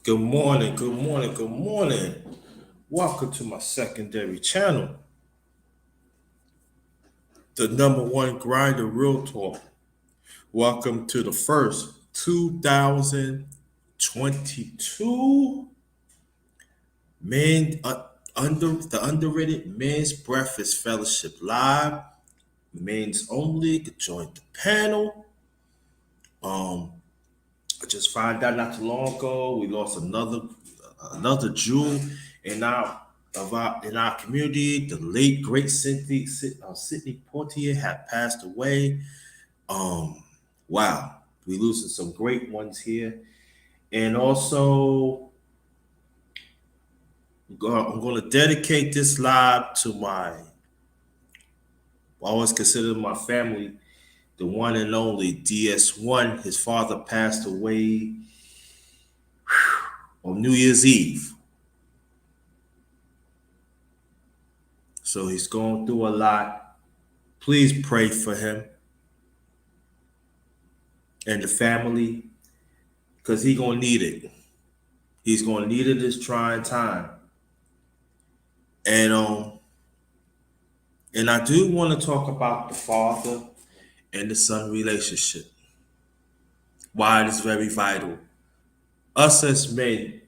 Good morning, good morning, good morning. Welcome to my secondary channel, the number one grinder real talk. Welcome to the first 2022 men under the underrated men's breakfast fellowship live. Men's only could join the panel. Um, I just found out not too long ago we lost another jewel in our community. The late great Sidney Portier had passed away. Um, wow, we losing some great ones here, and also I'm going to dedicate this live to I always consider my family, the one and only DS1. His father passed away on New Year's Eve. So he's going through a lot. Please pray for him and the family because he's going to need it. He's going to need it this trying time. And and I do want to talk about the father and the son relationship. Why it is very vital. Us as men,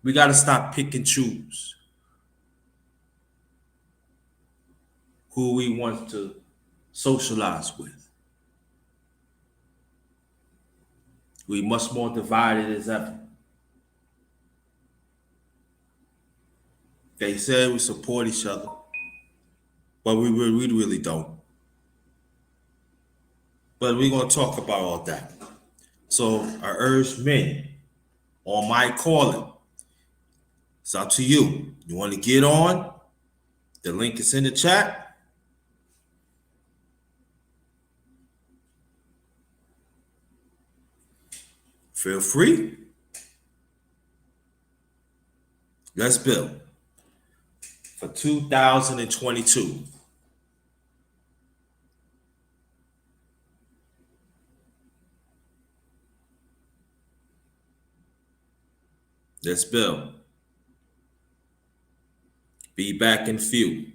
we got to stop pick and choose who we want to socialize with. We much more divided as ever. They say we support each other, but we really don't. But we're going to talk about all that. So I urge men on my calling. It's up to you. You want to get on? The link is in the chat. Feel free. Let's build for 2022. Let's build. Be back in few.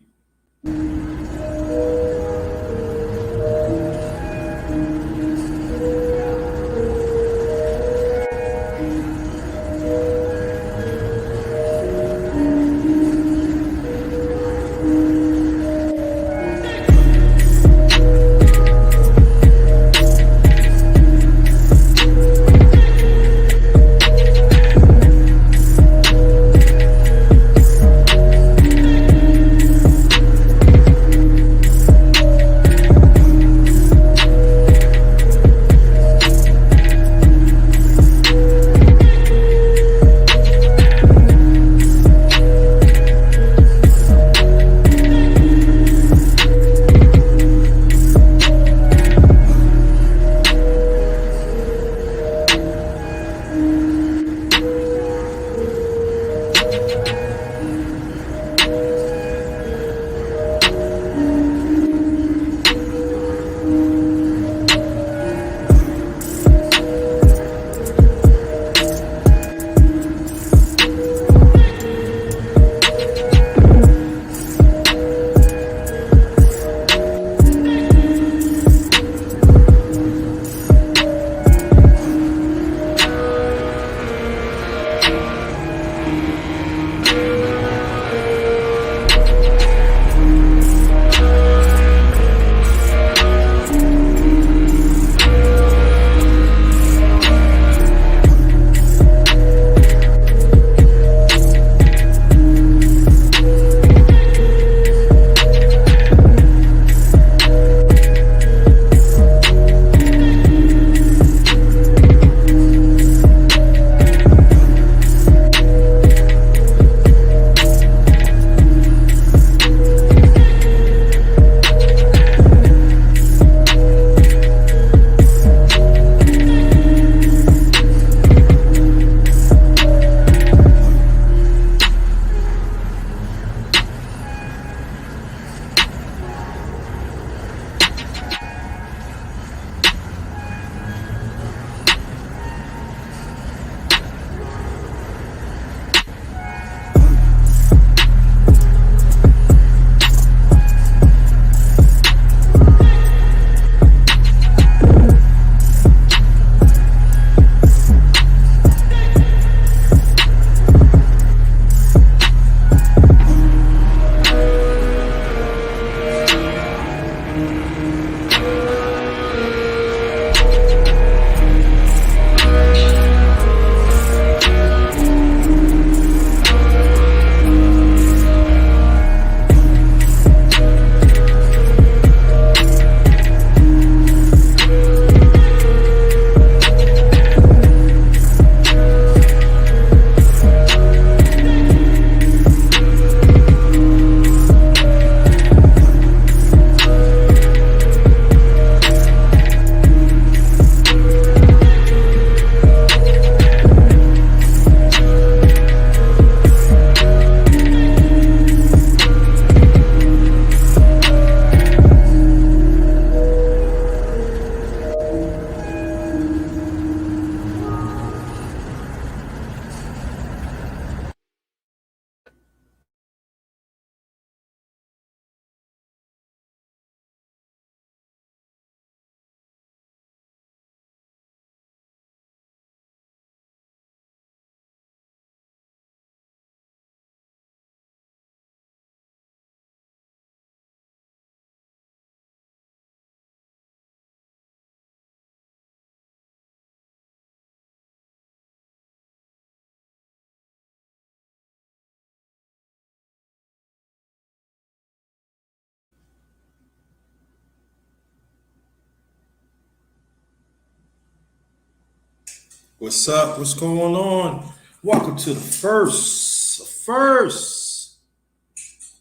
What's up? What's going on? Welcome to the first.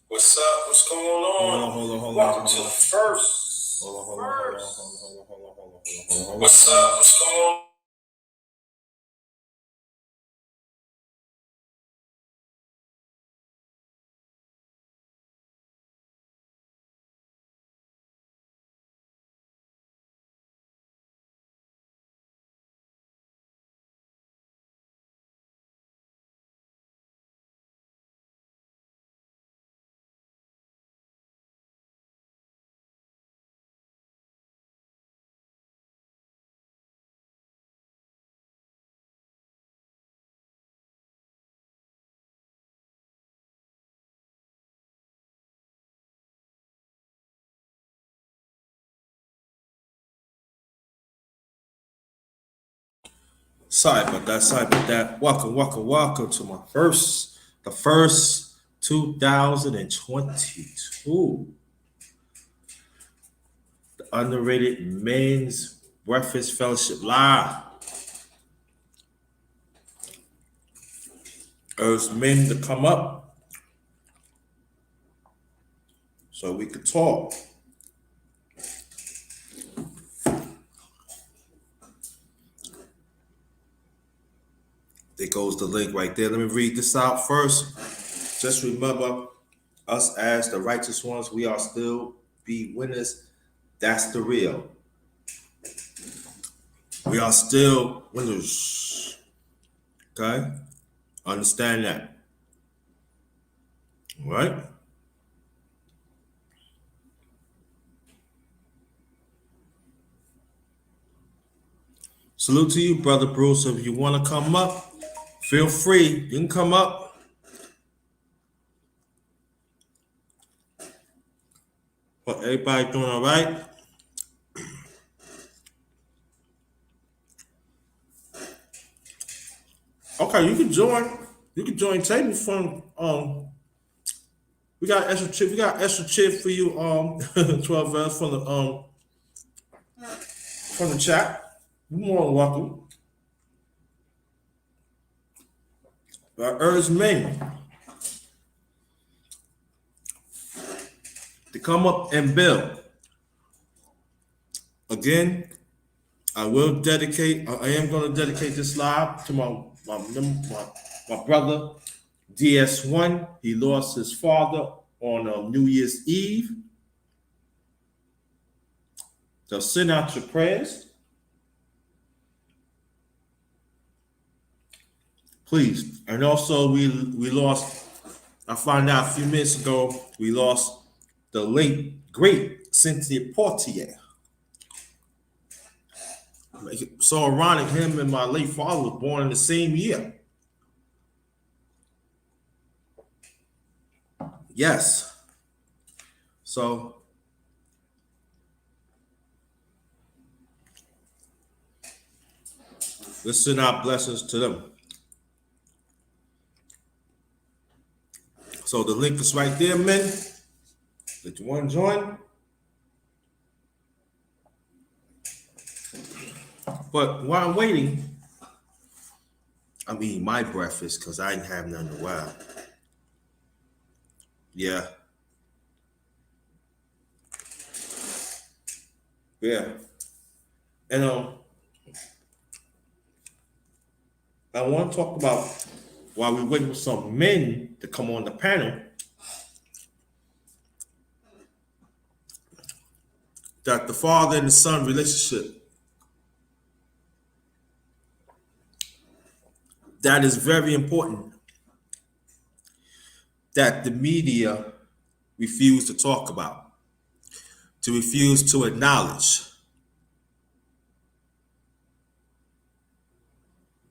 What's up? What's going on? Welcome to the first. Hold on. What's up? What's going on? Sorry about that. Sorry about that. Welcome to the first 2022, the Underrated Men's Breakfast Fellowship Live. Urge men to come up so we could talk. There goes the link right there. Let me read this out first. Just remember, us as the righteous ones, we are still be winners. That's the real. We are still winners. Okay? Understand that. All right? Salute to you, Brother Bruce. If you want to come up, feel free. You can come up. But everybody doing all right? Okay, you can join. You can join table from we got extra chip. We got extra chip for you 12 hours from the chat. You're more than welcome. I urge men to come up and build. Again, I will dedicate. I am going to dedicate this live to my brother DS1. He lost his father on New Year's Eve. So send out your prayers, please. And also, we lost. I found out a few minutes ago we lost the late great Cynthia Portier. So ironic, him and my late father were born in the same year. Yes. So let's send our blessings to them. So the link is right there, men. Did you want to join? But while I'm waiting, I'm eating my breakfast because I ain't have none in a while. Yeah. Yeah. And I want to talk about while we're waiting for some men to come on the panel that the father and the son relationship that is very important that the media refuse to talk about, to refuse to acknowledge.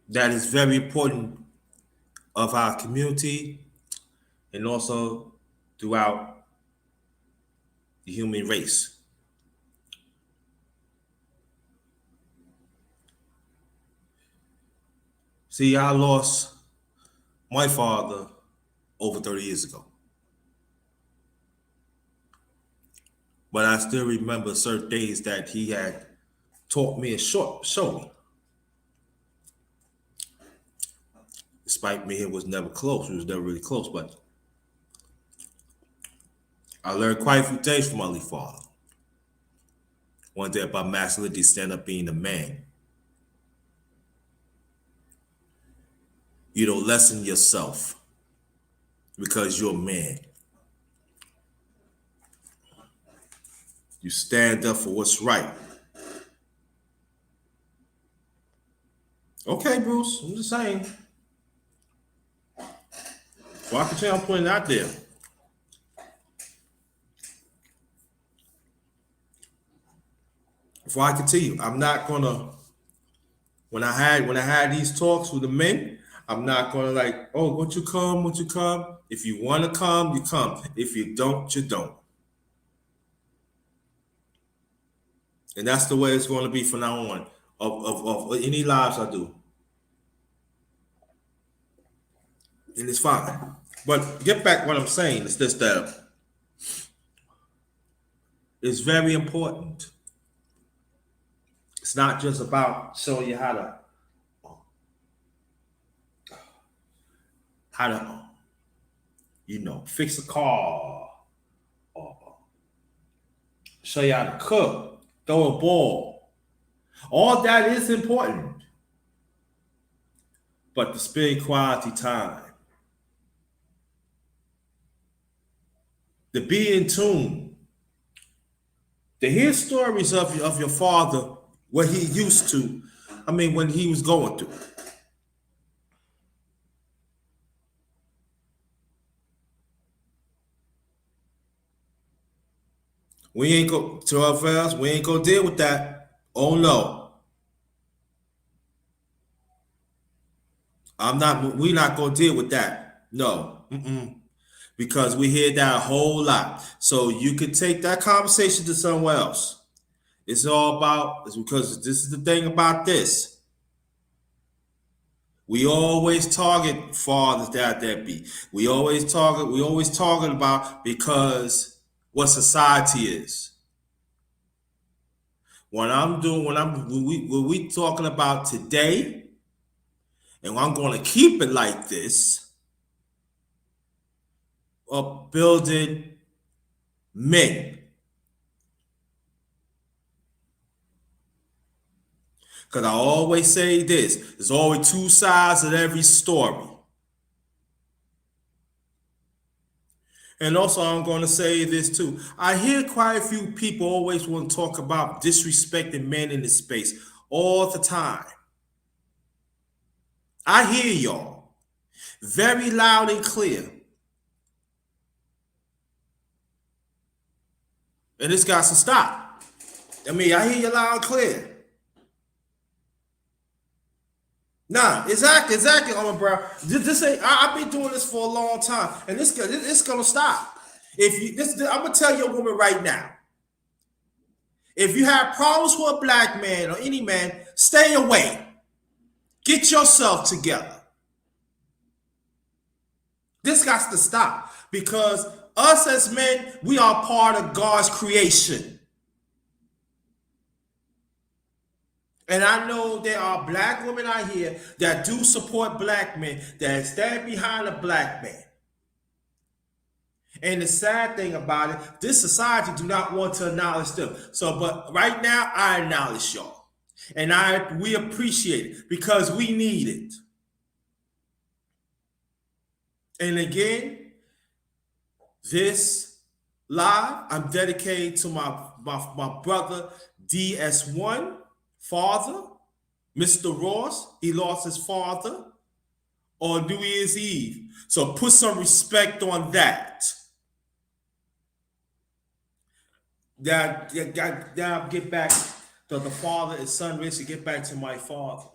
That is very important of our community and also throughout the human race. See, I lost my father over 30 years ago. But I still remember certain days that he had taught me and showed me. despite me, it was never close. We was never really close, but I learned quite a few things from my late father. One day about masculinity, stand up being a man. You don't lessen yourself because you're a man. You stand up for what's right. Okay, Bruce, I'm just saying. Well, I can tell I'm putting it out there. Before I continue, I'm not gonna when I had these talks with the men, I'm not gonna like, oh, won't you come? Won't you come? If you wanna come, you come. If you don't, you don't. And that's the way it's gonna be from now on. Of any lives I do. And it's fine. But get back what I'm saying is this that it's very important. It's not just about showing you how to fix a car or show you how to cook, throw a ball. All that is important. But to spend quality time, to be in tune, to hear stories of your father, what he used to, when he was going through. We ain't go to our affairs, we ain't gonna deal with that. Oh no. We not gonna deal with that. No. Because we hear that a whole lot. So you could take that conversation to somewhere else. It's because this is the thing about this. We always target fathers that be. We always talking about because what society is. When we talking about today, and I'm gonna keep it like this, of building men. Because I always say this, there's always two sides of every story. And also, I'm going to say this too. I hear quite a few people always want to talk about disrespecting men in this space all the time. I hear y'all very loud and clear. And this got to stop. I hear you loud and clear. Nah, exactly, bro. This ain't. I've been doing this for a long time, and this gonna stop. I'm gonna tell your woman right now. If you have problems with a black man or any man, stay away. Get yourself together. This got to stop because us as men, we are part of God's creation. And I know there are black women out here that do support black men, that stand behind a black man. And the sad thing about it, this society do not want to acknowledge them. But right now, I acknowledge y'all. And we appreciate it because we need it. And again, this live, I'm dedicated to my brother DS1, father, Mr. Ross. He lost his father on New Year's Eve. So put some respect on that. Now get back to the father and son race to get back to my father.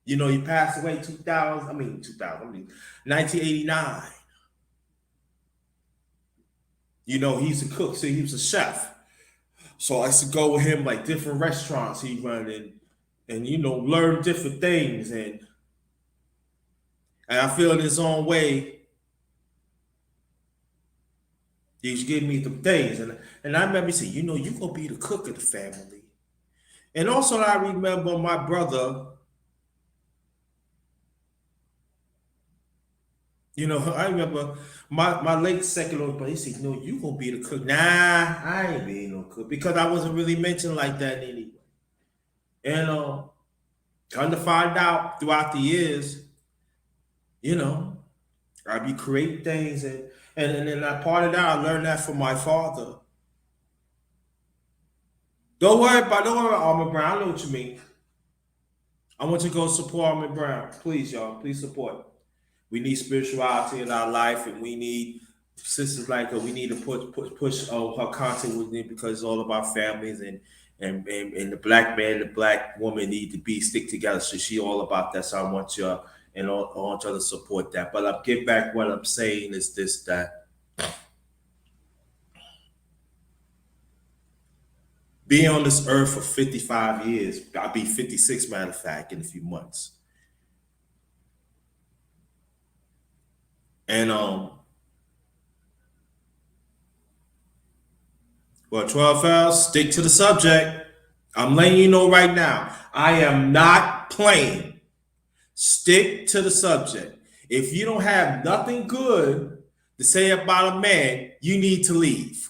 He passed away 1989. He's a cook, so he was a chef. So I used to go with him like different restaurants he run and learn different things and I feel in his own way he's giving me the things and I remember saying, you gonna be the cook of the family. And also I remember my brother You know, I remember my late second old brother, he said, no, you gonna be the cook. Nah, I ain't being no cook because I wasn't really mentioned like that anyway. And come to find out throughout the years, you know, I be creating things and then I part of that I learned that from my father. Don't worry about Armor Brown. I know what you mean. I want you to go support Armor Brown. Please, y'all. Please support. We need spirituality in our life, and we need sisters like her. We need to push her content with it because it's all about families and the black man, the black woman need to be stick together. So she all about that. So I want you and I want y'all to support that. But I'll get back what I'm saying is this that being on this earth for 55 years, I'll be 56 matter of fact in a few months. And well, 12 hours, stick to the subject. I'm letting you know right now. I am not playing. Stick to the subject. If you don't have nothing good to say about a man, you need to leave.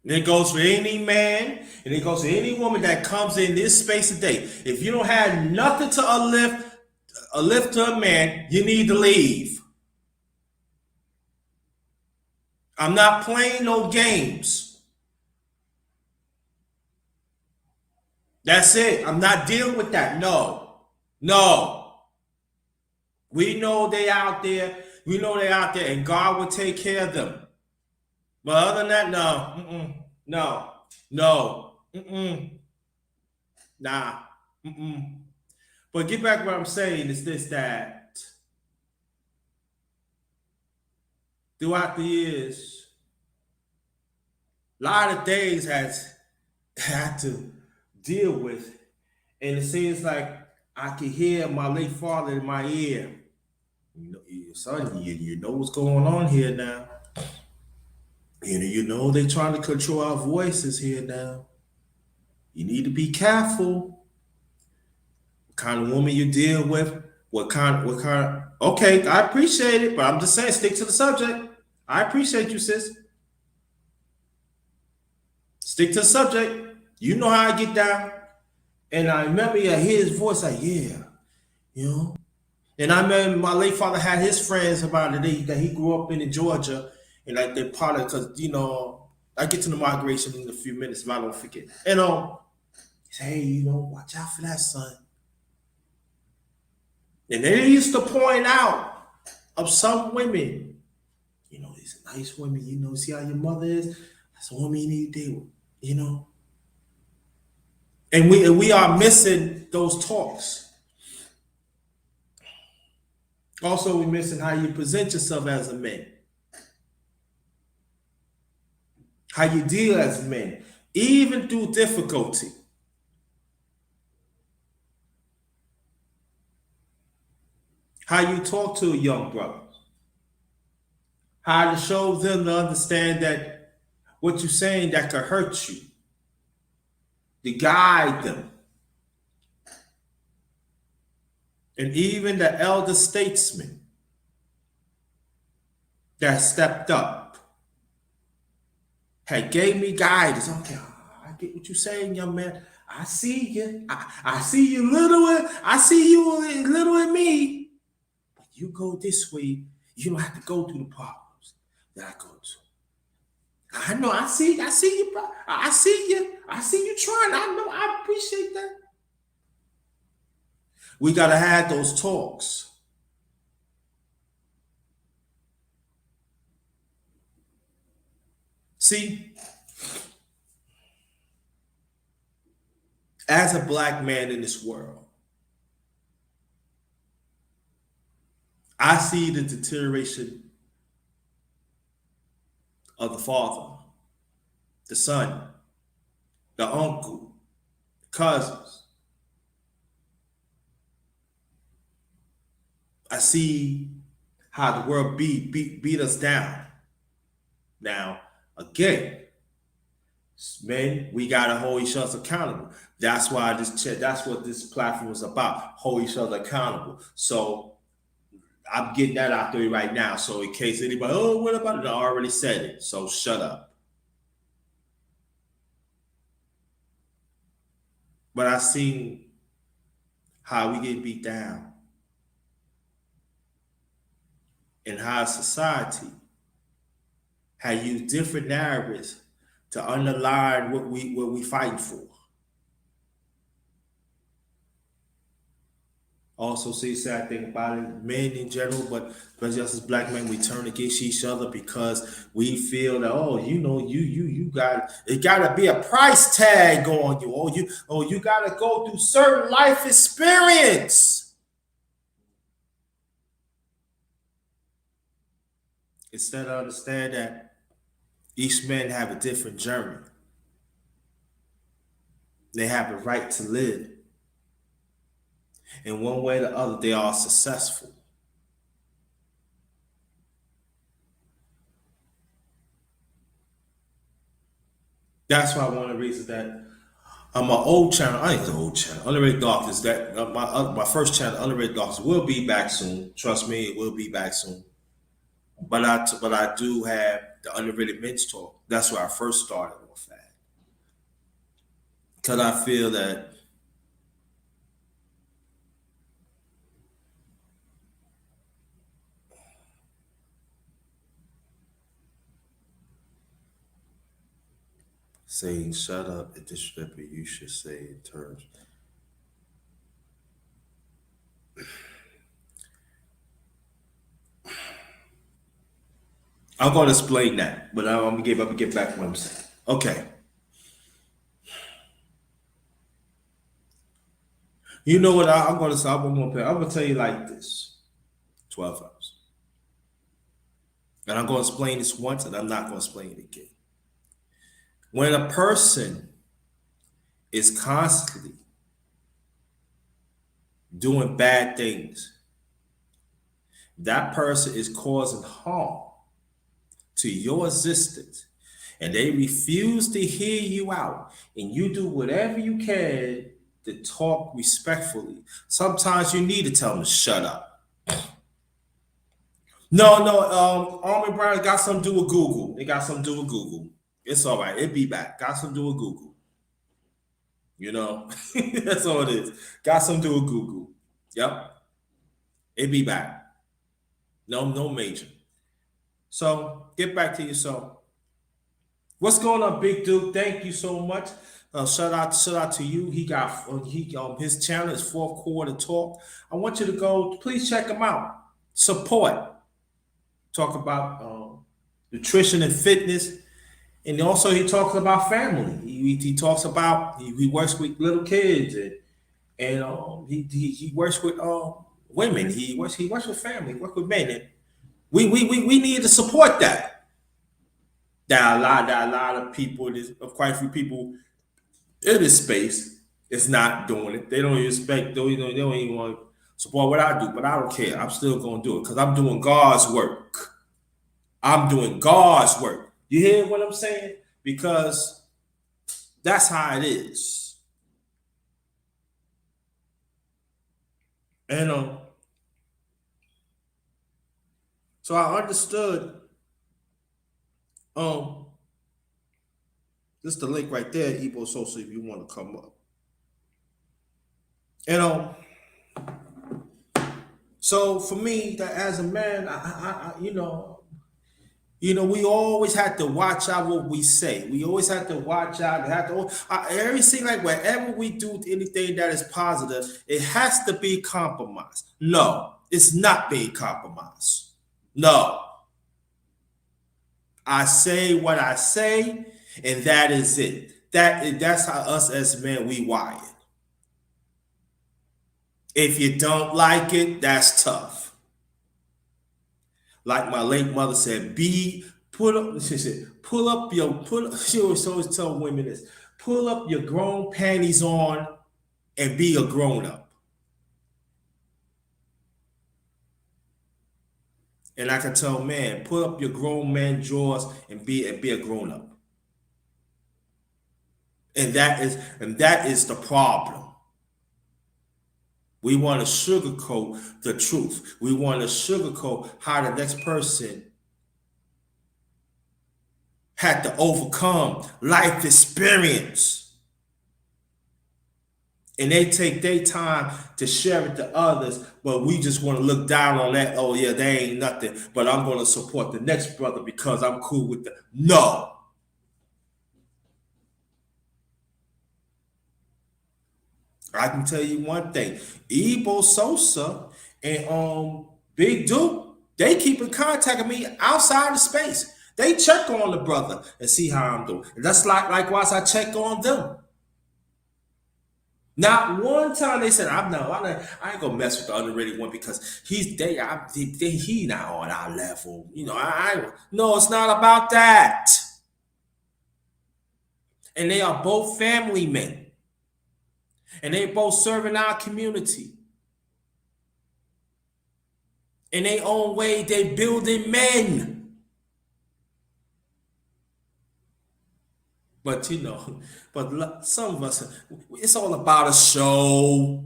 And it goes for any man, and it goes for any woman that comes in this space today. If you don't have nothing to uplift to a man, you need to leave. I'm not playing no games. That's it. I'm not dealing with that. No. No. We know they out there. We know they out there, and God will take care of them. But other than that, no. No. No. Nah. But get back to what I'm saying is this that throughout the years, a lot of things has had to deal with. And it seems like I can hear my late father in my ear. You know, son, you know what's going on here now. You know they trying to control our voices here now. You need to be careful. What kind of woman you deal with? What kind? Okay, I appreciate it, but I'm just saying, stick to the subject. I appreciate you, sis. Stick to the subject. You know how I get down. And I remember I hear his voice like, yeah, you know. And I remember my late father had his friends about it that he grew up in Georgia, and like they part of because I get to the migration in a few minutes if I don't forget. And he said, hey, watch out for that son. And they used to point out of some women, these nice women, see how your mother is? That's a woman you need to deal with, And we are missing those talks. Also, we're missing how you present yourself as a man. How you deal as men, even through difficulty. How you talk to a young brother. How to show them to understand that what you're saying that could hurt you. To guide them. And even the elder statesmen that stepped up had gave me guidance. Okay, I get what you're saying, young man. I see you. I see you little. I see you little in me. But you go this way, you don't have to go through the problems that I go to. I know. I see you, bro. I see you. I see you trying. I know. I appreciate that. We gotta have those talks. See, as a black man in this world, I see the deterioration of the father, the son, the uncle, cousins. I see how the world beat us down. Now, again, Men, we gotta hold each other accountable. That's what this platform is about. Hold each other accountable. So I'm getting that out there right now. So in case anybody, oh, what about it? I already said it. So shut up. But I seen how we get beat down and how society had used different narratives to underline what we fighting for. Also, see sad thing about it, men in general, but especially us as black men, we turn against each other because we feel that, oh, you got it, gotta be a price tag on you, you gotta go through certain life experience instead of understand that each man have a different journey. They have the right to live in one way or the other. They are successful. That's why one of the reasons that my old channel, I ain't the old channel, Underrated Doctors, that my first channel, Underrated Doctors, will be back soon. Trust me, it will be back soon. But I do have the Underrated Men's Talk. That's where I first started off at. Because I feel that saying shut up and disrespect, you should say in terms. I'm going to explain that, but I'm gonna get back to what I'm saying. Okay. You know what I'm going to say? I'm going to tell you like this 12 hours. And I'm going to explain this once and I'm not going to explain it again. When a person is constantly doing bad things, that person is causing harm to your existence, and they refuse to hear you out, and you do whatever you can to talk respectfully. Sometimes you need to tell them to shut up. No, no, Army Brown got something to do with Google. It got something to do with Google. It's all right. It be back. Got something to do with Google. You know, that's all it is. Got something to do with Google. Yep. It be back. No, no major. So get back to yourself. What's going on, Big Duke? Thank you so much. Shout out to you. His channel is Fourth Quarter Talk. I want you to go. Please check him out. Support. Talk about nutrition and fitness, and also he talks about family. He talks about he works with little kids, and he works with women. He works with family. He works with men. And we need to support that. That a lot of people, of quite a few people in this space is not doing it. They don't even expect, they don't even want to support what I do, but I don't care. I'm still going to do it because I'm doing God's work. I'm doing God's work. You hear what I'm saying? Because that's how it is. And so I understood. Um, this is the link right there, Ebo Social, if you want to come up. And so for me, that as a man, we always have to watch out what we say. We always have to watch out. Everything like wherever we do anything that is positive, it has to be compromised. No, it's not being compromised. No, I say what I say, and that is it. That's how us as men we wired. If you don't like it, that's tough. Like my late mother said, be put up. She said, pull up your put. She always tell women this: pull up your grown panties on and be a grown up. And I can tell, man, pull up your grown man drawers and be a grown up. And that is the problem. We want to sugarcoat the truth. We want to sugarcoat how the next person had to overcome life experience. And they take their time to share it to others, but we just want to look down on that. Oh, yeah, they ain't nothing, but I'm going to support the next brother because I'm cool with them. No. I can tell you one thing. Ebo Sosa and Big Duke, they keep in contact with me outside of space. They check on the brother and see how I'm doing. And that's likewise I check on them. Not one time they said, I ain't gonna mess with the underrated one because he not on our level. No, it's not about that. And they are both family men. And they both serving our community. In their own way, they building men. But some of us, it's all about a show.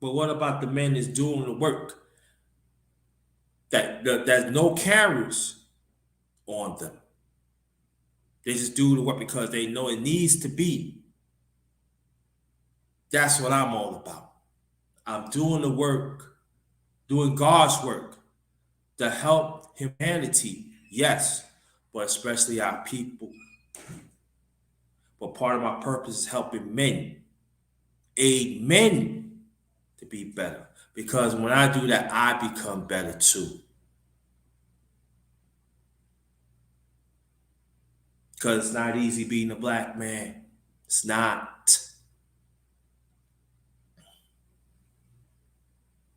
But what about the men that's doing the work? There's no cameras on them. They just do the work because they know it needs to be. That's what I'm all about. I'm doing the work, doing God's work to help humanity, yes, but especially our people. But part of my purpose is helping men, aid men to be better. Because when I do that, I become better too. Because it's not easy being a black man. It's not.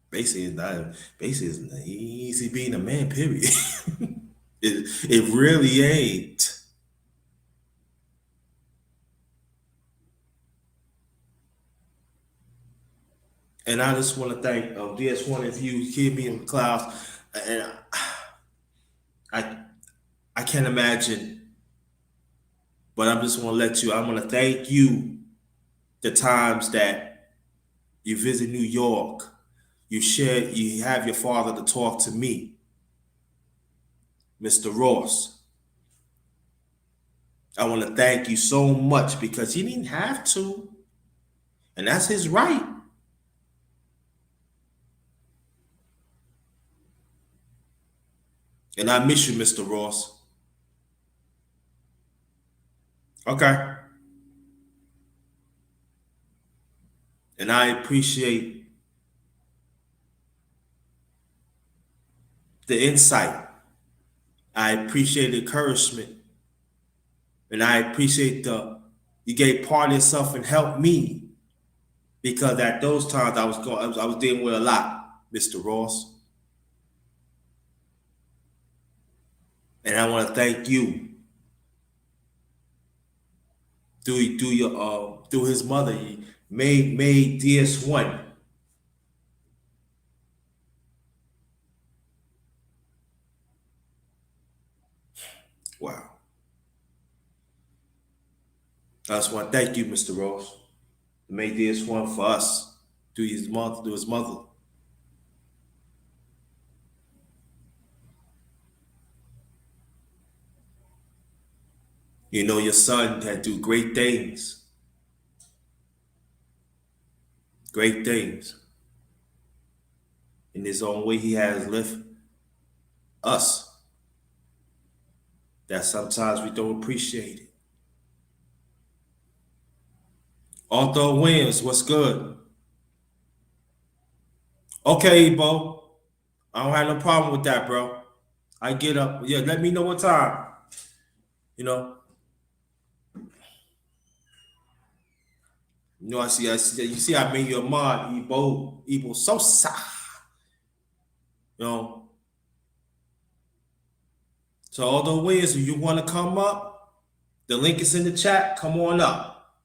Basically, it's not easy being a man, period. it really ain't. And I just want to thank DS1 of you, Kid Me in the Clouds. And I I can't imagine, but I'm just want to let you, I'm going to thank you the times that you visit New York, you have your father to talk to me, Mr. Ross. I want to thank you so much because he didn't have to, and that's his right. And I miss you, Mr. Ross. Okay. And I appreciate the insight. I appreciate the encouragement. And I appreciate you gave part of yourself and helped me because at those times I was dealing with a lot, Mr. Ross. And I want to thank you through his mother. He made DS1. Wow. I just want to thank you, Mr. Ross. Made DS1 for us through his mother. You know your son had do great things. In his own way, he has lived us. That sometimes we don't appreciate it. Arthur Williams, what's good? Okay, Bo. I don't have no problem with that, bro. I get up. Yeah, let me know what time. You know. I see. You see, I made you a mod, Ebo Sosa. You know. So, although Williams, if you want to come up, the link is in the chat. Come on up.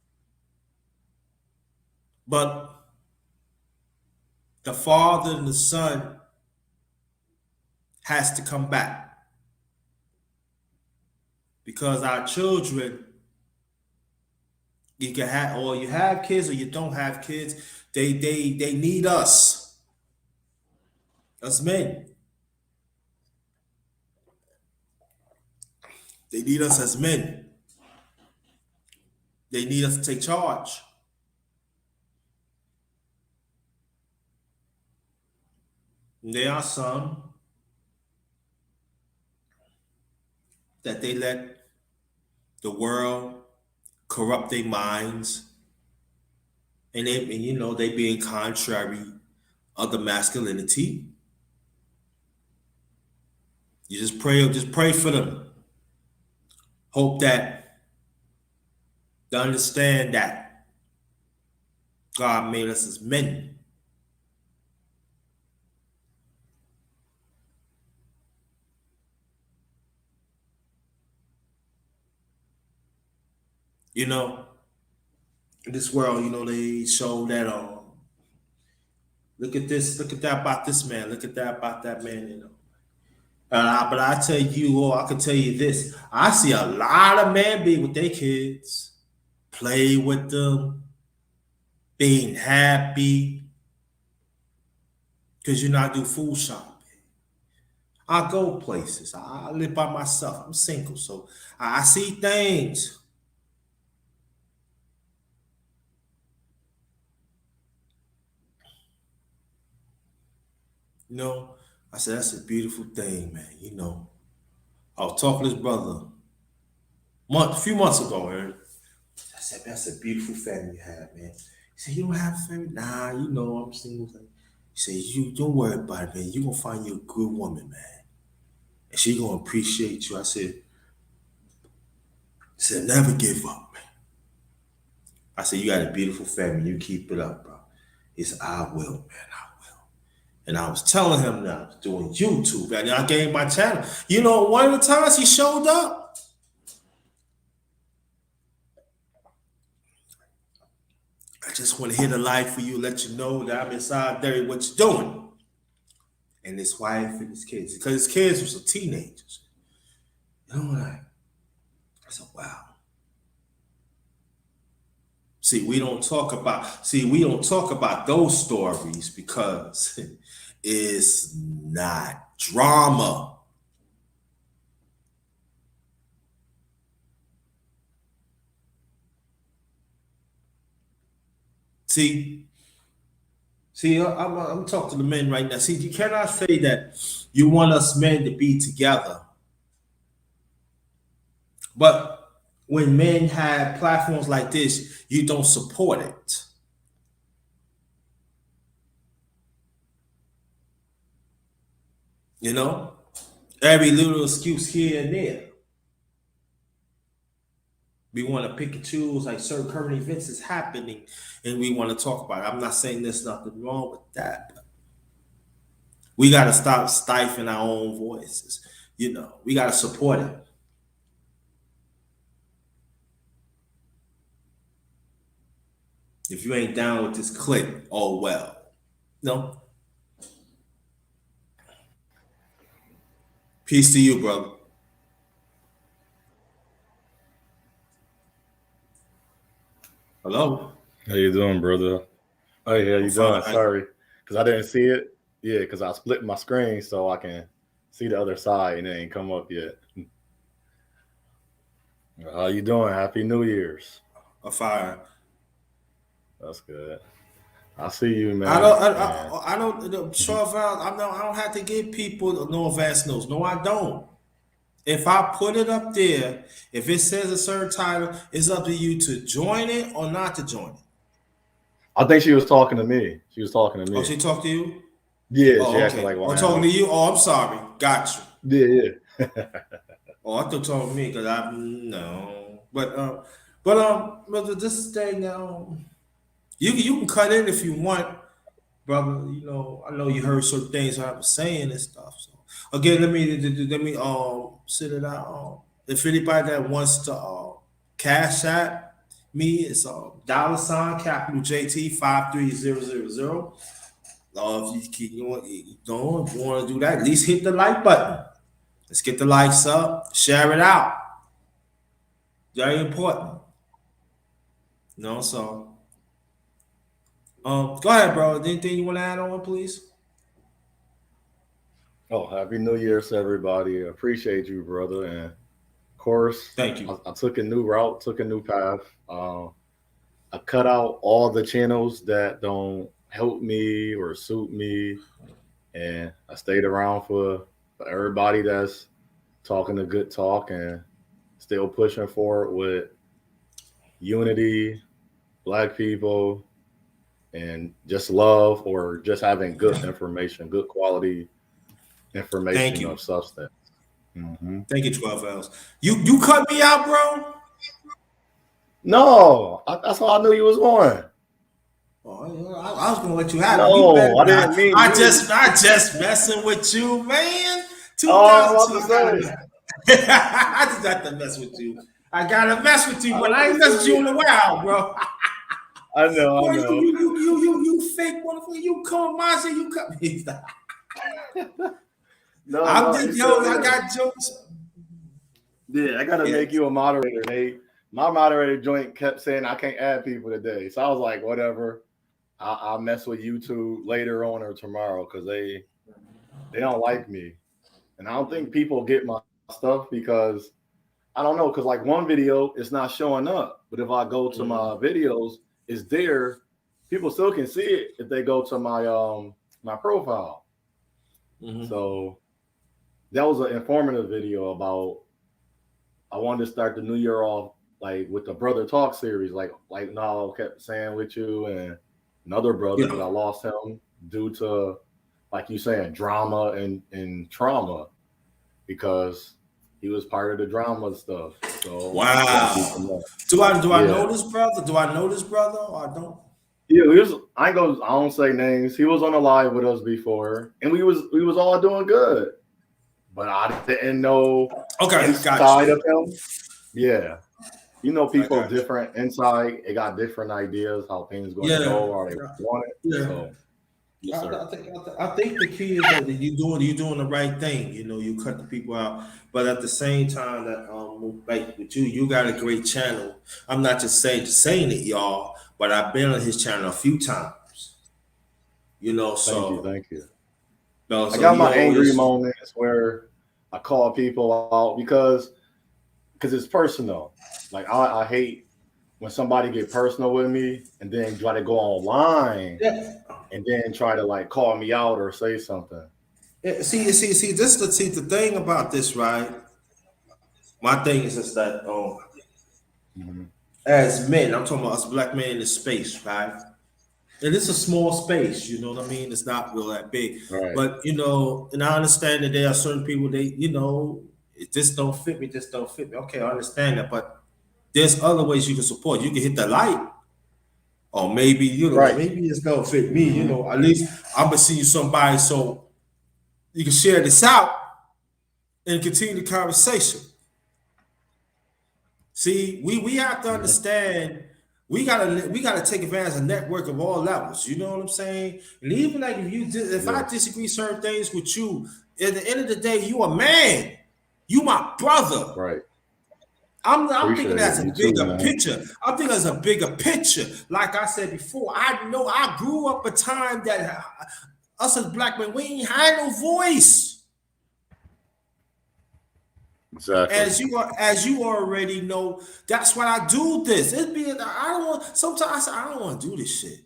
But the father and the son has to come back because our children, you can have, or you have kids or you don't have kids, they need us men. They need us as men. They need us to take charge. And there are some that they let the world corrupt their minds, and you know they being contrary of the masculinity. You just pray for them. Hope that they understand that God made us as men. You know, in this world, you know, they show that look at this, look at that about this man, look at that about that man, you know. But I tell you, or I can tell you this: I see a lot of men be with their kids, play with them, being happy, because you know I do food shopping. I go places. I live by myself. I'm single, so I see things. You know, I said that's a beautiful thing, man. You know, I was talking to his brother a few months ago, man. I said, that's a beautiful family you have, man. He said, you don't have a family? Nah, you know, I'm single. He said, you don't worry about it, man. You're gonna find you a good woman, man. And she gonna appreciate you. I said, never give up, man. I said, you got a beautiful family. You keep it up, bro. He said, I will, man. I will. And I was telling him that I was doing YouTube, and I gave my channel. You know, one of the times he showed up, I just want to hit a light for you, let you know that I'm inside there, what you're doing. And his wife and his kids, because his kids were some teenagers. You know what I said, wow. We don't talk about those stories because it's not drama. See, I'm talking to the men right now. See, you cannot say that you want us men to be together, but when men have platforms like this, you don't support it. You know, every little excuse here and there. We want to pick and choose like certain current events is happening, and we want to talk about it. I'm not saying there's nothing wrong with that, but we got to stop stifling our own voices. You know, we got to support it. If you ain't down with this clique, oh well. No, peace to you, brother. Hello, How you doing, brother? Hey, how I'm you fine. doing? Sorry, because I didn't see it. Yeah, because I split my screen so I can see the other side and it ain't come up yet. How you doing? Happy New Year's. I'm fine. That's good. I see you, I man. don't. And I don't. Short Val. I don't have to give people no advance notes. No, I don't. If I put it up there, if it says a certain title, it's up to you to join it or not to join it. I think she was talking to me. She was talking to Oh, me. she talked to you? Yeah, she Oh, asked me okay. like what Oh, talking to handle. you? Oh, I'm sorry. Got you. Yeah, yeah. Oh, I thought talking to me because I no. But this thing you can cut in if you want, brother. You know, I know you heard certain things I was saying and stuff. So again, let me sit it out. If anybody that wants to cash at me, it's $ capital JT 53000. If you keep you don't want to do that, at least hit the like button. Let's get the likes up, share it out. Very important. So go ahead, bro. Anything you want to add on, please? Oh, happy New Year's to everybody. Appreciate you, brother. And of course, Thank you. I took a new route, took a new path. I cut out all the channels that don't help me or suit me, and I stayed around for everybody that's talking a good talk and still pushing forward with unity, black people, and just love or just having good information, good quality Thank information you. of substance. Hmm. Thank you, 12 L's. You cut me out, bro. No, that's how I knew you was going. Oh, I was gonna let you have it. You better No, I not. didn't mean you. I just messing with you, man. Oh, I'm 2002, about to I gotta. say. I just got to mess with you. I gotta mess with you, I but was I about ain't messed with to you say. in a while, bro. I Boy, know. you fake motherfucker. You come, Mazda, you cut me. No, I'm no, just it's yo. still I there. got jokes. Yeah, I gotta Yeah. make you a moderator, Nate. My moderator joint kept saying I can't add people today, so I was like, whatever. I'll mess with YouTube later on or tomorrow because they don't like me, and I don't think people get my stuff because I don't know because like one video it's not showing up, but if I go to my Mm-hmm. videos, it's there. People still can see it if they go to my profile. Mm-hmm. So that was an informative video about I wanted to start the new year off like with the brother talk series, like Nalo kept saying with you and another brother because I Yeah. lost him due to like you saying drama and trauma because he was part of the drama stuff. So I want to keep him Wow. up. Do I Yeah. know this brother? Do I know this brother or I don't? Yeah, we was I ain't go I don't say names. He was on the live with us before and we was all doing good. But I didn't know Okay, I got inside you. of him. Yeah. You know, I people got you. different inside. It got different ideas how things going to Yeah. go or they want it. Yeah. So yes, sir. I think the key is that you doing the right thing. You cut the people out, but at the same time that like with you got a great channel. I'm not just saying it, y'all, but I've been on his channel a few times. Thank you, So thank you. no, I so got he my angry always moments where I call people out because it's personal. Like I hate when somebody get personal with me and then try to go online yeah. and then try to like call me out or say something. Yeah, see. The thing about this, right? My thing is just that Hmm. as men, I'm talking about us black men in this space, right? And it's a small space, you know what I mean? It's not real that big. Right, But and I understand that there are certain people it just don't fit me, just don't fit me. Okay, I understand that, but there's other ways you can support. You can hit the like, or maybe, right. maybe it's don't fit me, Hmm. at least I'm gonna see you somebody so you can share this out and continue the conversation. See, we have to Hmm. understand we gotta take advantage of network of all levels. You know what I'm saying? And even like if I Yes, disagree certain things with you, at the end of the day, you a man. You my brother. right. I'm thinking Appreciate as it. a You too, bigger man. picture. I'm thinking as a bigger picture. Like I said before, I know I grew up a time that us as black men, we ain't had no voice. Exactly. As you already know, that's why I do this. I don't want sometimes I say I don't want to do this shit.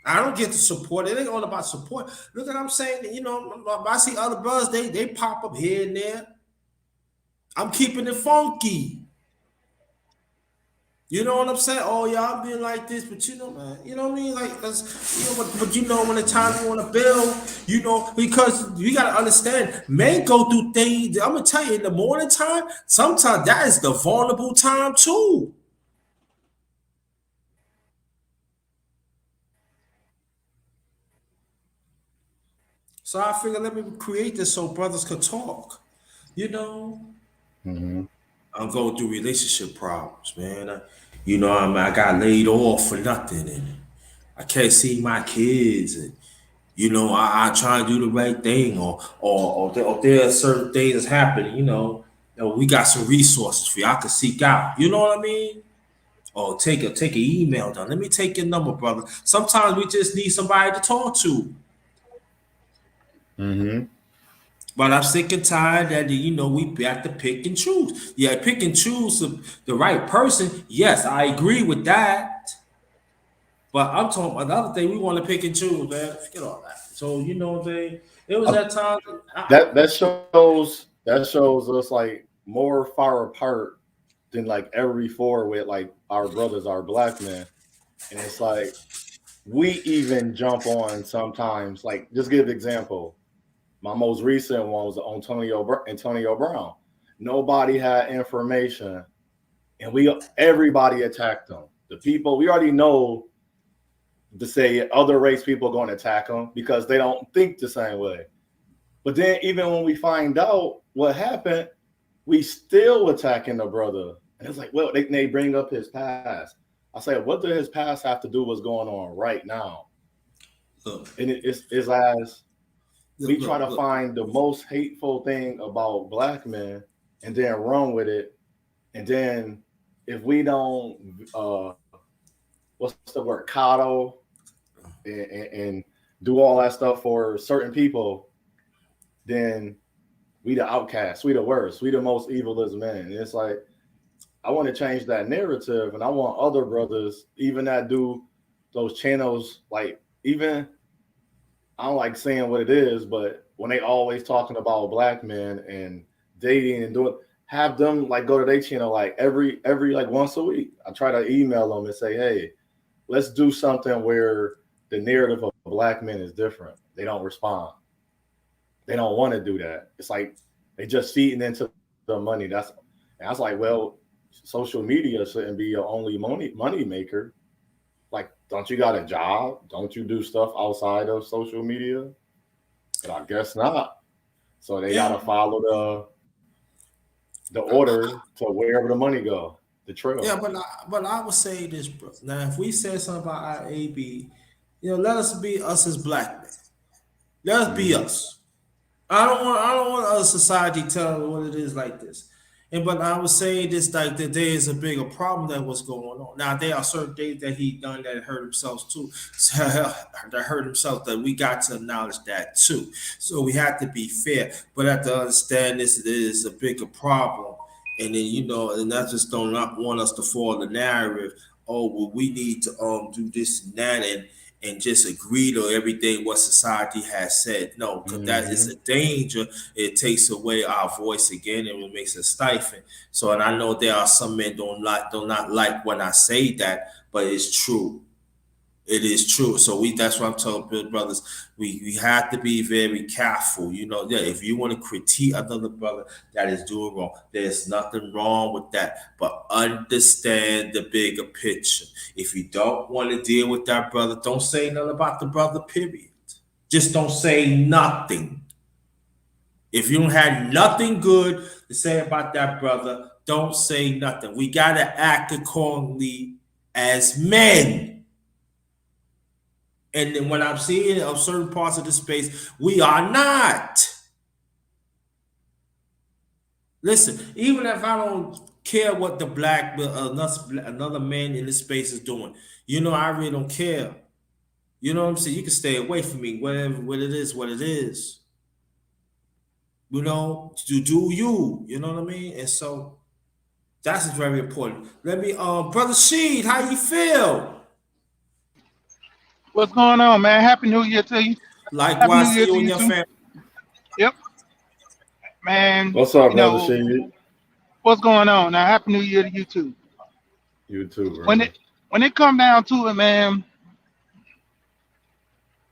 I don't get the support. It ain't all about support. Look at I'm saying, I see other brothers, they pop up here and there. I'm keeping it funky. You know what I'm saying? Oh, y'all being like this, but man, you know what I mean? Like that's but when the Hmm. time you want to build, because you gotta understand, men go through things. I'm gonna tell you, in the morning time, sometimes that is the vulnerable time too. So I figured let me create this so brothers could talk. You know, Hmm. I'm going through relationship problems, man. I got laid off for nothing, and I can't see my kids, and I try and do the right thing, or there are certain things that's happening. we got some resources for you. I could seek out. You know what I mean? Or take an email down. Let me take your number, brother. Sometimes we just need somebody to talk to. Mm-hmm. But I'm sick and tired that we have to pick and choose. Yeah, pick and choose the right person. Yes, I agree with that. But I'm talking about the other thing. We want to pick and choose, man. Forget all that. So what I'm saying. It was that time. That shows us like more far apart than like every four with like our brothers, our black men, and it's like we even jump on sometimes. Like just give an example. My most recent one was Antonio Brown. Nobody had information, and everybody attacked him. The people we already know to say other race people are going to attack him because they don't think the same way. But then even when we find out what happened, we still attacking the brother. And it's like, well, they bring up his past. I say, what does his past have to do what's going on right now? Look, And it's as we try to look. find the most hateful thing about black men and then run with it. And then if we don't, what's the word, coddle and do all that stuff for certain people, then we the outcasts, we the worst, we the most evilest men. And it's like I want to change that narrative, and I want other brothers, even that do those channels, like even I don't like saying what it is, but when they always talking about black men and dating and doing, have them like go to their channel like every like once a week. I try to email them and say, hey, let's do something where the narrative of black men is different. They don't respond. They don't want to do that. It's like they just feeding into the money. And I was like, well, social media shouldn't be your only money maker. Like, don't you got a job? Don't you do stuff outside of social media? But I guess not. So they Yeah, gotta follow the order to wherever the money go, the trail. yeah, but I would say this, bro. Now, if we said something about our AB, let us be us as black men. Let us be Mm-hmm. us. I don't want other society telling what it is like this. And but I was saying this like that there is a bigger problem that was going on. Now there are certain things that he done that hurt himself too. That hurt himself that we got to acknowledge that too. So we have to be fair, but have to understand this is a bigger problem. And then and I just don't not want us to fall in the narrative. Oh well, we need to do this and that and just agree to everything what society has said. No, because that is Mm-hmm. a danger. It takes away our voice again and it makes us stifle. So, and I know there are some men do not like when I say that, but it's true. It is true. So that's what I'm telling Bill brothers. We have to be very careful. Yeah, if you want to critique another brother that is doing wrong, there's nothing wrong with that. But understand the bigger picture. If you don't want to deal with that brother, don't say nothing about the brother, period. Just don't say nothing. If you don't have nothing good to say about that brother, don't say nothing. We gotta act accordingly as men. And then when I'm seeing of certain parts of the space, we are not. Listen, even if I don't care what the another man in this space is doing, I really don't care. You know what I'm saying? You can stay away from me, whatever, what it is, what it is. To do you. You know what I mean? And so that's very important. Let me, brother Sheed, how you feel? What's going on, man? Happy New Year to you. Happy New Likewise to Year you to and you your too. family. Yep, man. What's up, brother Sheed? What's going on now? Happy New Year to you too. You too, When brother. it come down to it, man,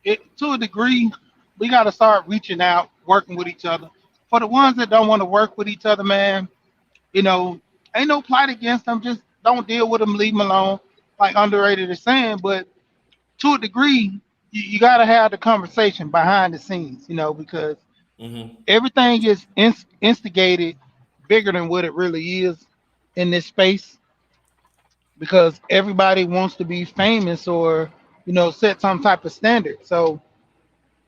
to a degree, we got to start reaching out, working with each other. For the ones that don't want to work with each other, man, you know, ain't no plight against them. Just don't deal with them. Leave them alone. Like Underrated is saying, but to a degree, you got to have the conversation behind the scenes, because Mm-hmm. everything is instigated bigger than what it really is in this space because everybody wants to be famous or set some type of standard. So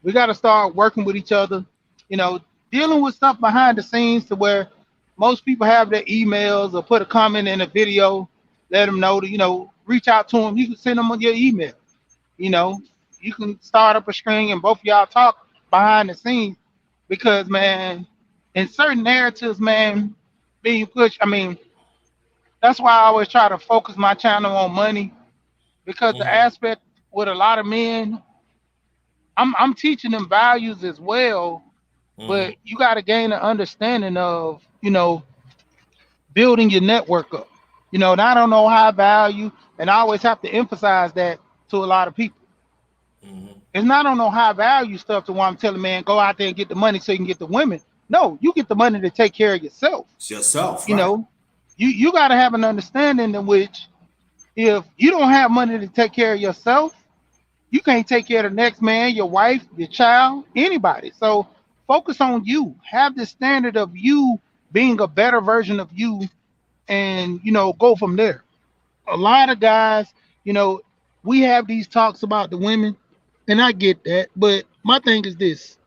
we got to start working with each other, you know dealing with stuff behind the scenes to where most people have their emails or put a comment in a video, let them know to, reach out to them. You can send them on your email. You know, you can start up a string and both of y'all talk behind the scenes because, man, in certain narratives, man, being pushed, I mean, that's why I always try to focus my channel on money because the Mm-hmm. aspect with a lot of men, I'm teaching them values as well, Mm-hmm. but you got to gain an understanding of, building your network up. And I don't know high value, and I always have to emphasize that to a lot of people. Mm-hmm. It's not on no high value stuff to why I'm telling man go out there and get the money so you can get the women. No, you get the money to take care of yourself. It's yourself, You right? know, you got to have an understanding in which if you don't have money to take care of yourself, you can't take care of the next man, your wife, your child, anybody. So focus on you. Have the standard of you being a better version of you, and go from there. A lot of guys, you know, we have these talks about the women, and I get that, but my thing is this: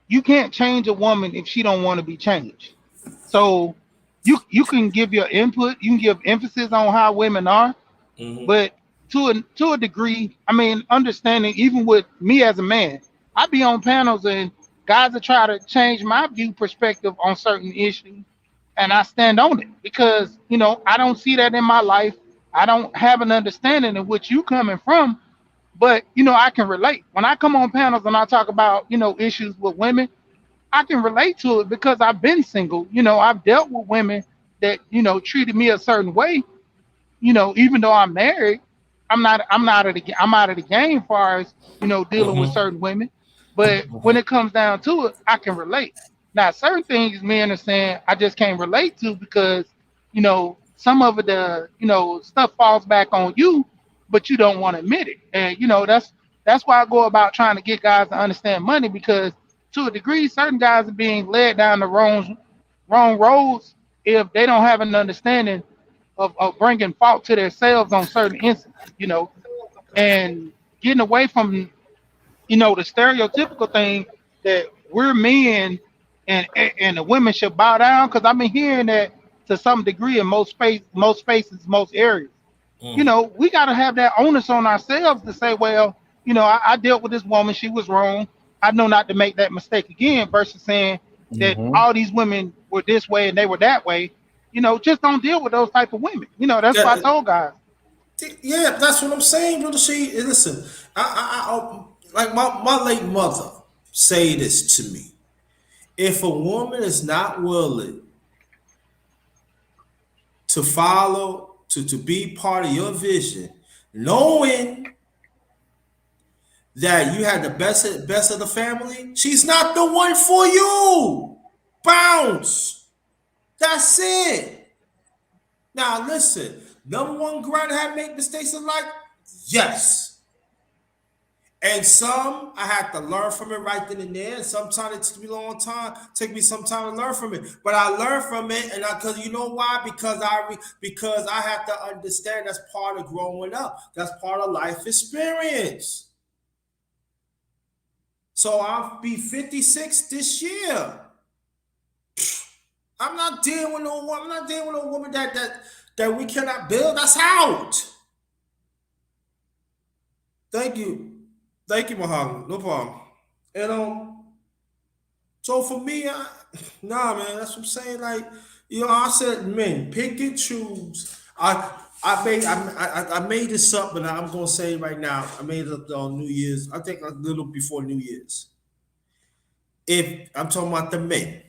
you can't change a woman if she don't want to be changed. So you can give your input, you can give emphasis on how women are, Mm-hmm. but to a degree, I mean, understanding even with me as a man, I be on panels and guys that try to change my view perspective on certain issues, and I stand on it because I don't see that in my life. I don't have an understanding of what you coming from, but I can relate when I come on panels and I talk about issues with women. I can relate to it because I've been single. I've dealt with women that treated me a certain way. Even though I'm married, I'm out of the game as far as dealing with Mm-hmm. certain women. But when it comes down to it, I can relate. Now, certain things men are saying I just can't relate to because some of it, the stuff falls back on you, but you don't want to admit it. And that's why I go about trying to get guys to understand money because to a degree, certain guys are being led down the wrong roads if they don't have an understanding of bringing fault to themselves on certain instances, and getting away from, the stereotypical thing that we're men and the women should bow down. Because I've been hearing that to some degree in most spaces, most areas. We got to have that onus on ourselves to say, well, I dealt with this woman, she was wrong. I know not to make that mistake again. Versus saying that Mm-hmm. all these women were this way and they were that way. Just don't deal with those type of women. That's what I Yeah, told guys. yeah, that's what I'm saying, brother. See, listen, like my late mother say this to me. If a woman is not willing to follow, to be part of your vision, knowing that you had the best of the family, she's not the one for you. Bounce. That's it. Now listen, number one grinder have make mistakes in life? Yes. And some I had to learn from it right then and there. And sometimes it took me a long time, take me some time to learn from it. But I learned from it, and because you know why? Because I have to understand that's part of growing up. That's part of life experience. So I'll be 56 this year. I'm not dealing with no woman. I'm not dealing with no woman that we cannot build. That's out. Thank you. Thank you, Muhammad. No problem. And so for me, nah, man, that's what I'm saying. Like, I said, men, pick and choose. I made this up, but I'm gonna say it right now. I made it up on New Year's. I think a little before New Year's. If I'm talking about the men,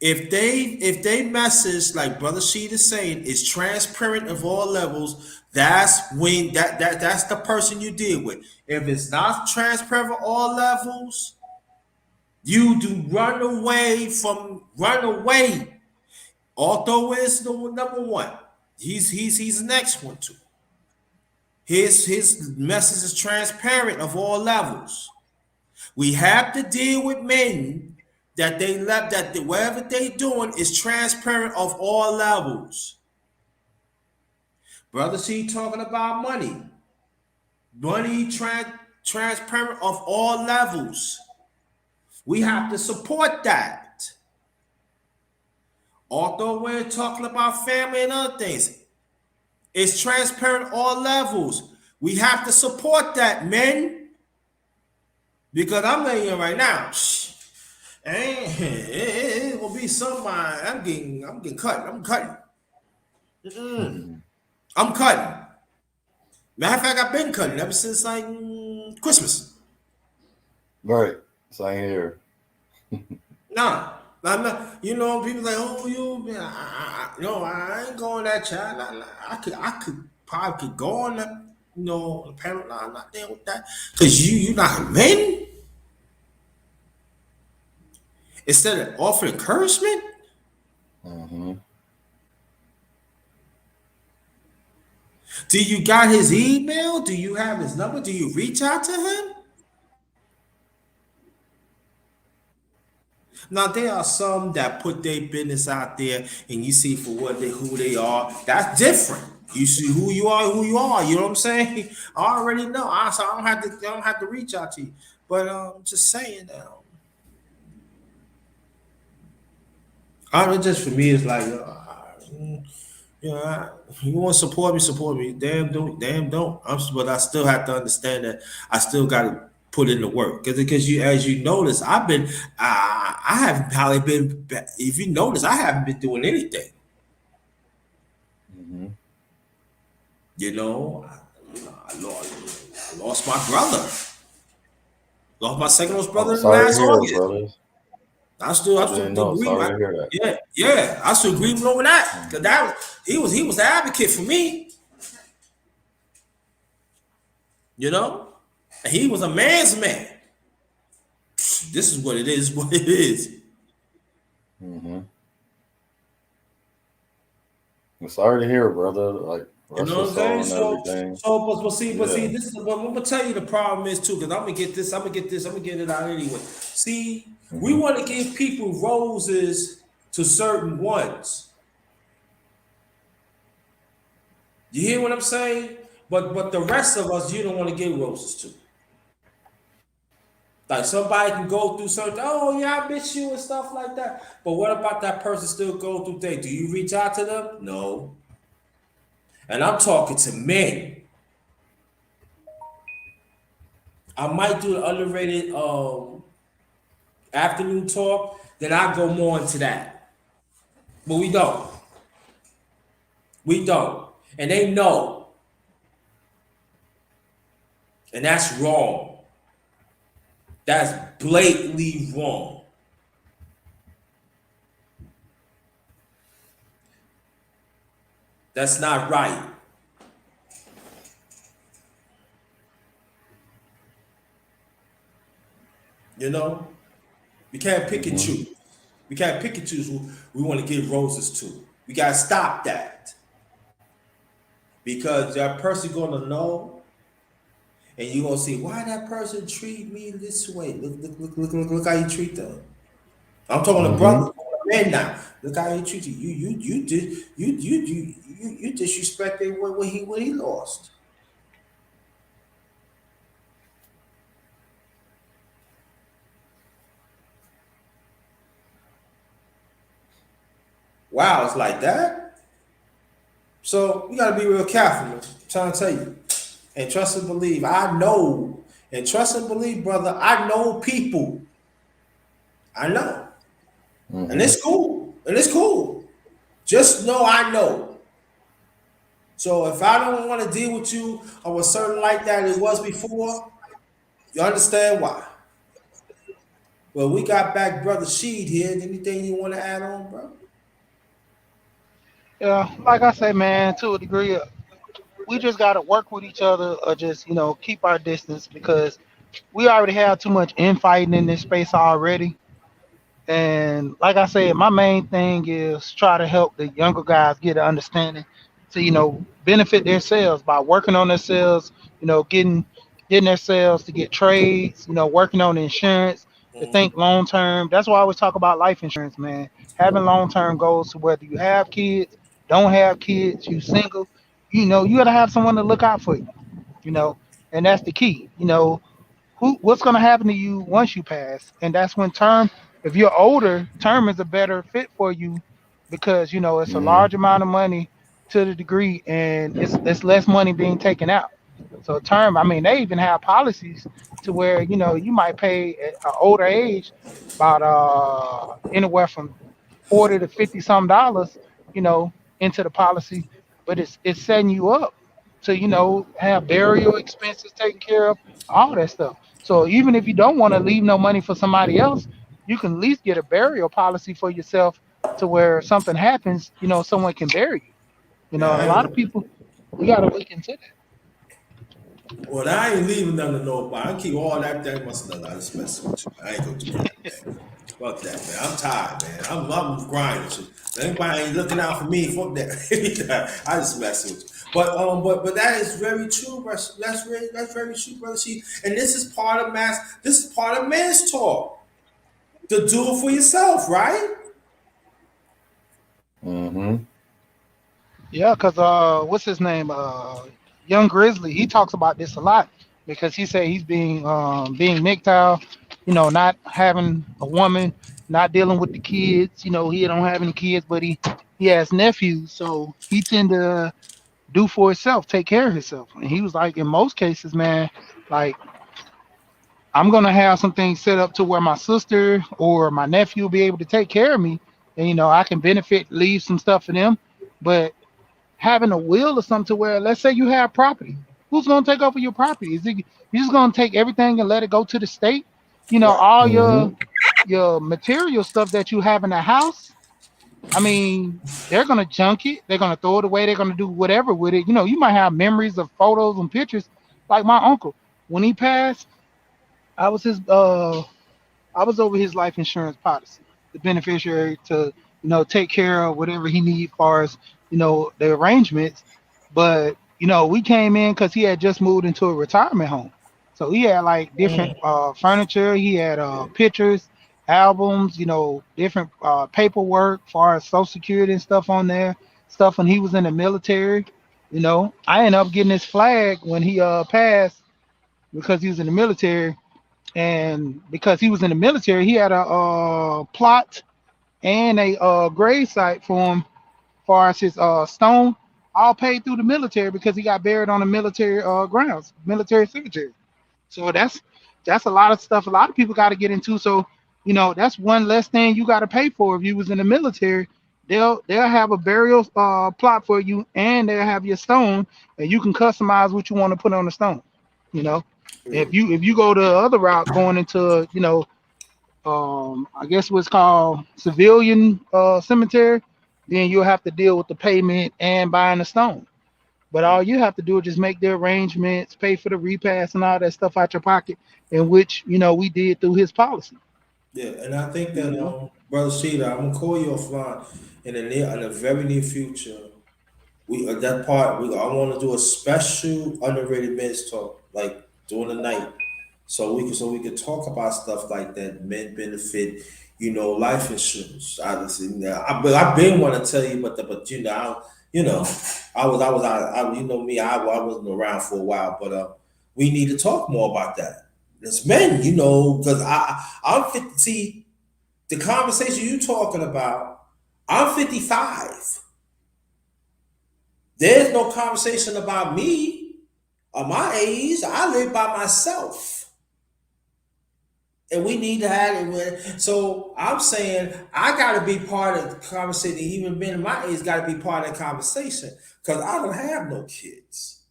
if they message like Brother Sheet is saying is transparent of all levels, that's when that's the person you deal with. If it's not transparent of all levels, you do run away. Although is the number one. He's the next one too. His message is transparent of all levels. We have to deal with men that they left that whatever they doing is transparent of all levels. Brother C talking about money. Money transparent of all levels. We have to support that. Although we're talking about family and other things, it's transparent all levels. We have to support that, men. Because I'm letting you right now. Ain't gonna be somebody. I'm getting cut. I'm cutting. I'm cutting. Matter of fact, I've been cutting ever since like Christmas. Right. Same here. Nah, I'm not. You know, people like, oh, no, I ain't going that child. I could probably could go on that. You know, the panel. Nah, I'm not there with that. Cause you not men. Instead of offering encouragement, Mm-hmm. do you got his email? Do you have his number? Do you reach out to him? Now there are some that put their business out there, and you see for what they who they are. That's different. You see who you are, who you are. You know what I'm saying? I already know. So I don't have to. I don't have to reach out to you. But just saying. Just for me, it's like, you know, you want to support me, support me. Damn, don't, damn, don't. But I still have to understand that I still got to put in the work because you, as you notice, I haven't probably been. If you notice, I haven't been doing anything. Mm-hmm. You know, I lost my brother, lost my second oldest Oh, brother in sorry to last hear it, August. brothers. I I still didn't know. agree. Sorry to hear that. Yeah, yeah, I still grieving over that because Mm-hmm. that was he was the advocate for me. You know, and he was a man's man. This is what it is. What it is. Mm-hmm. I'm sorry to hear, brother. Like, You rest know your what I'm saying? soul and everything. But see, Yeah. this is what I'm gonna tell you. The problem is too, because I'm gonna get this. I'm gonna get this. I'm gonna get it out anyway. See, we Mm-hmm. want to give people roses to certain ones. You hear what I'm saying? But the rest of us, you don't want to give roses to. Like somebody can go through something. Oh yeah, I miss you and stuff like that. But what about that person still going through things? Do you reach out to them? No. And I'm talking to men. I might do an underrated afternoon talk. Then I go more into that. But we don't. We don't. And they know. And that's wrong. That's blatantly wrong. That's not right. You know? We can't pick and Mm-hmm. choose. We can't pick and choose who we want to give roses to. We gotta stop that. Because that person gonna know and you're gonna see why that person treat me this way. Look how you treat them. I'm talking to Mm-hmm. brothers, men now. Look how he treat you. You did you disrespected what he lost. Wow, it's like that. So we gotta be real careful, man. I'm trying to tell you. And trust and believe. I know. And trust and believe, brother. I know people. I know. And Mm-hmm. it's cool. And it's cool. Just know I know. So if I don't want to deal with you or a certain like that it was before, you understand why. Well, we got back brother Sheed here. Anything you want to add on, bro? Yeah, like I say, man, to a degree, we just gotta work with each other or just keep our distance because we already have too much infighting in this space already. And like I said, my main thing is try to help the younger guys get an understanding to, benefit themselves by working on themselves, getting themselves to get trades, working on insurance, to Mm-hmm. think long term. That's why I always talk about life insurance, man. Having long term goals to whether you have kids, don't have kids, you single, you gotta have someone to look out for you, you know, and that's the key. What's going to happen to you once you pass, and that's when term, if you're older, term is a better fit for you because it's a large Mm-hmm. amount of money to the degree, and it's less money being taken out. So term, I mean, they even have policies to where you might pay at an older age about anywhere from 40 to 50 some dollars, you know, into the policy, but it's setting you up to have burial expenses taken care of, all that stuff. So even if you don't want to leave no money for somebody else, you can at least get a burial policy for yourself to where something happens, someone can bury you. Man, A I lot of ain't, people, we gotta look into that. well, I ain't leaving nothing to nobody. I keep all that thing myself. I just messing with you. I ain't gonna do that, man. Fuck that, man. I'm tired, man. I'm grinding. Shit. Anybody ain't looking out for me. Fuck that. I just messing with you. But that is very true, bro. That's very true, brother. See, and this is part of mass. This is part of man's talk. To do it for yourself, right? Mm-hmm. Yeah, cause what's his name? Young Grizzly. He talks about this a lot because he said he's being MGTOW, not having a woman, not dealing with the kids. He don't have any kids, but he has nephews, so he tend to do for himself, take care of himself. And he was like, in most cases, man, like I'm gonna have some things set up to where my sister or my nephew will be able to take care of me, and I can benefit, leave some stuff for them, but having a will or something to where, let's say you have property, who's going to take over your property? Is it you just going to take everything and let it go to the state? Right. All Mm-hmm. your material stuff that you have in the house. I mean, they're going to junk it. They're going to throw it away. They're going to do whatever with it. You might have memories of photos and pictures. Like my uncle, when he passed, I was his I was over his life insurance policy, the beneficiary to, take care of whatever he need far as, the arrangements. But, we came in because he had just moved into a retirement home. So he had like different furniture, he had pictures, albums, different paperwork far as social security and stuff on there, stuff when he was in the military. I ended up getting his flag when he passed because he was in the military, and because he was in the military, he had a plot and a grave site for him, far as his stone, all paid through the military because he got buried on the military grounds, military cemetery. So that's a lot of stuff. A lot of people got to get into. So that's one less thing you got to pay for if you was in the military. They'll have a burial plot for you, and they'll have your stone, and you can customize what you want to put on the stone. You know, if you go the other route, going into I guess what's called civilian cemetery, then you'll have to deal with the payment and buying the stone. But all you have to do is just make the arrangements, pay for the repass and all that stuff out your pocket, in which we did through his policy. Yeah, and I think that You know, brother Sheeta, I'm gonna call you offline in the very near future. We that part I want to do a special underrated men's talk like during the night, so we can talk about stuff like that, men benefit, life insurance. But I've been want to tell you, but I you know me, I wasn't around for a while, but we need to talk more about that. As men, because I'm 50. See, the conversation you talking about, I'm 55. There's no conversation about me or my age. I live by myself. And we need to have it. So I'm saying I got to be part of the conversation. Even men in my age got to be part of the conversation because I don't have no kids.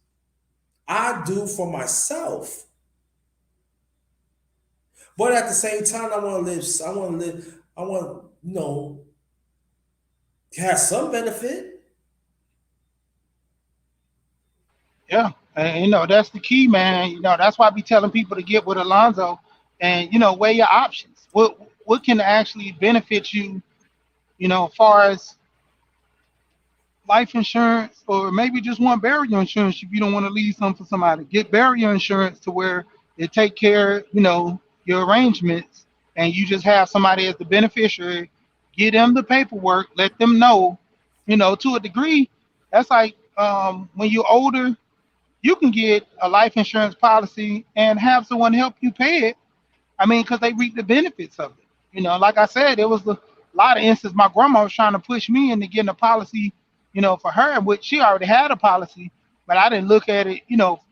I do for myself. But at the same time, I want to live. I want to live. I want, have some benefit. yeah, and that's the key, man. That's why I be telling people to get with Alonzo, and weigh your options. What can actually benefit you, far as life insurance, or maybe just want burial insurance if you don't want to leave some for somebody. Get burial insurance to where it take care, your arrangements, and you just have somebody as the beneficiary. Get them the paperwork, let them know, to a degree. That's like when you're older, you can get a life insurance policy and have someone help you pay it. I mean, because they reap the benefits of it. Like I said, it was a lot of instances, my grandma was trying to push me into getting a policy, for her, which she already had a policy, but I didn't look at it,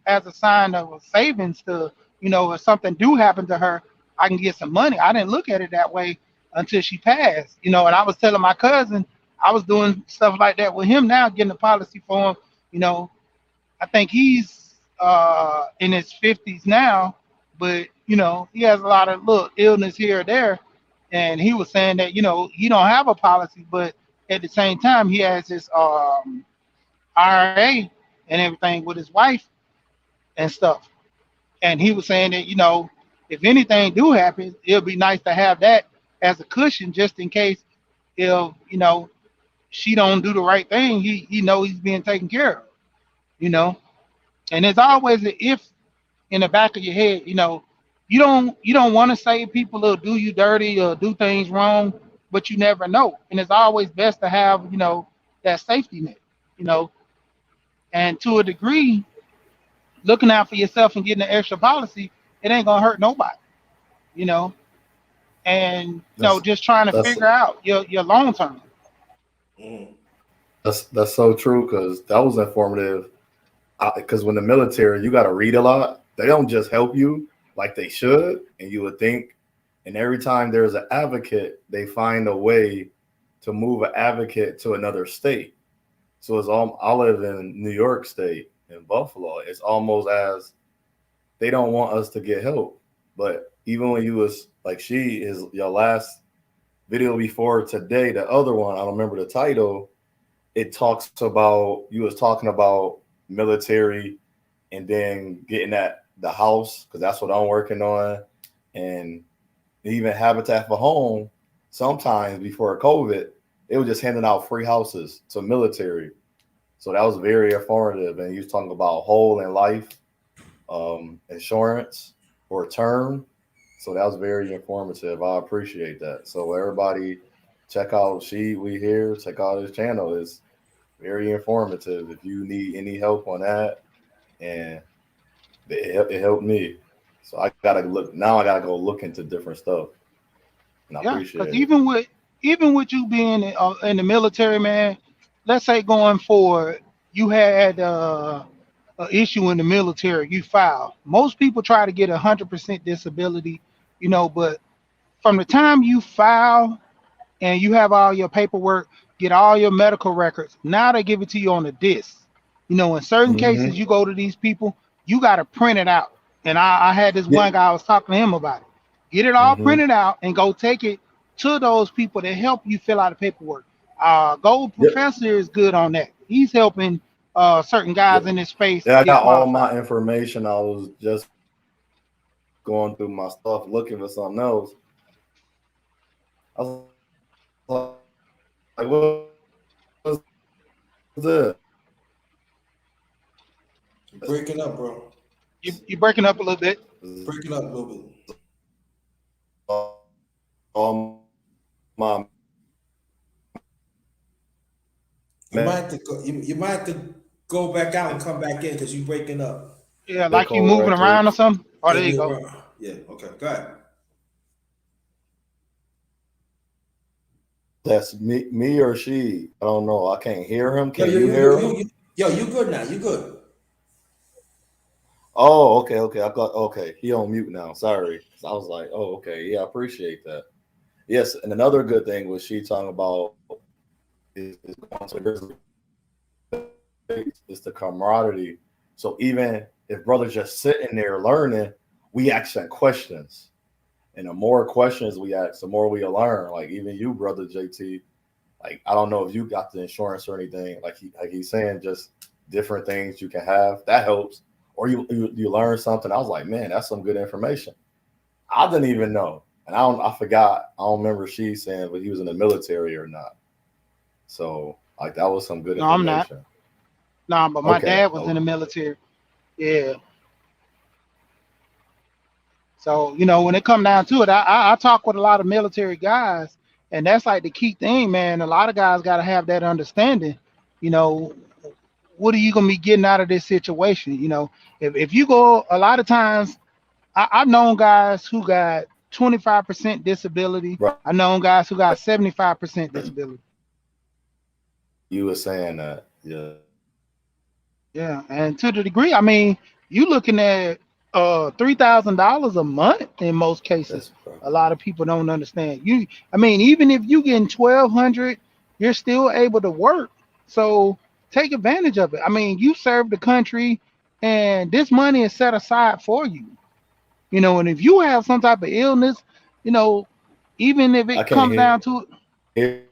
as a sign of a savings to, if something do happen to her, I can get some money. I didn't look at it that way until she passed, and I was telling my cousin I was doing stuff like that with him now, getting a policy for him, you know. I think he's in his 50s now, but he has a lot of little illness here or there, and he was saying that he don't have a policy, but at the same time he has his IRA and everything with his wife and stuff, and he was saying that if anything do happen, it'll be nice to have that as a cushion just in case if she don't do the right thing, he know he's being taken care of, you know. And there's always an if in the back of your head, you don't want to say people will do you dirty or do things wrong, but you never know. And it's always best to have, that safety net, you know. And to a degree, looking out for yourself and getting an extra policy, it ain't gonna hurt nobody, you know. And That's just trying to that's figure out your long term. Mm. that's so true because that was informative. Because when the military, you got to read a lot. They don't just help you like they should, and you would think. And every time there's an advocate, they find a way to move an advocate to another state. So it's all. I live in New York State in Buffalo. It's almost as they don't want us to get help. But even when you was like she is your last video before today, the other one I don't remember the title. It talks about you was talking about military and then getting at the house because that's what I'm working on, and even Habitat for Home. Sometimes before COVID, they were just handing out free houses to military, so that was very informative. And you was talking about whole and life insurance or term, so that was very informative. I appreciate that. So everybody, check out She We Here. Check out his channel. It's very informative. If you need any help on that, and it helped me. So I gotta look now. I gotta go look into different stuff, and I Yeah, because appreciate it. even with you being in the military, man, let's say going forward, you had an issue in the military, you filed. Most people try to get 100% disability, but from the time you file and you have all your paperwork, get all your medical records. Now they give it to you on a disc. In certain Hmm. cases, you go to these people, you got to print it out. And I had this Yeah. one guy, I was talking to him about it. Get it all Hmm. printed out and go take it to those people that help you fill out the paperwork. Gold Yep. Professor is good on that. He's helping certain guys Yep. in this space Yeah, I get got all qualified. my information. I was just going through my stuff, looking for something else. I was like, "What's this?" You're breaking up, bro. You're breaking up a little bit. Breaking up a little bit. All my You might have to go. You might have to go back out and come back in because you're breaking up. Yeah, like you medical moving around or records. something. Oh, Yeah, there you move go. around. Yeah. Okay. Go ahead. That's me or she. I don't know. I can't hear him. Yo, Can yo, you yo, yo, hear yo, him? yo, yo, you good now? You good? Oh, okay, okay. I got okay. He on mute now. Sorry. I was like, oh, okay. Yeah, I appreciate that. Yes, and another good thing was she talking about is going to is the camaraderie. So even if brothers just sitting there learning, we ask them questions. And the more questions we ask, the more we learn. Like even you, brother JT, like I don't know if you got the insurance or anything. Like he's saying, just different things you can have that helps. Or you learn something. I was like, man, that's some good information. I didn't even know, and I forgot. I don't remember she saying, but he was in the military or not. So like that was some good No, I'm not. information. Nah, but my Okay. dad was in the military. Yeah. So, when it come down to it, I talk with a lot of military guys, and that's like the key thing, man. A lot of guys got to have that understanding. You know, what are you gonna be getting out of this situation? If you go, a lot of times, I've known guys who got 25% disability. Right. I know guys who got 75% disability. You were saying that. Yeah. Yeah, and to the degree, I mean, you looking at $3,000 a month in most cases. That's A lot of people don't understand. I mean, even if you getting 1,200, you're still able to work. So take advantage of it. I mean, you serve the country, and this money is set aside for you. And if you have some type of illness, you know, even if I it can't comes down to it.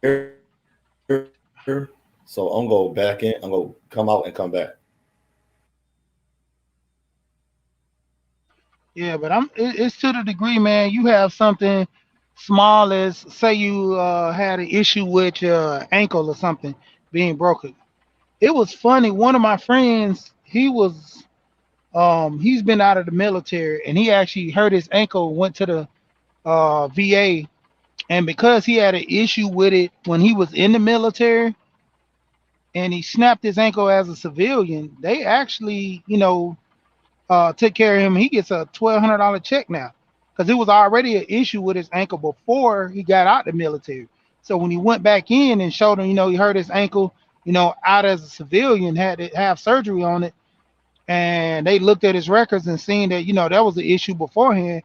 hear. So I'm gonna back in. I'm gonna come out and come back. Yeah, but it's to the degree, man. You have something small as say you had an issue with your ankle or something being broken. It was funny. One of my friends, he's been out of the military and he actually hurt his ankle, went to the VA, and because he had an issue with it when he was in the military and he snapped his ankle as a civilian, they actually, took care of him. He gets a $1,200 check now because it was already an issue with his ankle before he got out the military. So when he went back in and showed him, he hurt his ankle, out as a civilian, had to have surgery on it, and they looked at his records and seen that that was the issue beforehand.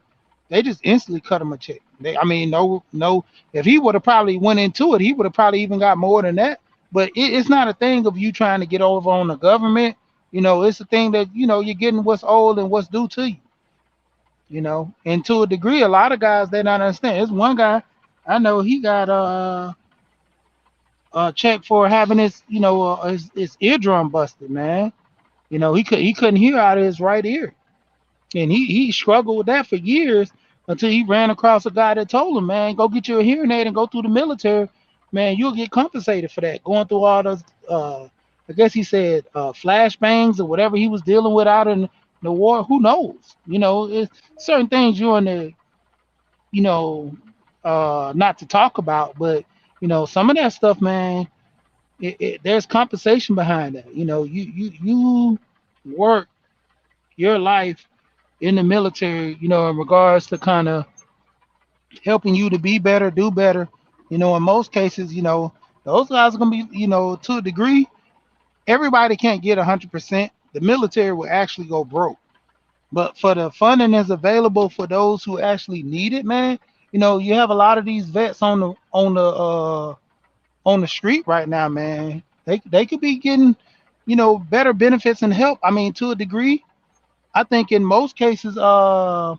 They just instantly cut him a check. I mean, no, no. If he would have probably went into it, he would have probably even got more than that. But it's not a thing of you trying to get over on the government. It's a thing that you're getting what's owed and what's due to you. And to a degree, a lot of guys they don't understand. There's one guy I know he got a check for having his eardrum busted, man. He couldn't hear out of his right ear, and he struggled with that for years until he ran across a guy that told him, man, go get you a hearing aid and go through the military. Man, you'll get compensated for that. Going through all those, I guess he said, flashbangs or whatever he was dealing with out in the war. Who knows? It's certain things you're in the, you know, not to talk about, but some of that stuff, man. There's compensation behind that. You work your life in the military, in regards to kind of helping you to be better, do better. In most cases, those guys are gonna be, to a degree. Everybody can't get 100%. The military will actually go broke, but for the funding that's available for those who actually need it, man, you have a lot of these vets on the street right now, man. They could be getting, better benefits and help. I mean, to a degree, I think in most cases, I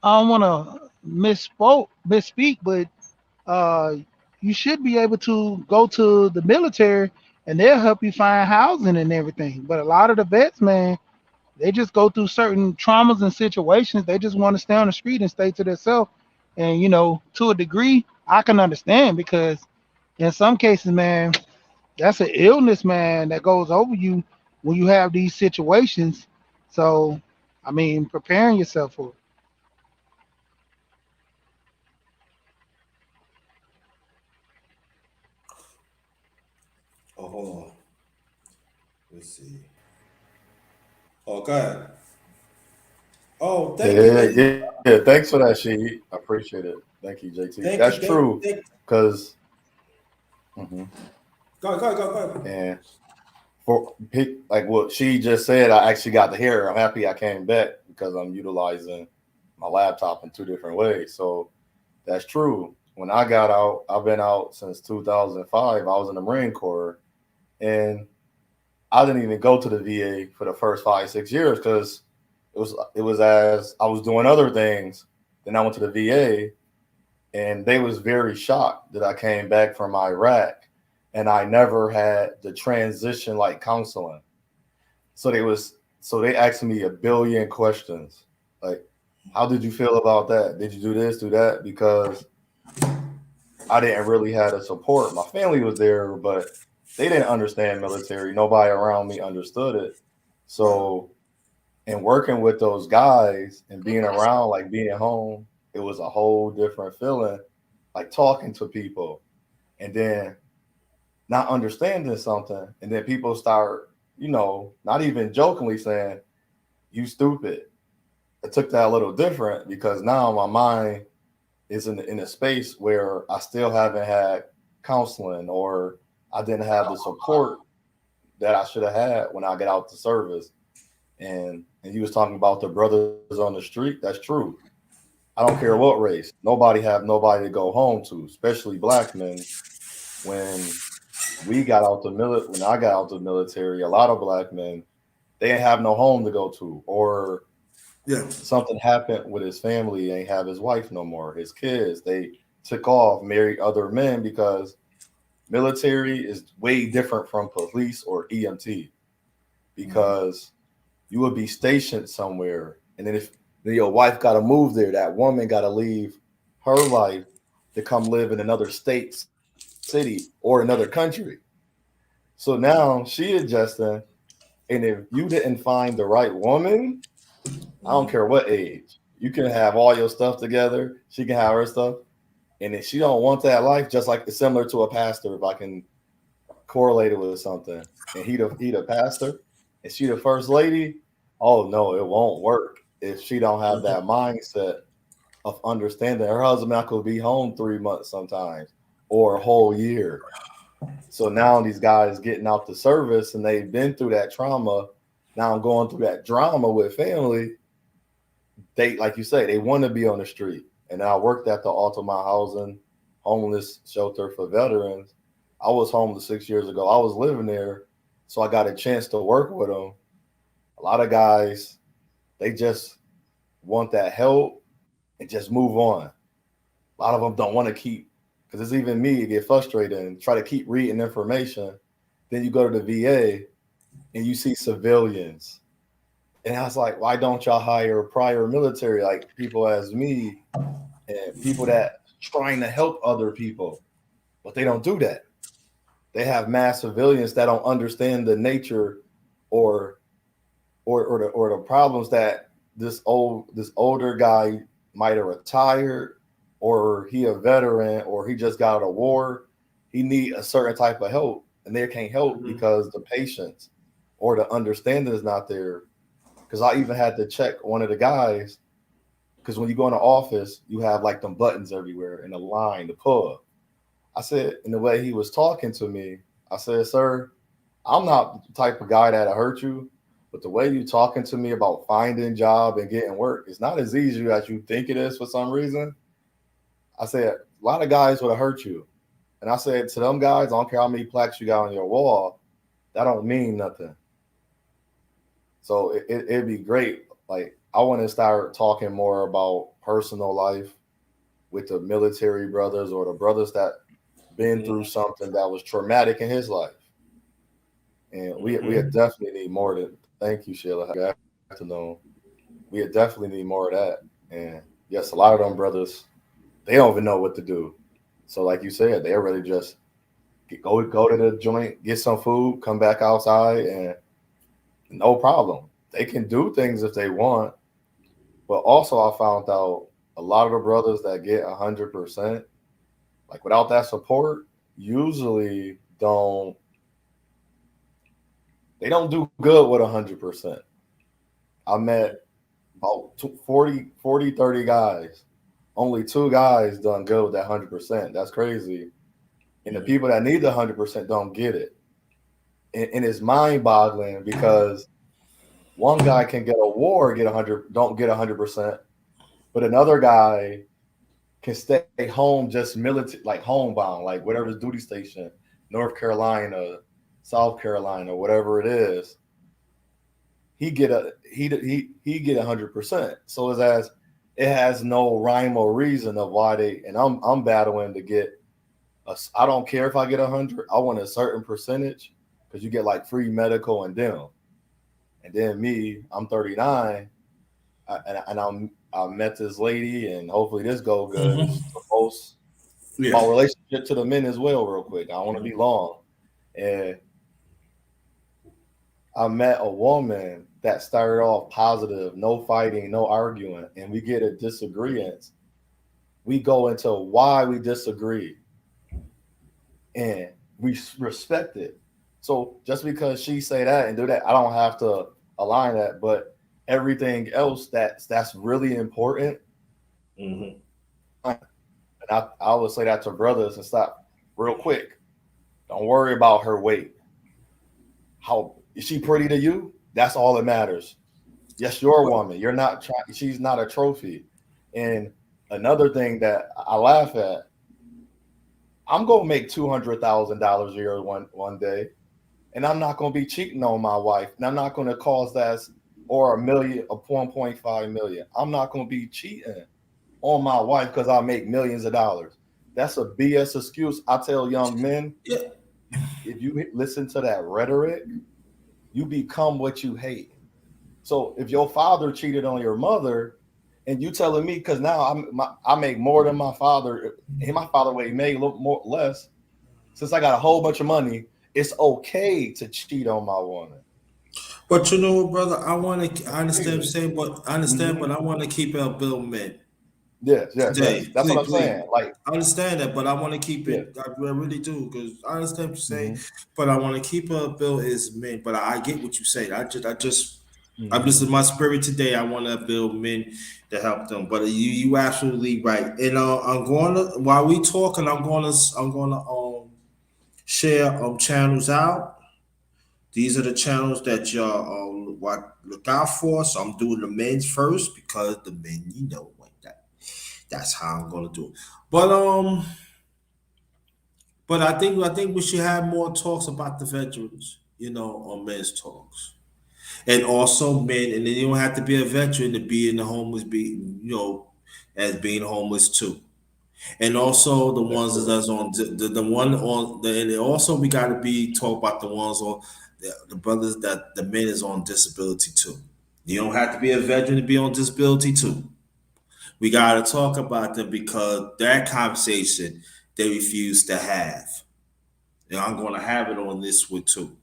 don't want to misspeak, but uh, you should be able to go to the military and they'll help you find housing and everything. But a lot of the vets, man, they just go through certain traumas and situations. They just want to stay on the street and stay to themselves. And to a degree, I can understand because in some cases, man, that's an illness, man, that goes over you when you have these situations. So, I mean, preparing yourself for it. Oh, hold on. Let's see. Oh, God. Oh, thank you. Yeah, yeah. Thanks for that, She. I appreciate it. Thank you, JT. That's Thank you. true. Thank. Cause, Go. and for like what she just said, I actually got to hear her. I'm happy I came back because I'm utilizing my laptop in two different ways. So that's true. When I got out, I've been out since 2005. I was in the Marine Corps, and I didn't even go to the VA for the first 5 6 years because it was as I was doing other things. Then I went to the VA, and they was very shocked that I came back from Iraq, and I never had the transition like counseling. So they asked me a billion questions, like, how did you feel about that? Did you do this, do that? Because I didn't really have the support. My family was there, but they didn't understand military. Nobody around me understood it. Right. So, and working with those guys and being around, like being home, it was a whole different feeling, like talking to people and then not understanding something. And then people start, not even jokingly saying, you stupid. I took that a little different because now my mind is in a space where I still haven't had counseling or I didn't have the support that I should have had when I get out to service. And he was talking about the brothers on the street. That's true. I don't care what race. Nobody have nobody to go home to, especially black men. When we got out the when I got out the military, a lot of black men they didn't have no home to go to, or Yeah. something happened with his family, ain't have his wife no more, his kids. They took off, married other men because military is way different from police or EMT because you would be stationed somewhere, and then your wife got to move there, that woman got to leave her life to come live in another state, city, or another country. So now she adjusting, and if you didn't find the right woman, I don't care what age, you can have all your stuff together. She can have her stuff, and if she don't want that life, just like it's similar to a pastor, if I can correlate it with something, and he the pastor, and she the first lady. Oh no, it won't work if she don't have that mindset of understanding her husband not gonna be home 3 months sometimes or a whole year. So now these guys getting out the service and they've been through that trauma. Now I'm going through that drama with family. They, like you say, they want to be on the street. And I worked at the Altamont Housing homeless shelter for veterans. I was homeless 6 years ago. I was living there, so I got a chance to work with them. A lot of guys, they just want that help and just move on. A lot of them don't want to keep, because it's even me get frustrated and try to keep reading information. Then you go to the VA and you see civilians. And I was like, why don't y'all hire prior military like people as me and people that trying to help other people? But they don't do that. They have mass civilians that don't understand the nature or or the problems that this older guy might have retired, or he a veteran, or he just got out of war. He need a certain type of help, and they can't help Mhm. because the patience or the understanding is not there. Because I even had to check one of the guys, because when you go in the office, you have like them buttons everywhere in a line to pull. I said, in the way he was talking to me, I said, sir, I'm not the type of guy that'll hurt you, but the way you talking to me about finding job and getting work is not as easy as you think it is for some reason. I said, a lot of guys would have hurt you. And I said to them guys, I don't care how many plaques you got on your wall, that don't mean nothing. So it'd be great. Like, I want to start talking more about personal life with the military brothers or the brothers that been through something that was traumatic in his life. And we definitely need more to. Thank you, Sheila. Good afternoon. We definitely need more of that. And yes, a lot of them brothers, they don't even know what to do. So like you said, they're really just go to the joint, get some food, come back outside, and no problem. They can do things if they want. But also, I found out a lot of the brothers that get 100%, like without that support, usually they don't do good with 100%. I met about 40, 30 guys. Only two guys done good with that 100%. That's crazy. And the people that need the 100% don't get it. And it's mind boggling because one guy can get a war, don't get 100%, but another guy can stay home just military, like homebound, like whatever's duty station, North Carolina, South Carolina, whatever it is. He get 100%. So it's as it has no rhyme or reason of why they, and I'm battling to get I don't care if I get 100. I want a certain percentage because you get like free medical and dental. And then me, I'm 39, I met this lady, and hopefully this go good. It's the most Yeah. about relationship to the men as well, real quick. I don't want to be long. And I met a woman that started off positive, no fighting, no arguing, and we get a disagreement. We go into why we disagree, and we respect it. So just because she say that and do that, I don't have to align that. But everything else that's really important. Mm-hmm. And I would say that to brothers and stop real quick. Don't worry about her weight. How is she pretty to you? That's all that matters. Yes, you're a woman. You're not trying. She's not a trophy. And another thing that I laugh at, I'm gonna make $200,000 a year one day, and I'm not gonna be cheating on my wife, and I'm not gonna cause that or a million, a 1.5 million. I'm not gonna be cheating on my wife because I make millions of dollars. That's a BS excuse. I tell young men, Yeah. if you listen to that rhetoric, you become what you hate. So if your father cheated on your mother, and you telling me because now I make more than my father, and my father made a little more less. Since I got a whole bunch of money, it's okay to cheat on my woman. But you know what, brother? I understand what you're Crazy. saying, but I understand, Hmm. but I want to keep it a bill men Yes, yes, yes. today. That's what Please, I'm saying. please. Like, I understand that, but I want to keep yeah. it. I really do because I understand what you're saying, Hmm. but I want to keep a bill as men. But I get what you say. I'm just in Hmm. my spirit today. I want to build men to help them. But you absolutely right. And I'm going to while we talking, I'm going to share channels out. These are the channels that y'all look out for. So I'm doing the men's first because the men, like that. That's how I'm gonna do it. But I think we should have more talks about the veterans, on men's talks. And also men, and then you don't have to be a veteran to be in the homeless as being homeless too. And also the That's ones true. that's on the one on the and also we got to be talk about the ones on the brothers that the men is on disability too. You don't have to be a veteran to be on disability too. We got to talk about them because that conversation they refuse to have. And I'm going to have it on this one too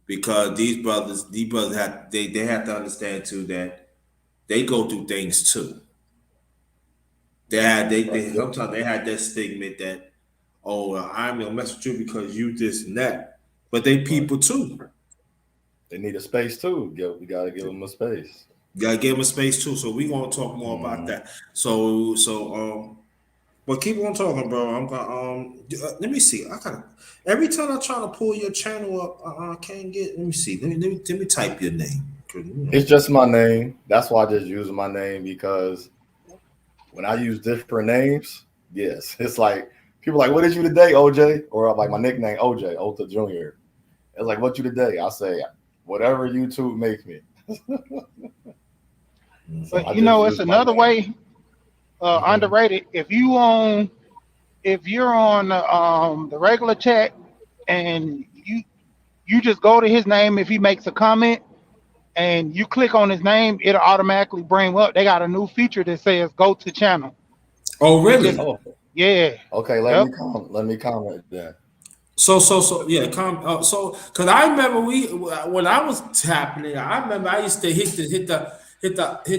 because these brothers they have to understand too that they go through things too. Right. They sometimes they had that stigma that, oh, I'm gonna mess with you because you this and that. But they Right. people too. They need a space too. We got to give them a space. You gotta give them a space too. So we gonna talk more about Hmm. that. But keep on talking, bro. I'm gonna let me see. I gotta every time I try to pull your channel up, I can't get. Let me see. Let me type your name. 'Cause, It's just my name. That's why I just use my name because when I use different names, yes, it's like people like, "What did you today, OJ?" Or like my nickname, OJ, Ota Junior. It's like, "What you today?" I say, "Whatever YouTube makes me." So But I you just know, it's use my another name. way Hmm. underrated. If you're on the regular chat and you just go to his name if he makes a comment and you click on his name, it'll automatically bring up. They got a new feature that says go to channel. Oh, It just really? Oh, yeah, okay. yep, Let me comment then. So yeah, because I remember when I was tapping it, I remember I used to hit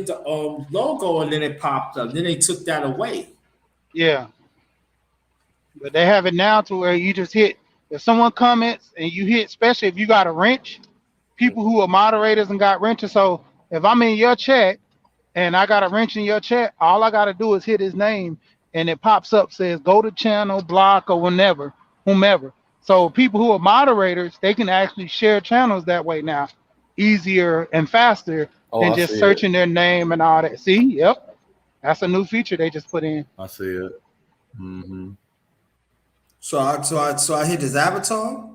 the logo and then it popped up. Then they took that away. yeah. But they have it now to where you just hit if someone comments and you hit, especially if you got a wrench, people who are moderators and got wrenches. So if I'm in your chat and I got a wrench in your chat, all I gotta do is hit his name and it pops up says go to channel, block or whenever, whomever. So people who are moderators, they can actually share channels that way now, easier and faster Oh, than I just see it. searching their name and all that. See, yep, that's a new feature they just put in. I see it. Hmm. So I hit his avatar.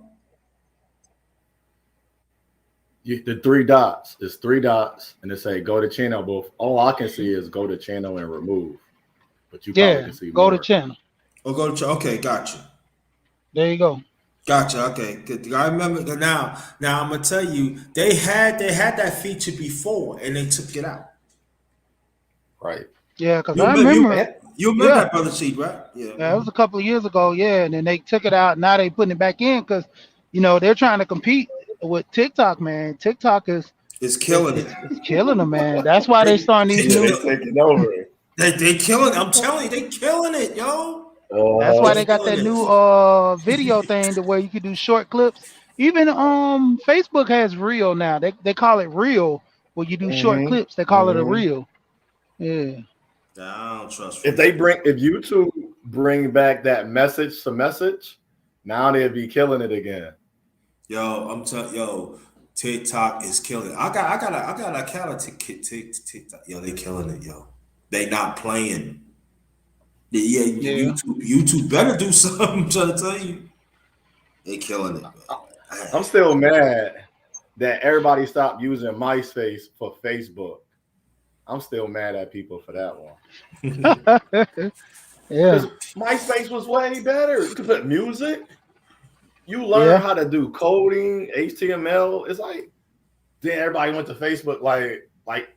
The three dots. It's three dots, and it say go to channel. But all I can see is go to channel and remove. But you probably Yeah, can see go to more. channel. Or go to okay, gotcha. There you go. Gotcha. Okay, good. I remember now. Now I'm gonna tell you, they had that feature before, and they took it out. Right. Yeah, because You I remember you remember, And you remember yeah, that, brother Seed, right? Yeah. yeah, it was a couple of years ago, yeah, and then they took it out. Now they putting it back in because, they're trying to compete with TikTok, man. TikTok It's is killing it. it's killing them, man. That's why they starting these It's yeah, they new. kill, taking over. they killing. I'm telling you, they killing it, yo. That's They why Uh-huh. they got killing that it. new video thing to where you can do short clips. Even Facebook has Reel now. They call it Reel, where you do short Mm-hmm. clips. They call it a Mm-hmm. reel. Yeah, Nah, I don't trust If they Facebook. bring, if YouTube bring back that message to message, now they'd be killing it again. Yo, I'm telling yo, TikTok is killing it. I got a account of TikTok. Yo, they killing it, yo. They not playing. Yeah, yeah. YouTube better do something. I'm trying to tell you, they killing it, man. I'm still mad that everybody stopped using MySpace for Facebook. I'm still mad at people for that one. Yeah, Because MySpace was way better. You could put music. You learn yeah. how to do coding, HTML. It's like then everybody went to Facebook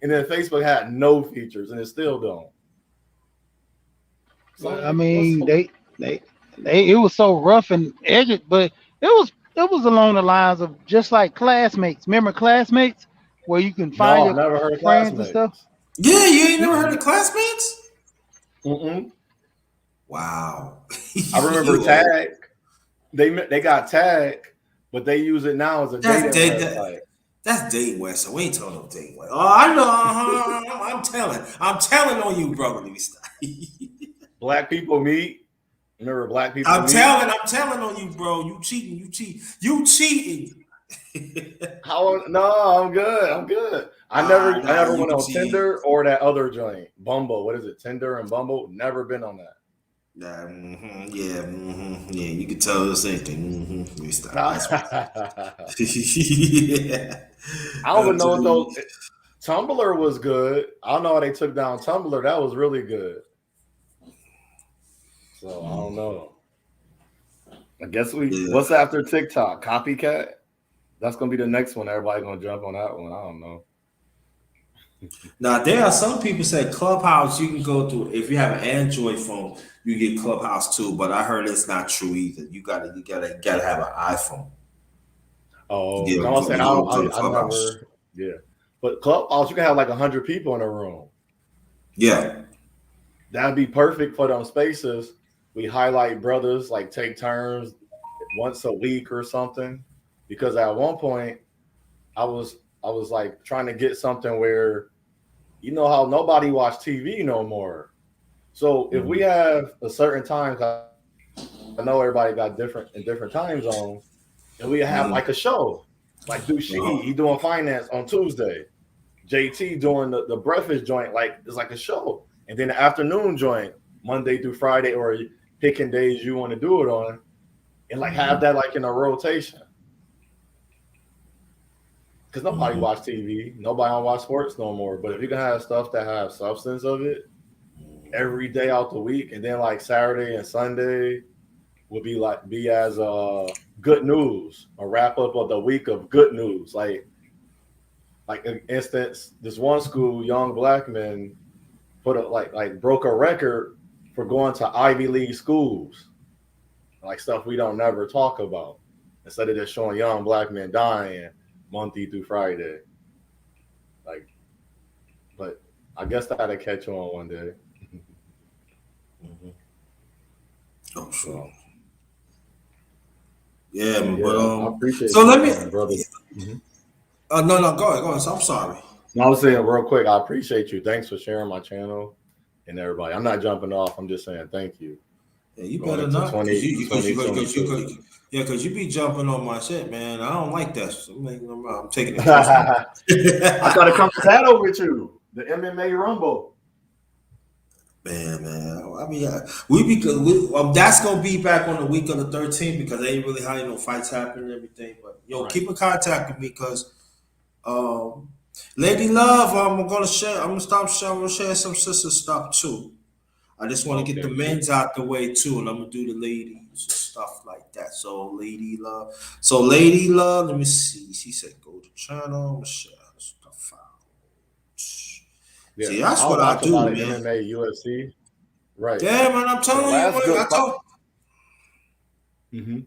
and then Facebook had no features and it still don't. So I'm I like, mean, they, it was so rough and edged, but it was along the lines of just like classmates. Remember classmates, where you can find no, your I never heard of friends and stuff. classmates. Yeah, you ain't You, never heard of Classmates? Mm-mm. Wow, I remember you old. Tag. They got Tag, but they use it now as a That's dating date. That, website. that's date West. So we ain't telling no date West. Oh, I know. I'm telling on you, brother. Let me stop. Black people meet. Remember Black people I'm meet? telling. I'm telling on you, bro. You cheating. You cheat. You cheating. How no, I'm good. I'm good. I Nah. never You went on cheat. Tinder or that other joint. Bumble. What is it? Tinder and Bumble? Never been on that. Nah. Yeah. You can tell the same thing. Let me stop. That's what. I Yeah. don't even I'm know what telling you. those Tumblr was good. I don't know how they took down Tumblr. That was really good. So I don't know. I guess Yeah. what's after TikTok? Copycat? That's gonna be the next one. Everybody gonna jump on that one. I don't know. Now there are some people say Clubhouse you can go through if you have an Android phone, you get Clubhouse too. But I heard it's not true either. You gotta have an iPhone to Oh, get come on, saying to go to I Clubhouse. never, yeah. But Clubhouse, you can have like 100 people in a room. Yeah. That'd be perfect for them spaces. We highlight brothers, like take turns once a week or something. Because at one point, I was like trying to get something where you know how nobody watch TV no more. So if we Mhm. have a certain time, 'cause I know everybody got different time zones, and we have Mhm. like a show, like Dushi, Uh-huh. he doing finance on Tuesday. JT doing the breakfast joint, like it's like a show, and then the afternoon joint Monday through Friday, or picking days you want to do it on, and like have Mhm. that like in a rotation. Because nobody Mhm. watch TV, nobody don't watch sports no more. But if you can have stuff that have substance of it every day out the week, and then like Saturday and Sunday would be as good news, a wrap up of the week of good news. Like an instance, this one school, young black men put a like broke a record for going to Ivy League schools, like stuff we don't never talk about. Instead of just showing young black men dying Monday through Friday, like, but I guess that'll catch on one day. Mhm. Oh, sure. So Yeah, man, but yeah, I appreciate so you, let me. brother. Mhm. No, go ahead. So I'm sorry. No, I was saying real quick, I appreciate you. Thanks for sharing my channel and everybody. I'm not jumping off. I'm just saying thank you. Yeah, you Going better into not, cause 20, yeah, cause you be jumping on my shit, man. I don't like that. So I'm taking it personal. 2022. I gotta come to that with you. The MMA Rumble. Man. I mean, that's gonna be back on the week of the 13th because they ain't really had no fights happening and everything. But yo, Right. keep in contact with me because um, Lady Love, I'm gonna share. I'm gonna stop. I'm gonna share some sister stuff too. I just want to get the Okay, men's cool. out the way too, and I'm gonna do the ladies and stuff like that. So, Lady Love. Let me see. She said go to channel. Share stuff out. Yeah. See, I that's what don't I watch a do, lot of man. MMA, UFC. Right. Yeah, man. I'm The telling you, last man. good I fight. told. Mm-hmm.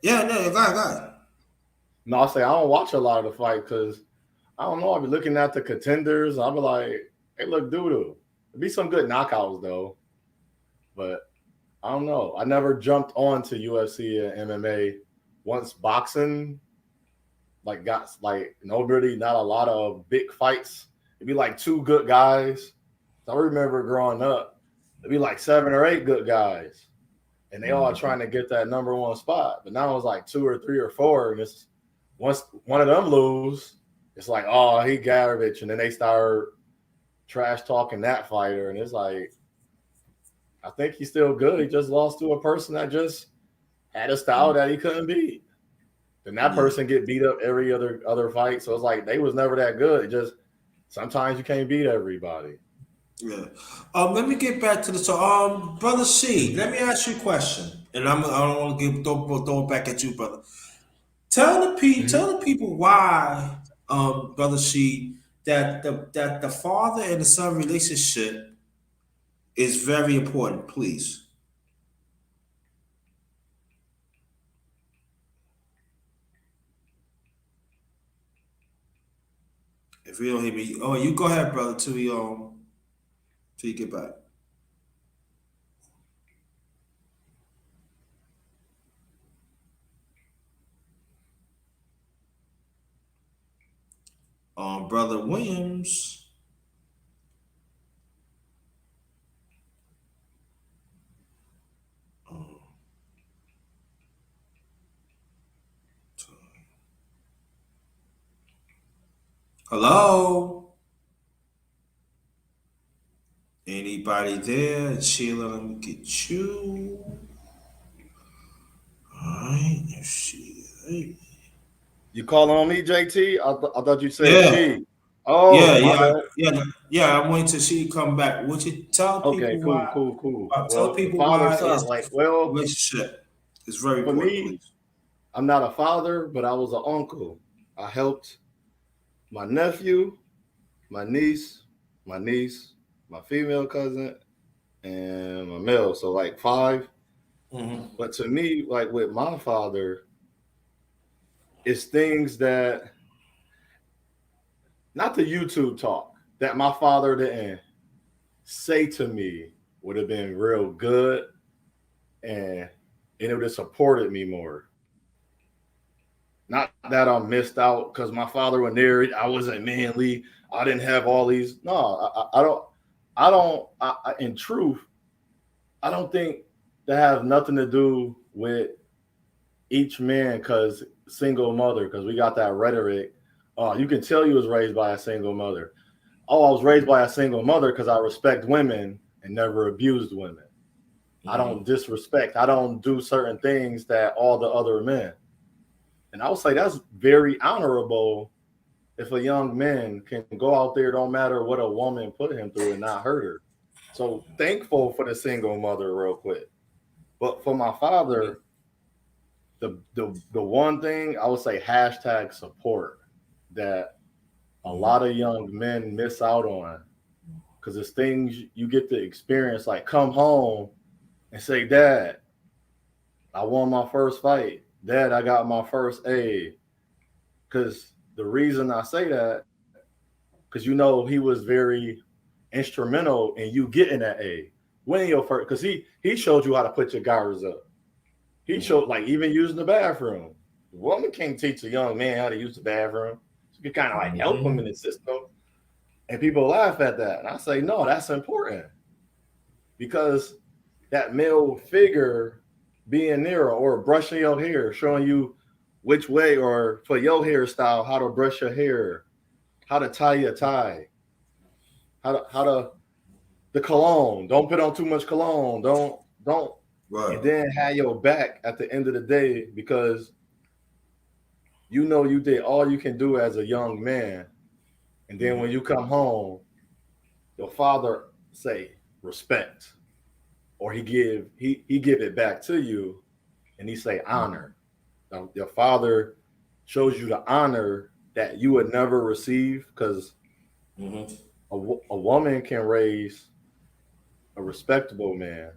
Yeah. Go ahead. No, I'll say I don't watch a lot of the fight because I don't know. I'll be looking at the contenders. I'll be like, hey, look, doo-doo. There'll be some good knockouts though. But I don't know. I never jumped on to UFC and MMA once boxing like got like nobody, not a lot of big fights. It'd be like two good guys. So I remember growing up, it'd be like seven or eight good guys, and they all trying to get that number one spot. But now it's like two or three or four, and it's once one of them lose, it's like, oh, he garbage, and then they start trash talking that fighter, and it's like, I think he's still good. He just lost to a person that just had a style that he couldn't beat. Then that Yeah. person get beat up every other fight. So it's like they was never that good. It just sometimes you can't beat everybody. Yeah. Let me get back to the so brother C, let me ask you a question. And I don't want to throw it back at you, brother. Mhm. Tell the people why, brother C, that the father and the son relationship is very important, please. If you don't hear me, oh, you go ahead, brother, till you get back. Brother Williams. Um, Hello, anybody there? Sheila, let me get you. All right, let's see. Hey. You calling on me, JT? I thought you said Yeah, she. Oh, my bad. yeah. I wanted to see you come back. Would you tell Okay, people cool, why? cool, cool. Tell Well, the people father why son, is like, well, relationship is very for important, me, please. I'm not a father, but I was an uncle. I helped my nephew, my niece, my female cousin, and my male. So like five. Hmm. But to me, like with my father, it's things that not the YouTube talk that my father didn't say to me would have been real good, and it would have supported me more. Not that I'm missed out because my father was there. I wasn't manly. I didn't have all these. No, I don't. I don't. In truth, I don't think that have nothing to do with each man because single mother, because we got that rhetoric. You can tell you was raised by a single mother. Oh, I was raised by a single mother because I respect women and never abused women. I don't Hmm. disrespect. I don't do certain things that all the other men. And I would say that's very honorable if a young man can go out there, don't matter what a woman put him through and not hurt her. So thankful for the single mother, real quick. But for my father, the one thing I would say hashtag support that a lot of young men miss out on because it's things you get to experience, like come home and say, Dad, I won my first fight. Dad, I got my first A. Because the reason I say that, because he was very instrumental in you getting that A, winning your first. Because he showed you how to put your guards up. He showed like even using the bathroom. The woman can't teach a young man how to use the bathroom. So you can kind of like help him in the system. And people laugh at that. And I say, no, that's important because that male figure being there or brushing your hair, showing you which way or for your hairstyle, how to brush your hair, how to tie your tie, how to the cologne. Don't put on too much cologne. Don't and Right. then have your back at the end of the day because you did all you can do as a young man. And then when you come home, your father say respect. Or he give it back to you and he say honor. Now, your father shows you the honor that you would never receive because Hmm. a woman can raise a respectable man,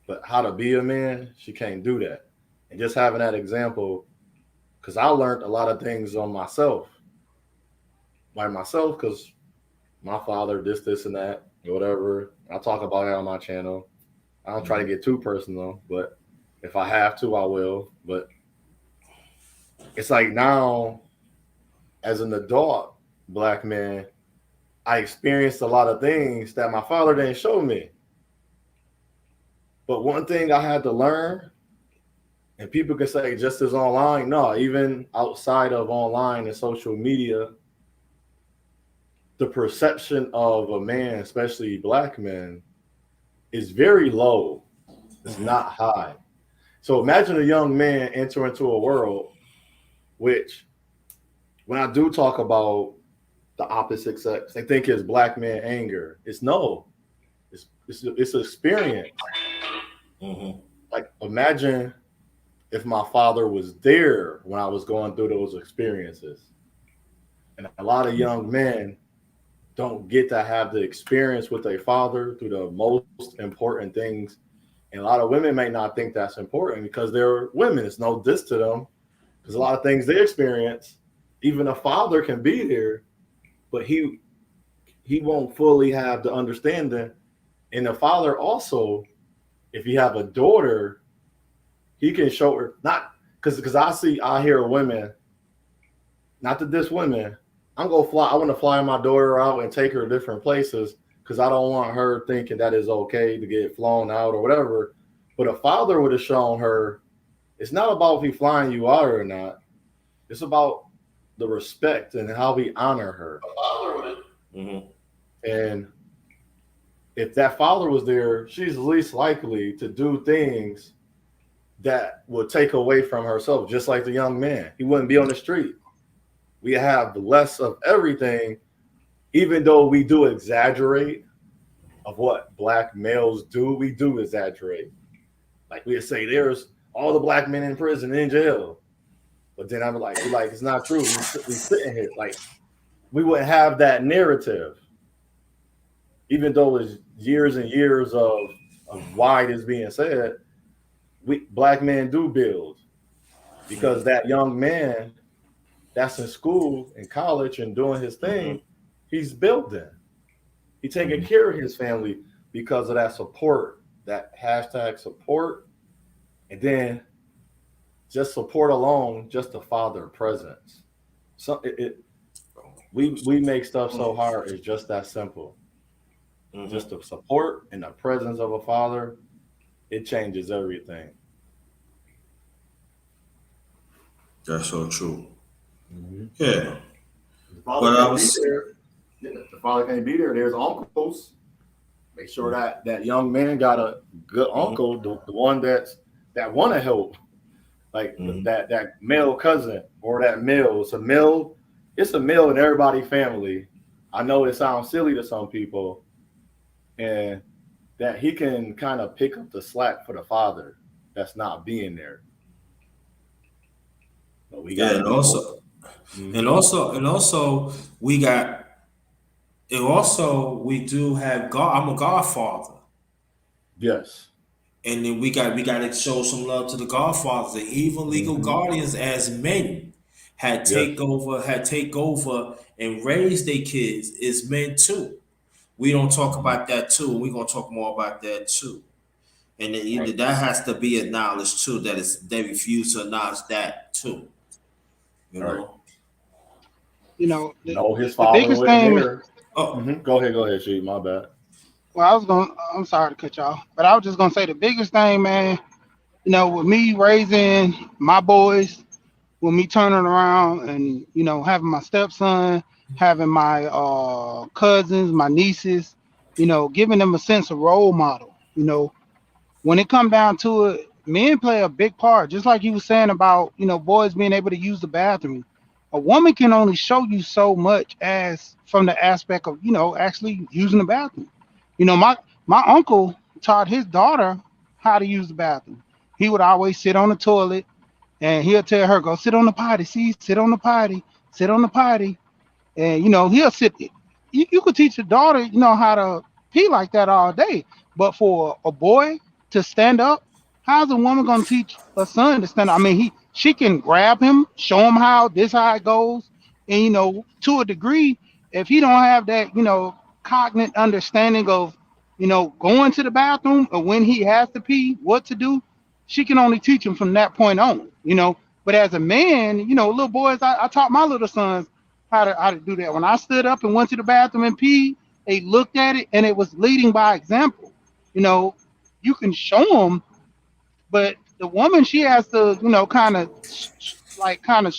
but how to be a man, she can't do that. And just having that example, because I learned a lot of things on myself, by myself, because my father, this, and that, whatever. I talk about it on my channel. I don't try to get too personal, but if I have to, I will. But it's like now as an adult black man, I experienced a lot of things that my father didn't show me. But one thing I had to learn, and people can say just as online, no, even outside of online and social media, the perception of a man, especially black men, is very low. It's Mm-hmm. not high. So imagine a young man enter into a world which, when I do talk about the opposite sex, they think it's black man anger. It's no, it's experience. Mm-hmm. Like imagine if my father was there when I was going through those experiences. And a lot of young men don't get to have the experience with their father through the most important things. And a lot of women may not think that's important because they're women. It's no diss to them because a lot of things they experience, even a father can be there, but he won't fully have the understanding. And the father also, if you have a daughter, he can show her not because I hear women, not to diss women. I'm gonna fly. I want to fly my daughter out and take her to different places because I don't want her thinking that is okay to get flown out or whatever. But a father would have shown her it's not about if he flying you out or not. It's about the respect and how we honor her. Mm-hmm. And if that father was there, she's least likely to do things that would take away from herself, just like the young man. He wouldn't be on the street. We have less of everything, even though we do exaggerate of what black males do, we do exaggerate. Like we say, there's all the black men in prison in jail. But then I'm like, it's not true. We sitting here like we wouldn't have that narrative, even though it's years and years of why it is being said. We black men do build because that young man that's in school in college and doing his Mm-hmm. thing, he's building. He's taking care of his family because of that support, that hashtag support, and then just support alone, just the father presence. So we make stuff so hard. It's just that simple. Mm-hmm. Just the support and the presence of a father, it changes everything. That's so true. Mm-hmm. Yeah. The father But I can't be was. there. Yeah, the father can't be there. There's uncles. Make sure that young man got a good Mm-hmm. uncle, the one that want to help, like Mm-hmm. that male cousin or that male. It's a male in everybody's family. I know it sounds silly to some people, and that he can kind of pick up the slack for the father that's not being there. But we got Yeah, to and be open. also, and Mm-hmm. also, and also, we got. And also, we do have God. I'm a Godfather, Yes. and then we got to show some love to the Godfathers and even legal Mm-hmm. guardians as men Yes. had take over and raise their kids as men too. We don't talk Mm-hmm. about that too, and we're gonna talk more about that too. And then Right. that has to be acknowledged too. That is they refuse to acknowledge that too. You Right. know. You know, No, his the father biggest wasn't thing. there. Oh. Mm-hmm. Go ahead, She. My bad. Well, I was going. I'm sorry to cut y'all, but I was just gonna say the biggest thing, man. You know, with me raising my boys, with me turning around and having my stepson, having my cousins, my nieces, giving them a sense of role model. When it come down to it, men play a big part. Just like you were saying about boys being able to use the bathroom. A woman can only show you so much as from the aspect of actually using the bathroom. My uncle taught his daughter how to use the bathroom. He would always sit on the toilet and he'll tell her, go sit on the potty. See, sit on the potty, sit on the potty. And he'll sit. You could teach your daughter, how to pee like that all day. But for a boy to stand up, how's a woman gonna teach a son to stand up? I mean, she can grab him, show him how it goes, and to a degree, if he don't have that, cognate understanding of, going to the bathroom or when he has to pee, what to do, she can only teach him from that point on. But as a man, little boys, I taught my little sons how to do that. When I stood up and went to the bathroom and peed, they looked at it and it was leading by example. You know, you can show them, but the woman, she has to, kind of like kind of,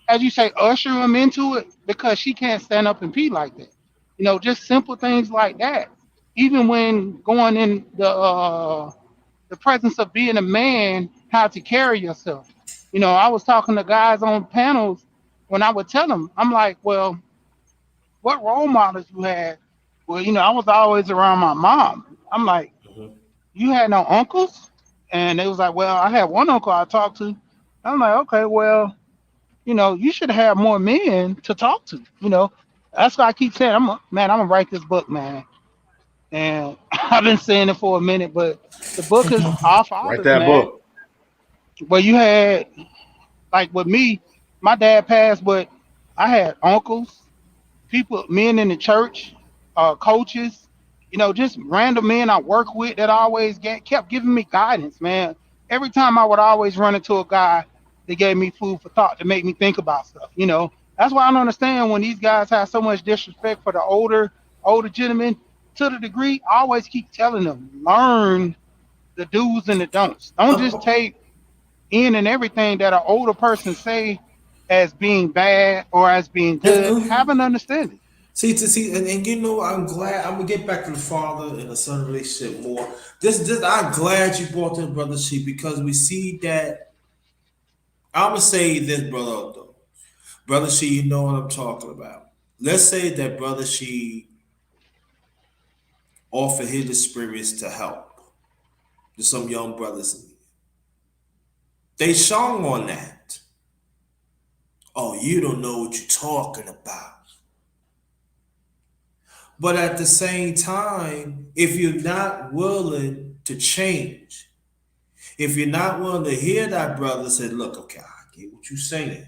as you say, usher them into it because she can't stand up and pee like that. Just simple things like that. Even when going in the presence of being a man, how to carry yourself. I was talking to guys on panels when I would tell them, I'm like, well, what role models you had? Well, I was always around my mom. I'm like, Mhm. you had no uncles? And they was like, well, I had one uncle I talked to. I'm like, okay, well, you should have more men to talk to. That's why I keep saying, man, I'm gonna write this book, man. And I've been saying it for a minute, but the book is our Write fathers, that man. book. Where you had, like with me, my dad passed, but I had uncles, people, men in the church, coaches, just random men I work with that always kept giving me guidance, man. Every time I would always run into a guy that gave me food for thought to make me think about stuff. That's why I don't understand when these guys have so much disrespect for the older gentlemen. To the degree, I always keep telling them, learn the do's and the don'ts. Don't just Um, take in and everything that an older person say as being bad or as being good. Have an understanding. and I'm glad. I'm gonna get back to the father and the son relationship more. This, I'm glad you brought this brother she because we see that. I'm gonna say this, brother. Though. Brother she, you know what I'm talking about. Let's say that brother she offered his experience to help to some young brothers. They shone on that. Oh, you don't know what you're talking about. But at the same time, if you're not willing to change, if you're not willing to hear that brother say, look, okay, I get what you're saying,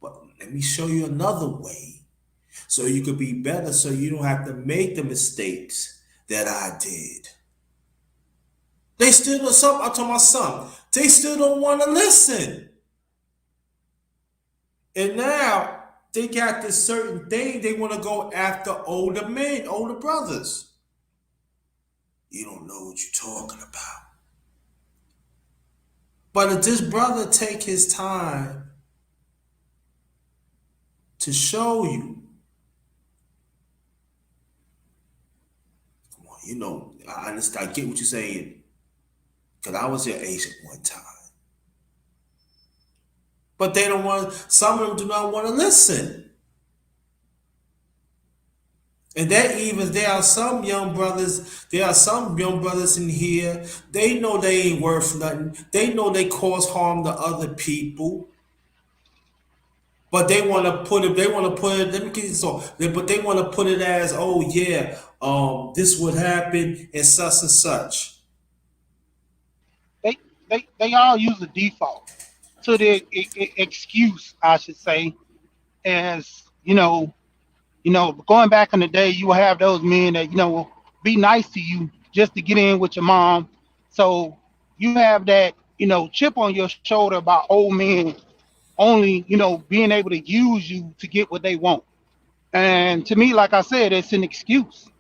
but let me show you another way so you could be better, so you don't have to make the mistakes that I did. They still don't, some, I told my son, they still don't want to listen. And now they got this certain thing, they want to go after older men, older brothers. You don't know what you're talking about. But if this brother take his time to show you, come on, I understand, I get what you're saying, because I was your age at one time. But they don't want, some of them do not want to listen. And that even, there are some young brothers in here, they know they ain't worth nothing. They know they cause harm to other people. But they want to put it. They want to put it. Let me get this on. But they want to put it as, oh yeah, this would happen and such and such. They all use a default to the excuse, I should say, as going back in the day, you will have those men that will be nice to you just to get in with your mom. So you have that chip on your shoulder about old men only being able to use you to get what they want. And to me, like I said, it's an excuse.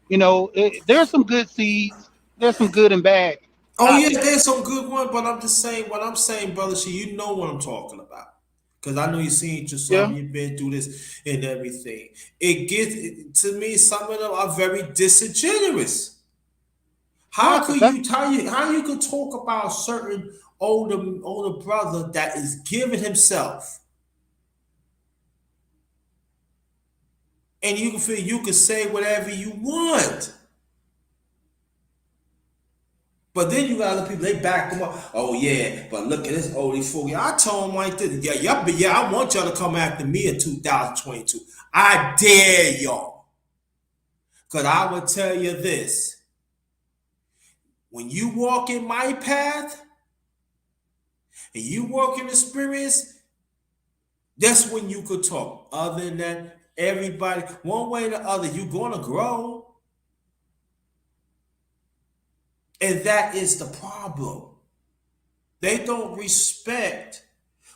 There's some good seeds, there's some good and bad Oh out yeah, there. there's some good one, but I'm just saying what I'm saying, brother. See, you know what I'm talking about. Cause I know you've seen it yourself, Yeah, you've been through this and everything. To me, some of them are very disingenuous. yeah, How because could you how you could talk about certain older brother that is giving himself, and you can feel you can say whatever you want. But then you got other people, they back them up. Oh yeah, but look at this oldie fool. I told him like this. Yeah, yeah, I want y'all to come after me in 2022. I dare y'all. Cause I will tell you this. When you walk in my path and you walk in experience, that's when you could talk. Other than that, everybody, one way or the other, you're gonna grow. And that is the problem. They don't respect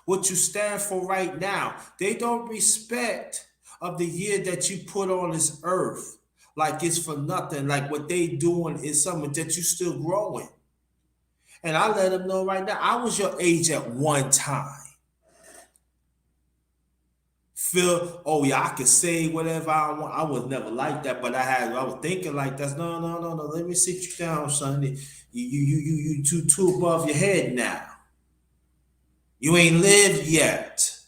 what you stand for right now. They don't respect of the year that you put on this earth like it's for nothing. Like what they doing is something that you still growing. And I let them know right now, I was your age at one time. Feel, oh yeah, I can say whatever I want. I was never like that, but I was thinking like that. No, no, no, no. Let me sit you down, son. You too above your head now. You ain't lived yet.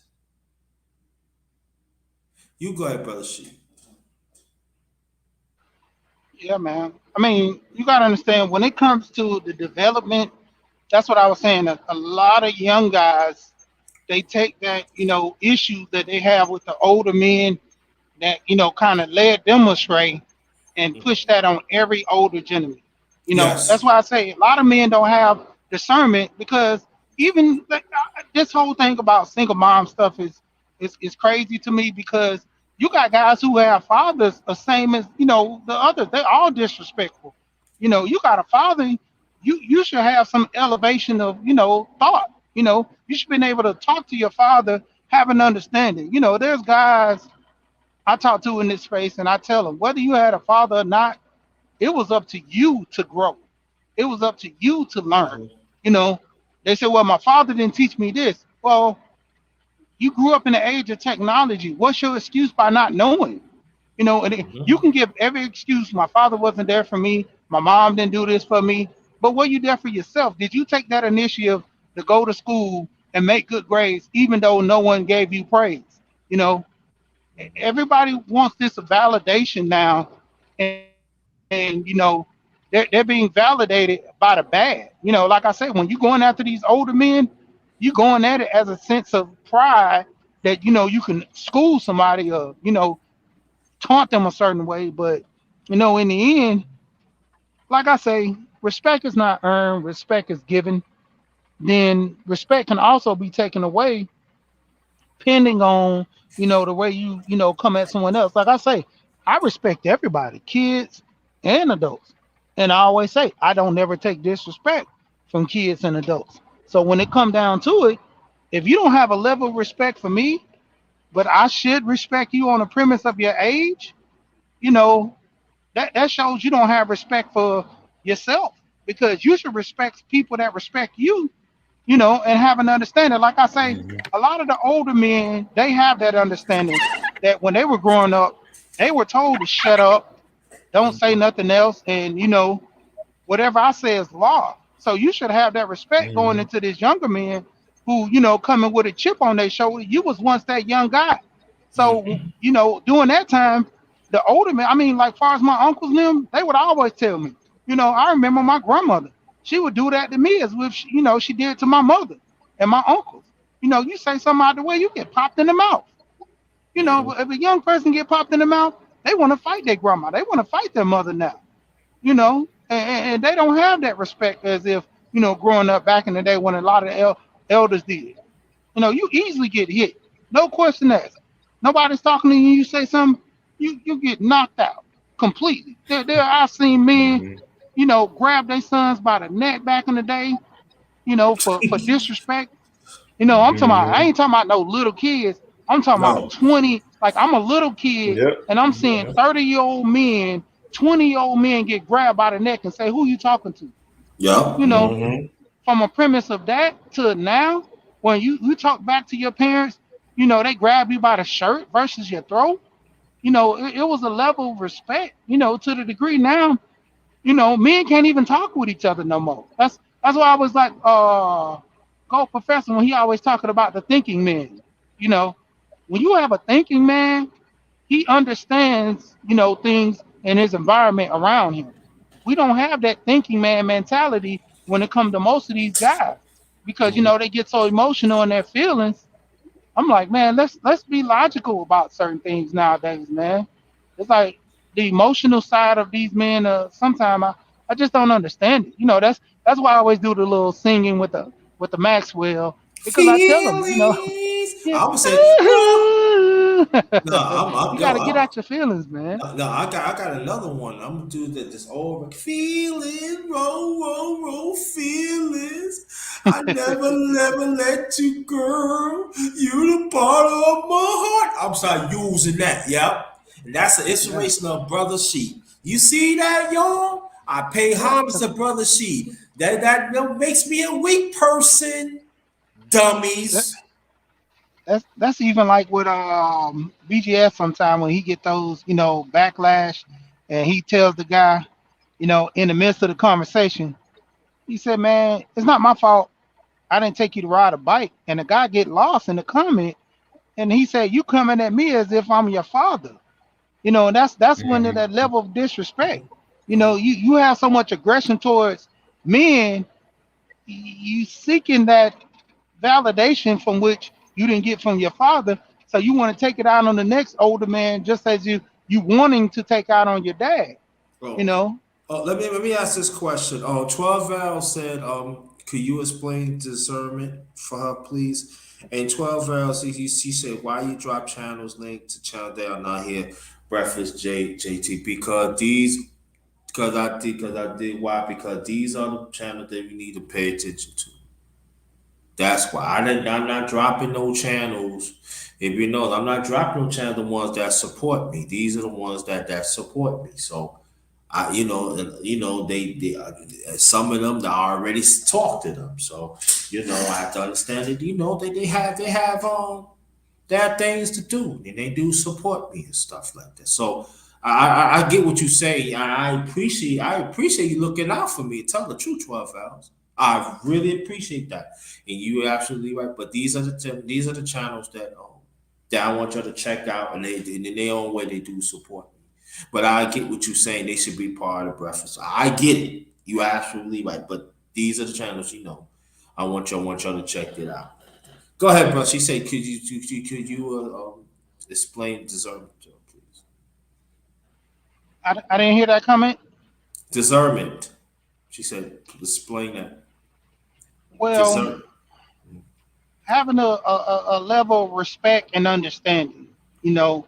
You go ahead, brother She. Yeah, man. I mean, you got to understand when it comes to the development, that's what I was saying. A lot of young guys, they take that, issue that they have with the older men that, kind of led them astray and push that on every older gentleman. That's Yes. why I say a lot of men don't have discernment because even this whole thing about single mom stuff is crazy to me because you got guys who have fathers the same as the others. They're all disrespectful. You got a father, you should have some elevation of thought. You should been able to talk to your father, have an understanding. There's guys I talk to in this space, and I tell them whether you had a father or not, it was up to you to grow. It was up to you to learn. You know, they say, well, my father didn't teach me this. Well, you grew up in the age of technology. What's your excuse by not knowing? And you can give every excuse. My father wasn't there for me. My mom didn't do this for me. But were you there for yourself? Did you take that initiative to go to school and make good grades, even though no one gave you praise? You know, everybody wants this validation now, and they're being validated by the bad. Like I said, when you're going after these older men, you're going at it as a sense of pride that you can school somebody or taunt them a certain way. But in the end, like I say, respect is not earned, respect is given. Then respect can also be taken away depending on the way you come at someone else. Like I say, I respect everybody, kids and adults, and I always say I don't never take disrespect from kids and adults. So when it come down to it, if you don't have a level of respect for me, but I should respect you on the premise of your age, you know that shows you don't have respect for yourself because you should respect people that respect you, and have an understanding. Like I say, a lot of the older men, they have that understanding that when they were growing up, they were told to shut up, don't say nothing else, and whatever I say is law. So you should have that respect going into this younger man who, coming with a chip on their shoulder. You was once that young guy. So, during that time, the older men, I mean, like far as my uncles and them, they would always tell me, I remember my grandmother. She would do that to me as if she did to my mother and my uncles. You say something out the way, you get popped in the mouth. If a young person get popped in the mouth, they want to fight their grandma. They want to fight their mother now. And they don't have that respect as if growing up back in the day when a lot of elders did. You easily get hit, no question asked. Nobody's talking to you. You say something, you get knocked out completely. There I've seen men, grab their sons by the neck back in the day, for disrespect. I'm talking about. I ain't talking about no little kids. I'm talking about No. 20. Like I'm a little kid, Yep. and I'm seeing 30-year-old men, 20-year-old men get grabbed by the neck and say, "Who you talking to?" You Yup. know, from a premise of that to now, when you talk back to your parents, they grab you by the shirt versus your throat. It was a level of respect. To the degree now, men can't even talk with each other no more. That's why I was like, Go Professor when he always talking about the thinking man. You know, when you have a thinking man, he understands, things in his environment around him. We don't have that thinking man mentality when it comes to most of these guys because they get so emotional in their feelings. I'm like, man, let's be logical about certain things nowadays, man. It's like the emotional side of these men. Sometimes I just don't understand it. That's why I always do the little singing with the Maxwell because I tell them, Feelings. yeah, I would say, no, no, you got yo, to get out your feelings, man. no, I got another one. I'm gonna do this old feelings, roll, roll, roll, feelings. I never let you, girl. You the part of my heart. I'm sorry, using that. Yep. And that's an Yeah, inspiration of Brother Sheep. You see that, y'all? I pay yeah. homage to Brother Sheep. That makes me a weak person. That, Dummies. that's even like with BGS sometime when he get those backlash, and he tells the guy in the midst of the conversation, he said, "Man, it's not my fault. I didn't take you to ride a bike." And the guy get lost in the comment, and he said, "You coming at me as if I'm your father." And that's when Mhm. that level of disrespect. You have so much aggression towards men, you seeking that validation from which you didn't get from your father. So you want to take it out on the next older man, just as you wanting to take out on your dad. You Oh, know, let me ask this question. Oh, 12 Val said, could you explain discernment for her, please? And 12 Val, she said, why you drop channels linked to channel they are not here? Breakfast JT, because I did why? Because these are the channels that we need to pay attention to. That's why I'm not dropping no channels. If you know, I'm not dropping no channels. The ones that support me. These are the ones that support me. So some of them that I already talked to them. So I have to understand that they have things to do and they do support me and stuff like that. So I get what you say. I appreciate you looking out for me. Tell the truth, 12 hours. I really appreciate that, and you're absolutely right. But these are the channels that I want you to check out, and in their own way they do support me. But I get what you're saying. They should be part of breakfast. I get it. You're absolutely right. But these are the channels. I want y'all to check it out. Go ahead, bro. She said, could you explain discernment, please? I didn't hear that comment. Discernment. She said, explain that. Well, Discernment. having a level of respect and understanding, you know,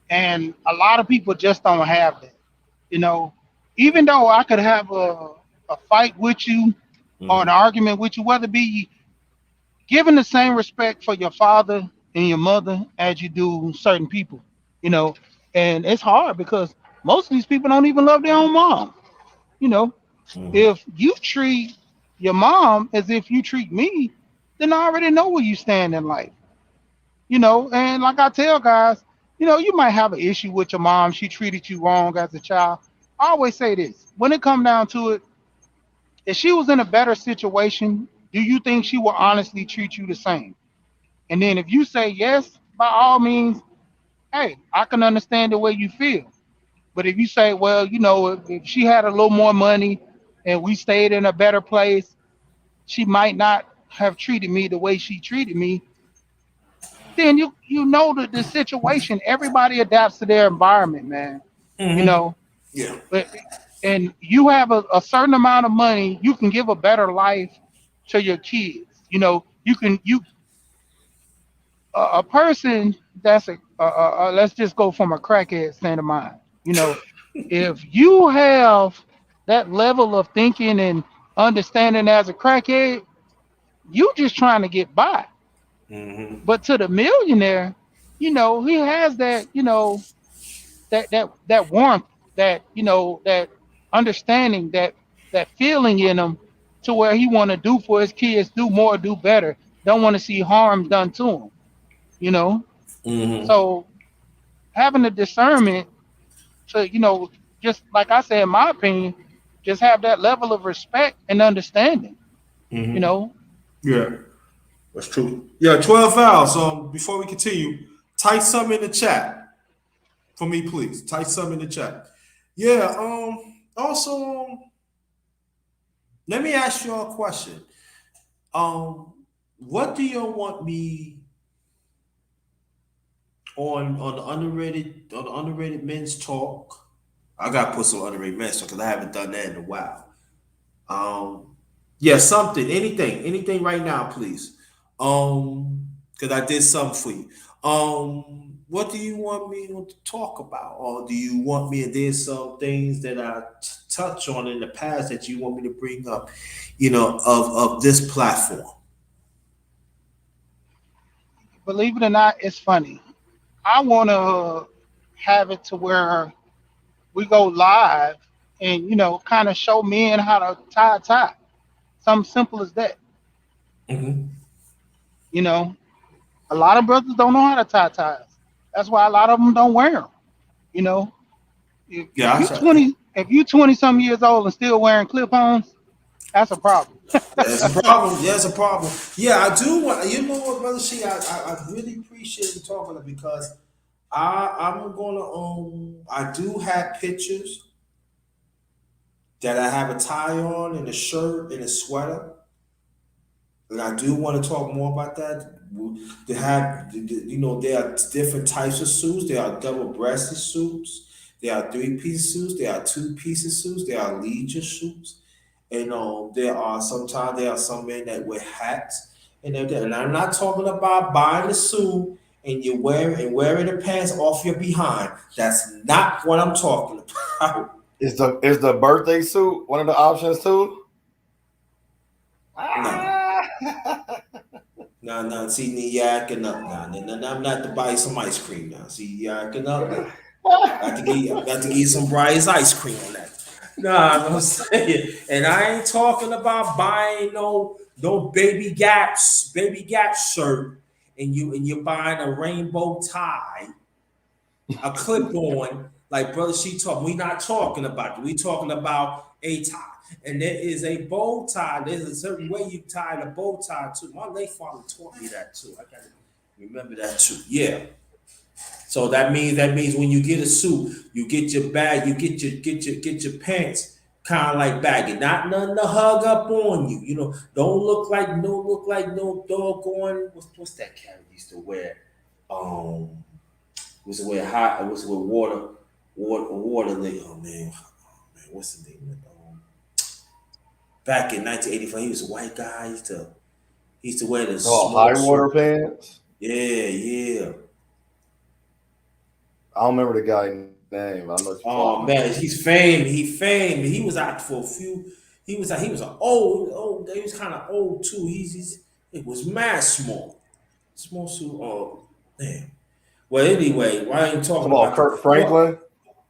and a lot of people just don't have that. You know, even though I could have a fight with you or an Mm-hmm. argument with you, whether it be giving the same respect for your father and your mother as you do certain people, you know, and it's hard because most of these people don't even love their own mom. You know, Mm-hmm. if you treat your mom as if you treat me, then I already know where you stand in life. And like I tell guys, you might have an issue with your mom. She treated you wrong as a child. I always say this: when it come down to it, if she was in a better situation, do you think she will honestly treat you the same? And then if you say yes, by all means, hey, I can understand the way you feel. But if you say, well, if she had a little more money and we stayed in a better place, she might not have treated me the way she treated me. Then you know the situation. Everybody adapts to their environment, man. You Mm-hmm. know, Yeah. but and you have a certain amount of money, you can give a better life to your kids. A person that's let's just go from a crackhead stand of mind. If you have that level of thinking and understanding as a crackhead, you just trying to get by. Mm-hmm. But to the millionaire, he has that, that warmth, that understanding, that feeling in him to where he want to do for his kids, do more, do better. Don't want to see harm done to him, you know. Mm-hmm. So having the discernment to, just like I said, in my opinion, just have that level of respect and understanding, you Mm-hmm. know. Yeah. That's true. Yeah, 12 hours. Before we continue, type something in the chat for me, please. Type something in the chat. Yeah. Also, let me ask you all a question. Um, what do you want me on the underrated men's talk? I gotta put some underrated men's talk because I haven't done that in a while. Yeah, something, anything right now, please. Because I did something for you. what do you want me to talk about, or do you want me? There's some things that I touch on in the past that you want me to bring up, of this platform. Believe it or not, it's funny. I want to have it to where we go live and kind of show men how to tie a tie. Something simple as that. Hmm. You know, a lot of brothers don't know how to tie ties. That's why a lot of them don't wear them. You know, if Yeah, you 20, if you 20 some years old and still wearing clip-ons, that's a problem. that's a problem. Yeah, it's a problem. Yeah, I do want. You know what, brother? See, I really appreciate you talking to, because I'm gonna I do have pictures that I have a tie on and a shirt and a sweater. And I do want to talk more about that. They have, there are different types of suits. There are double-breasted suits. There are three-piece suits. There are two-piece suits. There are leisure suits. And there are some men that wear hats and everything. And I'm not talking about buying a suit and wearing the pants off your behind. That's not what I'm talking about. Is the birthday suit one of the options too? No. Ah. Now, see me yakking up now. Now, I'm not to buy some ice cream now. See, you yakking up now. Got to give you some Bryce ice cream on that. Nah, I'm saying, and I ain't talking about buying no baby gap shirt, and you're buying a rainbow tie, a clip on, like brother she talking. We not talking about it. We talking about a tie. And there is a bow tie. There's a certain way you tie the bow tie too. My late father taught me that too. I gotta remember that too. Yeah. So that means when you get a suit, you get your bag, you get your pants kind of like baggy, not nothing to hug up on you. Don't look like no doggone. What's that cat used to wear? Um, was it wear hot? Was it with water? Oh man, what's the name? Back in 1985, he was a white guy. He used to wear the Oh, small high water shirt. pants. Yeah, yeah. I don't remember the guy's name. I know what you're Oh talking man, about. he's famed. He famed. He was out for a few. He was an old. He was kind of old too. It was mad small suit. Oh man. Well, anyway, why ain't Come talking on, about that? Kurt What? Franklin.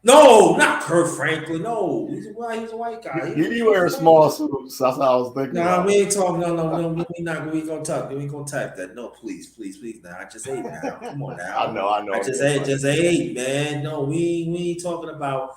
No, not Kurt Franklin. No, he's a white He, guy. he be He's wearing famous. small suits. That's what I was thinking No, we about. ain't talking. No, no, no. We not. We gonna talk. We ain't gonna type that. No, please, please, please. Now, I just ate. Now, come on I now. know, I know. I I'm just being ate. funny. Just ate, man. No, we ain't talking about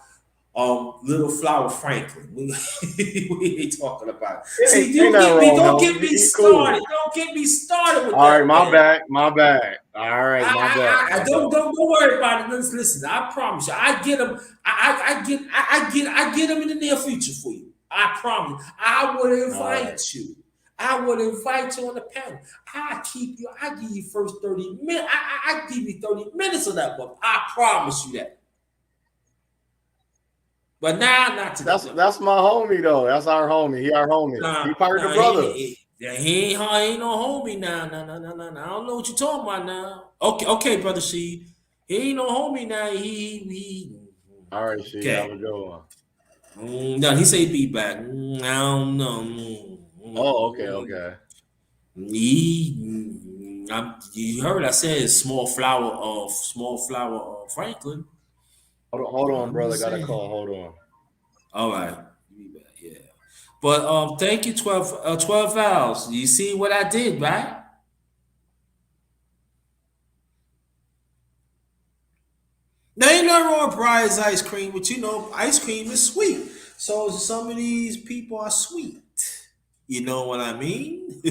Little Flower Franklin. We ain't talking about. See, Ain't you nothing get me. wrong Don't though. get me He started. cool. Don't get me started with All right, that, my man. bad, my bad. All right, my bad, I my don't worry about it. Listen. I promise you, I get them. I get them in the near future for you. I promise. I would bad. All right. invite you. I would invite you on the panel. I give you first 30 minutes. I give you 30 minutes of that book. I promise you that. But now, not today. That's No. that's my homie though. That's our homie. He our homie. Nah, He part of the nah, brothers. he ain't no homie now. Nah, nah, nah, nah, nah. I don't know what you're talking about now. Okay, brother. See, he ain't no homie now. He. All right, she have Okay. a good one. No, he say be back. I don't know. Oh, okay, okay. You heard I said small flower Franklin. Hold on, I'm brother. just Got a saying. call. Hold on. All right. Be back, yeah. But thank you, 12 vowels. You see what I did, right? There ain't nothing wrong with Briar's ice cream, but ice cream is sweet. So some of these people are sweet. You know what I mean?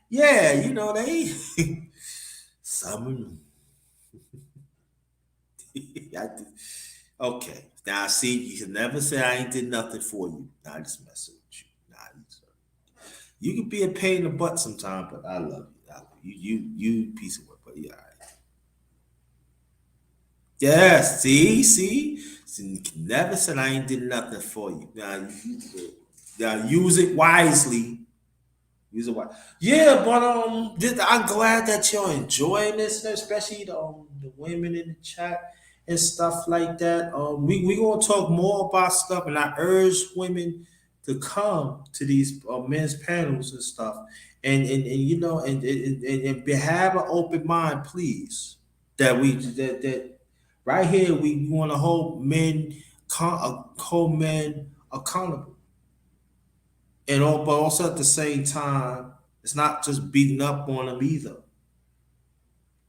Yeah, they some. I did- okay. Now see, you can never say I ain't did nothing for you. Nah, I just messing with you. You can be a pain in the butt sometimes, but I love you. I love you. You piece of work, but yeah. All right. Yes, see, you can never say I ain't did nothing for you. Now use it wisely. Reason why. Yeah, but I'm glad that you're enjoying this, especially the women in the chat and stuff like that. We gonna talk more about stuff, and I urge women to come to these men's panels and stuff, and you know, and have an open mind, please. That right here we want to hold men accountable, and all, but also at the same time, it's not just beating up on them either,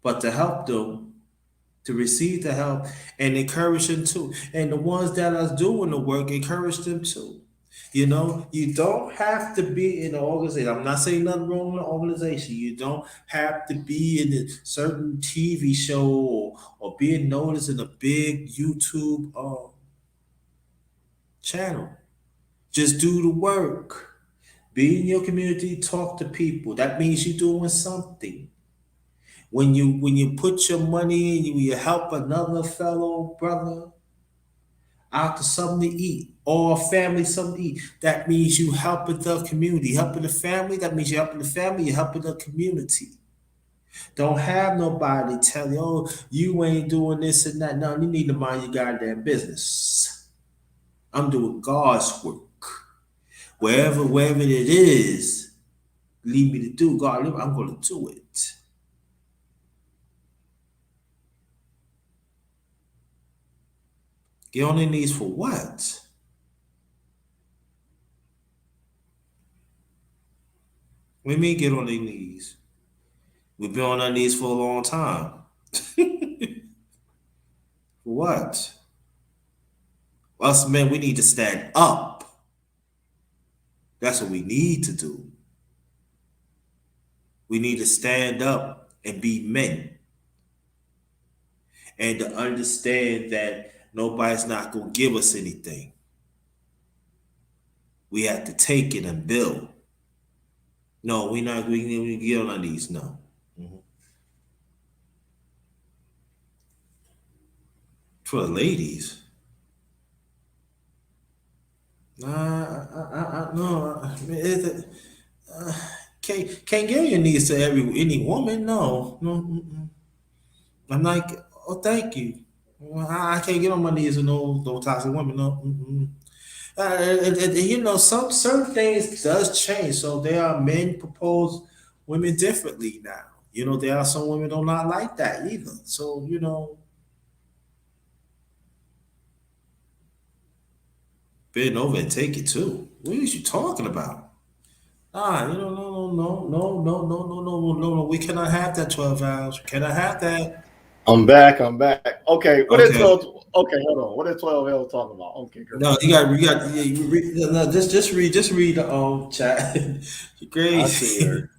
but to help them, to receive the help and encourage them too. And the ones that are doing the work, encourage them too. You know, you don't have to be in an organization. I'm not saying nothing wrong with an organization. You don't have to be in a certain TV show or being noticed in a big YouTube channel. Just do the work. Be in your community, talk to people. That means you're doing something. When you put your money and you help another fellow brother out to something to eat or a family something to eat, that means you helping the community. Helping the family, that means you're helping the family, you're helping the community. Don't have nobody tell you, oh, you ain't doing this and that. No, you need to mind your goddamn business. I'm doing God's work. Wherever it is, lead me to do. God, I'm going to do it. Get on their knees for what? What do you mean get on their knees? We've been on our knees for a long time. For what? Us men, we need to stand up. That's what we need to do. We need to stand up and be men. And to understand that nobody's not going to give us anything. We have to take it and build. No, we not. We need to get on our knees. No. Mhm. For the ladies. No. Can't give your knees to any woman. No. No. Mm-mm. I'm like, oh, thank you. Well, I can't get on my knees with no toxic women. No. Mm-mm. You know, some certain things does change. So there are men propose women differently now. You know, there are some women do not like that either. So you know, bend over and take it too. What is you talking about? Ah, you know, no. We cannot have that 12 hours. We cannot have that. I'm back. I'm back. Okay, what is Okay. 12? Okay, hold on. What is 12L talking about? Okay, great. No, you got. Yeah, you read, no, just read the chat. You're I see crazy. her.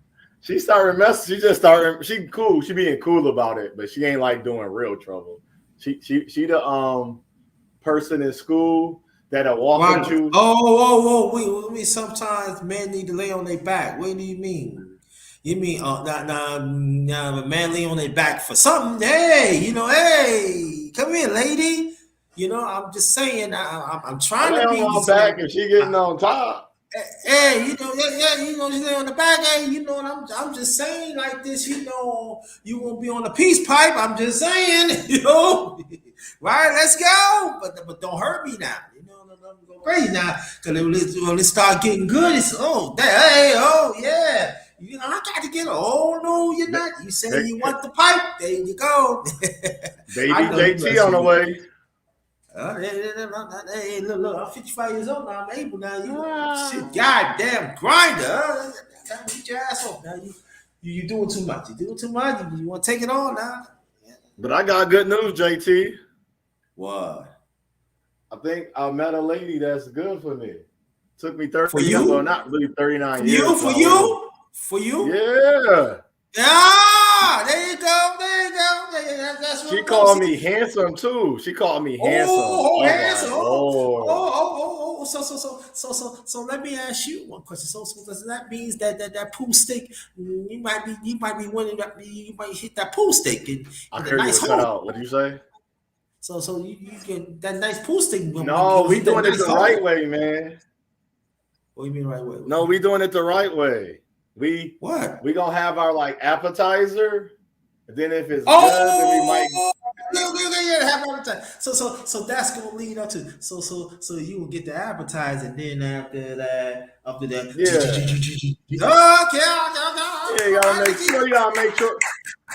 She started mess. She just started. She cool. She being cool about it, but she ain't like doing real trouble. She the person in school that'll walk Why? with you. We sometimes men need to lay on their back. What do you mean? You mean a man lay on their back for something? Hey, you know, hey, come here, lady. You know, I'm just saying. I'm I trying lay to on be. my back and she getting on top. Hey, you know, yeah, you know, you lay on the back. Hey, you know, and I'm just saying like this. You know, you won't be on the peace pipe. I'm just saying. You know, right? Let's go, but don't hurt me now. You know, don't go crazy now. Cause when it start getting good, it's hey, oh yeah. You know, I got to get. Oh no, you're Ba- not. You say you want the pipe. There you go. I Baby know you JT on messing the with me. way. Hey, look, I'm 55 years old now. I'm able now. You shit, Ah. goddamn grinder. Time to get your ass off now. You doing too much. You doing too much. You want to take it on now? Yeah. But I got good news, JT. What? I think I met a lady that's good for me. Took me For 30, well, you? not really For 39 you? years, For but I was, you? For you? yeah. Ah, there you go. There you go. That's what She I'm talking. called See? me handsome too. She called me handsome. Oh, I was hands. like, Lord. So let me ask you one question. So does that means that pool stick, you might be winning that, you might hit that pool stick I in the couldn't nice even cut hole. out. What do you say? So you get that nice pool stick when No, you we hit that doing it nice the right hole. way, man. What do you mean right way? No, we doing it the right way. We What? we gonna have our like appetizer, and then if it's good, then we might. Oh, yeah, have appetizer. So that's gonna lead up to so you will get the appetizer, and then after that, Yeah, okay, yeah. You gotta make sure. You gotta make sure.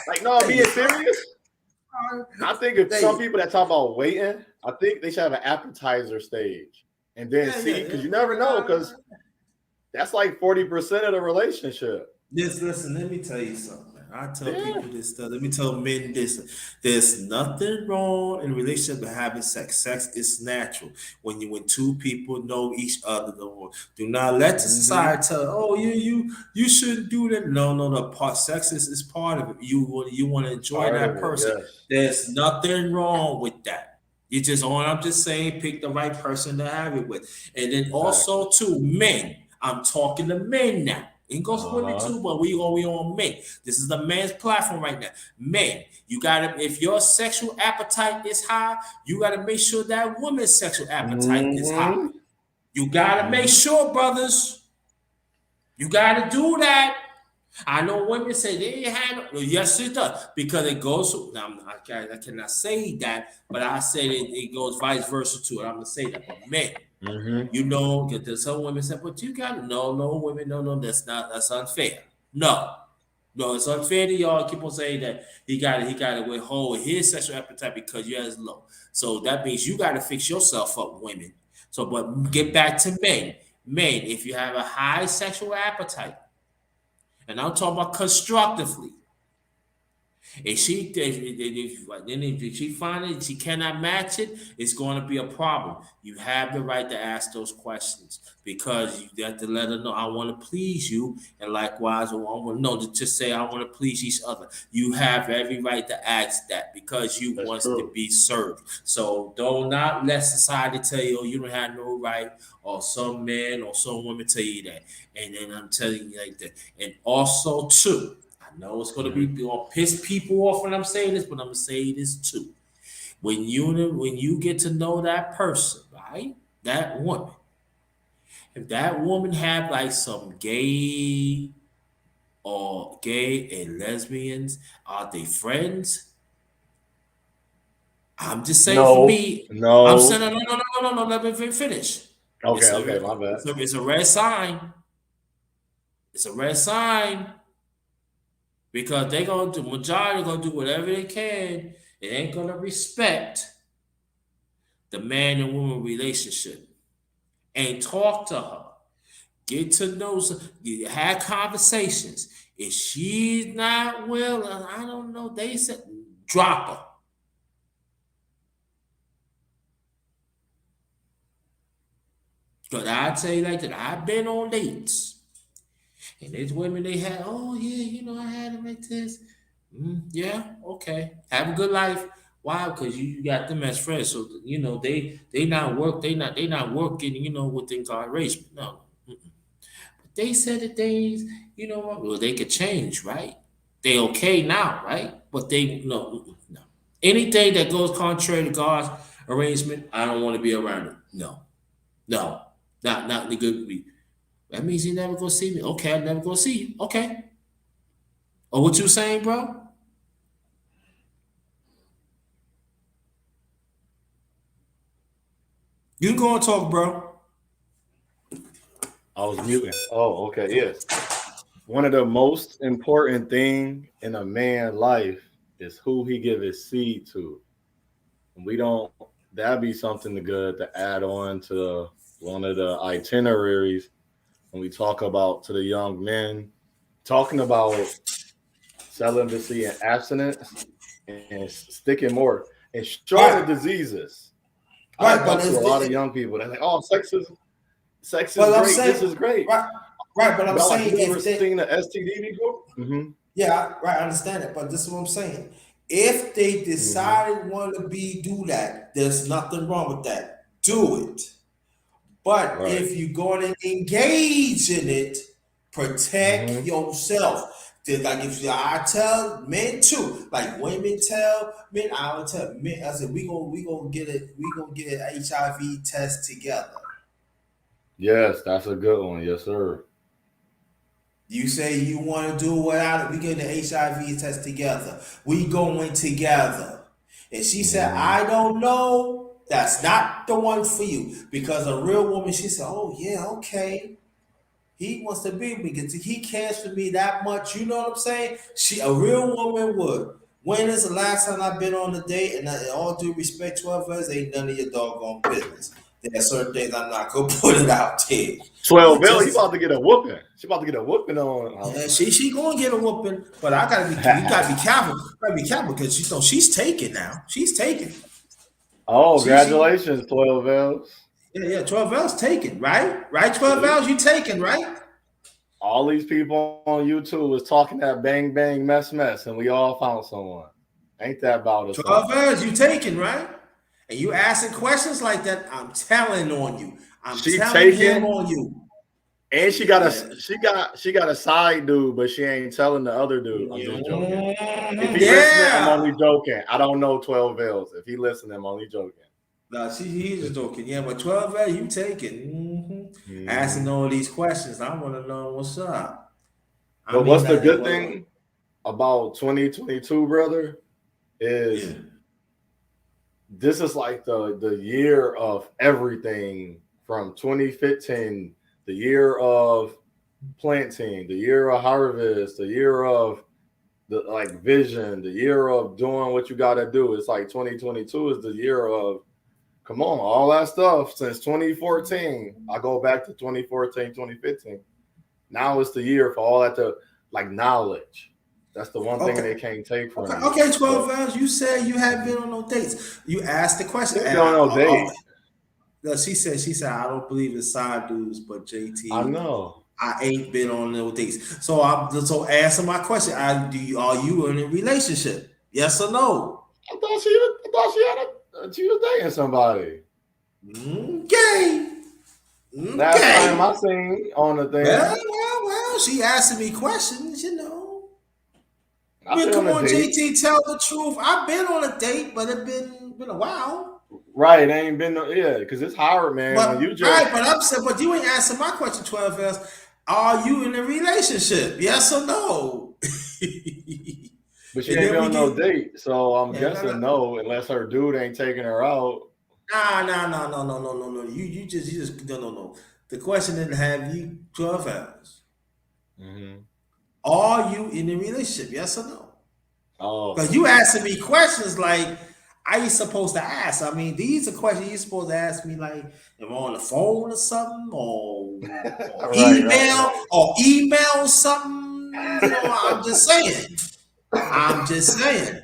Like, no, there you being go. serious. I think if There some you, people that talk about waiting, I think they should have an appetizer stage, and then yeah, yeah, see, because yeah. you never know, because that's like 40% of the relationship. Listen, let me tell you something, man. I tell Yeah. people this stuff. Let me tell men this. There's nothing wrong in a relationship with having sex. Sex is natural. When two people know each other, do not let the Mm-hmm. society tell, oh, you shouldn't do that. No. Sex is part of it. You want to enjoy Part that of it, person. yes. There's nothing wrong with that. You just on. I'm just saying, pick the right person to have it with. And then Exactly. also too, men. I'm talking to men now. It goes for women Uh-huh. too, but we on men. This is the man's platform right now. Men, you gotta if your sexual appetite is high, you gotta make sure that woman's sexual appetite is high. Mm-hmm. You gotta make Mm-hmm. sure, brothers. You gotta do that. I know women say they ain't had no, yes, it does because it goes. Now, I cannot say that, but I say it goes vice versa too. And I'm gonna say that, but men, Mm-hmm. you know, because some women say, but you got no, women, no, that's unfair. No, it's unfair to y'all. Keep on saying that he got to withhold his sexual appetite because yours is low. So that means you got to fix yourself up, women. So, but get back to men. Men, if you have a high sexual appetite, and I'm talking about constructively, if she find it, she cannot match it, it's going to be a problem. You have the right to ask those questions because you have to let her know I want to please you, and likewise, I want to know to just say I want to please each other. You have every right to ask that because you That's want to true. be served. So do not let society tell you, oh, you don't have no right, or some man or some woman tell you that, and then I'm telling you like that, and also too. I know it's going to be Mm-hmm. going to piss people off when I'm saying this, but I'm going to say this too. When you get to know that person, right? That woman, if that woman have like some gay and lesbians, are they friends? I'm just saying for No, me, I'm saying no. no. Let me finish. Okay, It's a okay, my bad. it's a red sign. It's a red sign because they gonna do majority gonna do whatever they can. It ain't gonna respect the man and woman relationship and talk to her. Get to know, have conversations. If she's not willing, I don't know. They said drop her. Cause I tell you like that, I've been on dates, and there's women they had. Oh yeah, I had them like this. Yeah, okay. Have a good life. Why? Because you got them as friends. So they not working. With incarceration. No, they said that things, well, they could change, right? They okay now, right? But they no. Anything that goes contrary to God's arrangement, I don't want to be around it. No, not the good. That means you never gonna see me. Okay, I never gonna see you. Okay. Or what you saying, bro? You can go and talk, bro. I was muting. Oh, okay, yes. One of the most important thing in a man's life is who he give his seed to. And we don't. That'd be something good to add on to one of the itineraries when we talk about to the young men, talking about celibacy and abstinence and sticking more and showing the Right, diseases. I right. talk to a lot of young people. They're like, "Oh, sex is But I'm great. This saying, is great." right, right. But I'm But like, saying you ever if they, seen the STD before? Mm-hmm. yeah, right, I understand it. But this is what I'm saying. If they Mm-hmm. decided want to do that, there's nothing wrong with that. Do it. But Right. if you're going to engage in it, protect Mm-hmm. yourself. Like if I tell men too, like women tell men, I would tell men. I said we gonna get it. We gonna get an HIV test together. Yes, that's a good one. Yes, sir. You say you want to do without it. We get the HIV test together. We going together. And she said, Mm-hmm. I don't know. That's not the one for you. Because a real woman, she said, oh, yeah, okay. He wants to be with me because he cares for me that much. You know what I'm saying? A real woman would. When is the last time I've been on a date? And all due respect, 12 hours ain't none of your doggone business. There are certain things I'm not gonna put it out there. 12 Bell, you Just about to get a whooping. She about to get a whooping on. yeah, she gonna get a whooping, but I gotta be we gotta be careful. Gotta be careful because she's taken now. She's taken. Oh, She congratulations, 12 Bells. yeah, 12 hours taken, right? Right, 12 See? hours, you taken, right? All these people on YouTube was talking that bang bang mess, and we all found someone. Ain't that about a 12 something? hours, you taking, right? And you asking questions like that, I'm telling on you. I'm She telling him taken, on you. and she got Yeah. a she got a side dude, but she ain't telling the other dude. I'm just joking. If he listening, I'm Yeah. only joking. I don't know 12 Bells. If he listening, I'm only joking. No, he's just joking. Yeah, but 12 hours, you taking. Asking Mhm. all these questions. I want to know what's up. I But mean, what's the good thing about 2022, brother, yeah. is this is like the year of everything from 2015, the year of planting, the year of harvest, the year of the like vision, the year of doing what you got to do. It's like 2022 is the year of come on, all that stuff since 2014. I go back to 2014, 2015. Now it's the year for all that to like knowledge. That's the one thing Okay. they can't take Okay. from you. Okay. 12 But hours. You said you haven't mhm. been on no dates. You asked the question. Ain't been on no date. No, she said, I don't believe in side dudes, but I JT, know. I ain't been on no dates. So answer my question. Are you in a relationship? Yes or no? I thought she was dating somebody. Okay. Last time Okay. I seen on the Well, thing, well, well. She asking me questions, you know. I I mean, been come on a on, date. JT, tell the truth. I've been on a date, but it been a while. Right, ain't been no yeah, because it's hard, man. When you But right, just but I'm saying, but you ain't answering my question. 12 else. Are you in a relationship? Yes or no? but she And ain't then been we on no get date, so I'm yeah, no, guessing no, no, unless her dude ain't taking her out. no. You just no. The question is, have you 12 hours? Hmm. Are you in a relationship? Yes or no? Oh, Because you asking me questions like I ain't supposed to ask. I mean, these are questions you're supposed to ask me like if I'm on the phone or something or email right. or email something. You know, I'm just saying. I'm just saying.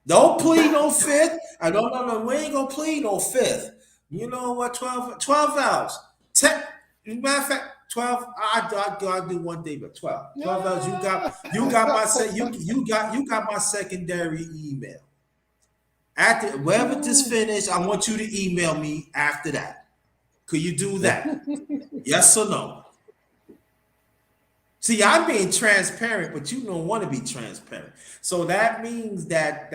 Don't plead no fifth. I don't know. We ain't gonna plead no fifth. You know what? 12 hours. Matter of fact, 12. I do one day, but 12. 12 hours. You got my you got my secondary email. After wherever this finished, I want you to email me after that. Could you do that? Yes or no? See, I'm being transparent, but you don't want to be transparent. So that means that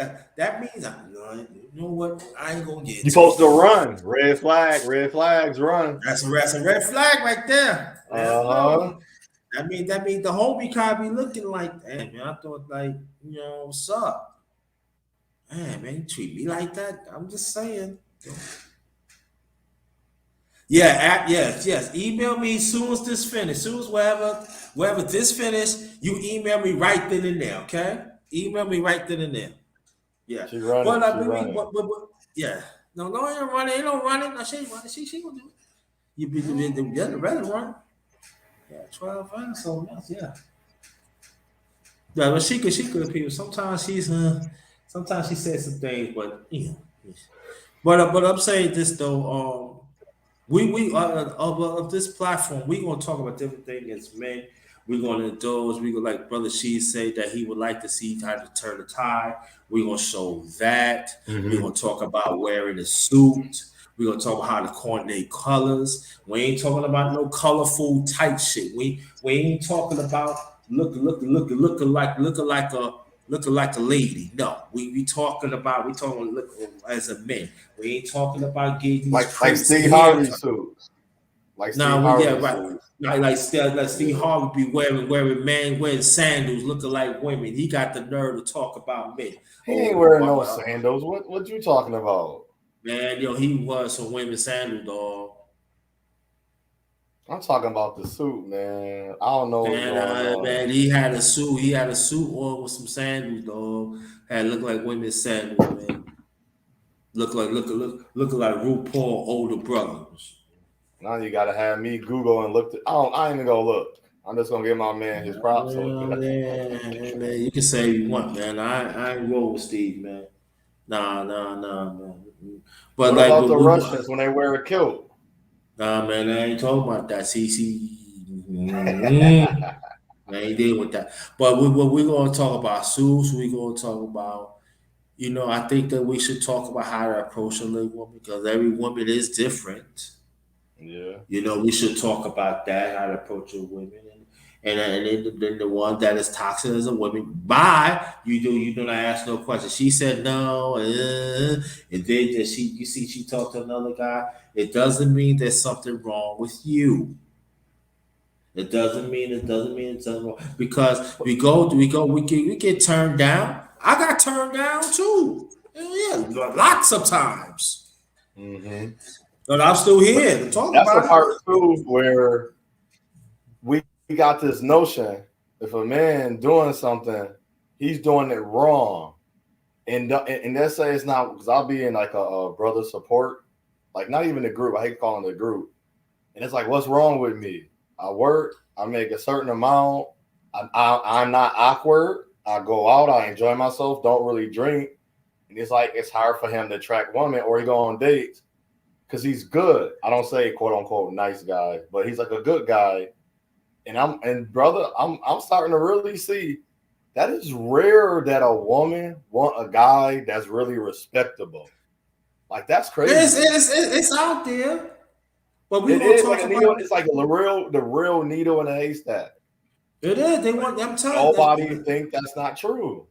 means you know what? I ain't gonna get You into it supposed to no more. run. Red flags, run. That's a red flag right there. That's no. Uh-huh. That means the homie can't be looking like, damn man, I thought like, what's up? Man, you treat me like that. I'm just saying. Yeah, yes. Email me as soon as this finished. As soon as wherever this finished, you email me right then and there. Okay, email me right then and there. Yeah, She but running. She running. yeah, no, ain't running, ain't no running. No, she ain't running. She gonna do it. You be the other rather run. Yeah, 12 runs, so that's yeah. Yeah, but she could people. Sometimes she says some things, but but I'm saying this though. We of this platform, we gonna talk about different things as men. We're gonna indulge. We gonna like Brother She say that he would like to see how to turn the tie. We're gonna show that. We're Hmm. gonna talk about wearing a suit. We're gonna talk about how to coordinate colors. We ain't talking about no colorful type shit. We ain't talking about looking like a lady. No, we talking look as a man. We ain't talking about getting these Like prints Steve haircut. Harvey suits. Like Steve Now we yeah Harvey right. suits. like Steve Harvey be wearing man wearing sandals, looking like women. He got the nerve to talk about men. He ain't Oh, wearing no sandals. What you talking about? man, he was some women sandal dog. I'm talking about the suit, man. I don't know what's going on. Man, he had a suit. He had a suit on with some sandals, dog. Had looked like women's sandals, man. Look like RuPaul older brothers. Now you gotta have me Google and look. I ain't even gonna look. I'm just gonna give my man his props. Man, you can say you want, man. I ain't roll with Steve, man. Nah, man. But What like, about the Russians when they wear a kilt? nah, man, I ain't talking about that. I ain't dealing with that. But we're gonna talk about suits. We're gonna talk about, I think that we should talk about how to approach a little woman because every woman is different. Yeah. We should talk about that, how to approach a woman, and then the one that is toxic as a woman. Bye. You do not ask no questions. She said no, and then you see she talked to another guy. It doesn't mean there's something wrong with you. It doesn't mean it's something wrong because we get turned down. I got turned down too. Yeah, lots of times. Mm-hmm. But I'm still But here to talk that's the about it. part too where we got this notion: if a man doing something, he's doing it wrong, and let's say it's not because I'll be in like a brother support, like not even a group. I hate calling it a group, and it's like, what's wrong with me? I work, I make a certain amount, I'm not awkward. I go out, I enjoy myself, don't really drink, and it's like it's hard for him to attract women or he go on dates because he's good. I don't say quote unquote nice guy, but he's like a good guy. And brother, I'm starting to really see that is rare that a woman want a guy that's really respectable. Like that's It's, crazy. it's, it's out there, but we It gonna is like talk a about needle. it. It's like the real needle in a haystack. It is. They But want. I'm telling nobody you. think that's not true.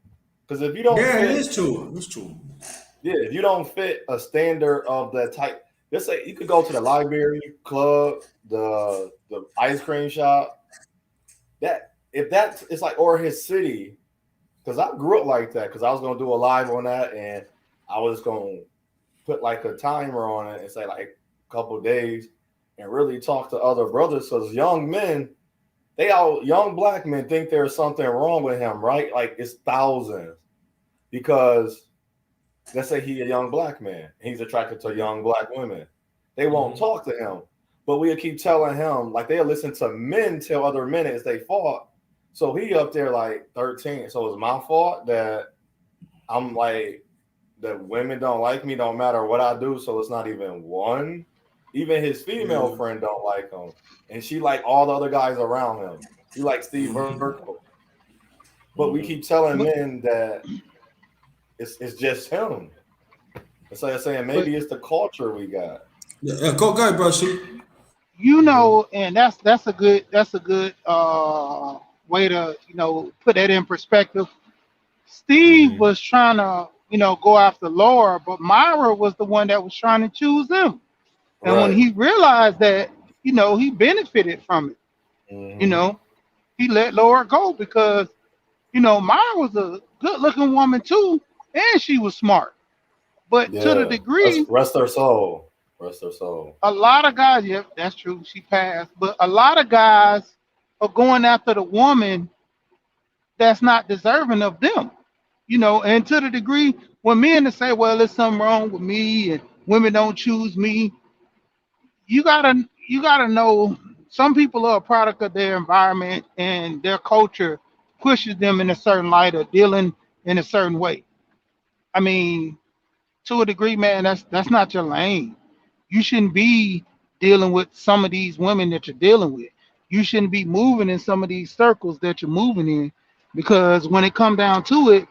Because if you don't Yeah, it fit, is true. It's true. yeah, if you don't fit a standard of that type, let's say you could go to the library, club, the ice cream shop. That if that it's like or his city, because I grew up like that. Because I was gonna do a live on that, and I was gonna put like a timer on it and say like a couple of days, and really talk to other brothers. Because young men, young black men think there's something wrong with him, right? Like it's thousands because let's say he a young black man, he's attracted to young black women. They won't Hmm. talk to him, but we'll keep telling him like they'll listen to men tell other men it's they fault. So he up there like 13. So it's my fault that I'm like that women don't like me, don't matter what I do. So it's not even one. Even his female Yeah. friend don't like him, and she like all the other guys around him. She like Steve Hmm. Urkel, but we Hmm. keep telling men that it's just him. It's like saying But maybe it's the culture we got. Yeah, go ahead, bro. Shoot. Hmm. and that's a good way to put that in perspective. Steve Hmm. was trying to go after Laura, but Myra was the one that was trying to choose him. And when Right. he realized that, he benefited from it. You Hmm. know, he let Laura go because Myra was a good-looking woman too, and she was smart. But to the Yeah. degree, Rest her soul. Rest her soul. a lot of guys, yep, that's true, she passed. But a lot of guys are going after the woman that's not deserving of them. And to the degree when men to say, well, there's something wrong with me and women don't choose me, you gotta know some people are a product of their environment and their culture pushes them in a certain light or dealing in a certain way. I mean, to a degree, man, that's not your lane. You shouldn't be dealing with some of these women that you're dealing with. You shouldn't be moving in some of these circles that you're moving in because when it come down to it,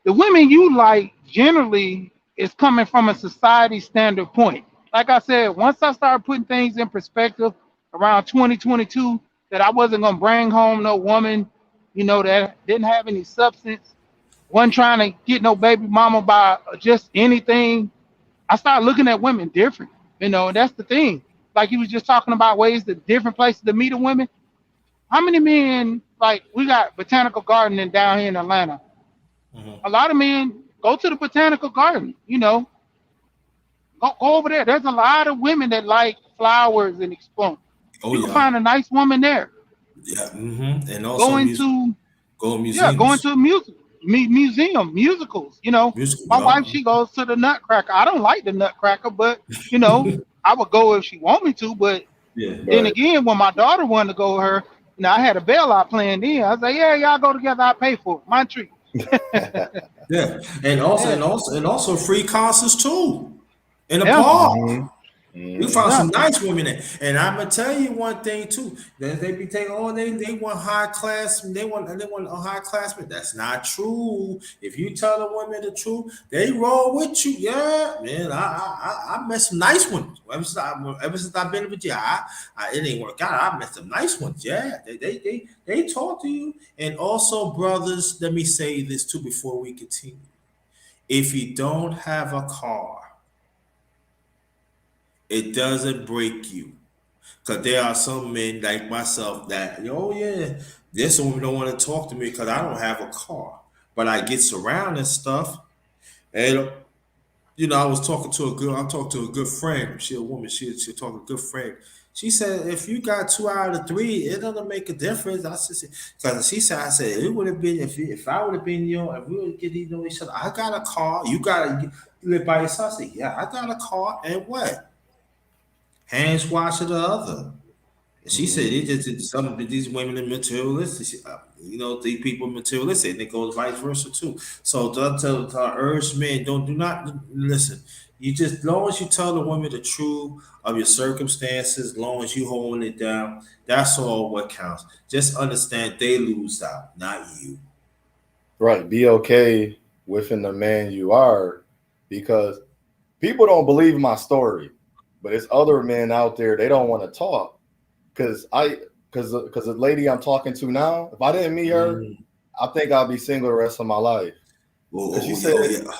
the women you like generally is coming from a society standard point. Like I said, once I started putting things in perspective around 2022, that I wasn't gonna bring home no woman, that didn't have any substance, wasn't trying to get no baby mama by just anything. I started looking at women different. And that's the thing. like you was just talking about ways to different places to meet a women. How many men like we got botanical gardening down here in Atlanta? A lot of men go to the botanical garden. Go over there. There's a lot of women that like flowers and explore. Oh You can yeah, find a nice woman there. yeah. And also Going music, to go to Yeah, going museums, to a museum, musicals. music. My wife, she goes to the Nutcracker. I don't like the Nutcracker, but I would go if she want me to. But Yeah, then Right. again, when my daughter wanted to go with her, I had a bailout plan then. I was like, yeah, y'all go together. I pay for it. My treat. yeah. And also, Yeah, free concerts too in the yeah, park. Hmm. You Hmm. found yeah. some nice women there. And I'm gonna tell you one thing too. That they be taking, oh, they want high class, they want a high class, but that's not true. If you tell the women the truth, they roll with you. Yeah, man. I met some nice ones. Ever since I've been with you, it ain't work out. I met some nice ones. Yeah, they talk to you. And also, brothers, let me say this too before we continue. If you don't have a car, it doesn't break you. Because there are some men like myself that, oh yeah, this woman don't want to talk to me because I don't have a car. But I get surrounded and stuff. And I was talking to a girl, I talked to a good friend. She a woman, she talked to a good friend. She said, if you got 2 out of 3, it doesn't make a difference. I said, because she said, I said, it would have been if I would have been, if we would get to know each other, I got a car, you live by yourself. I said, yeah, I got a car, and what? Hands wash of the other. She said Hmm. it just some of these women are materialistic. These people are materialistic, and it goes vice versa too. So to urge men, do not listen. You just as long as you tell the women the truth of your circumstances, as long as you holding it down, that's all what counts. Just understand they lose out, not you. Right. Be okay within the man you are, because people don't believe my story, but it's other men out there, they don't want to talk. Because because the lady I'm talking to now, if I didn't meet her, Mm. I think I'll be single the rest of my life. Because she Oh, yeah, said, oh yeah.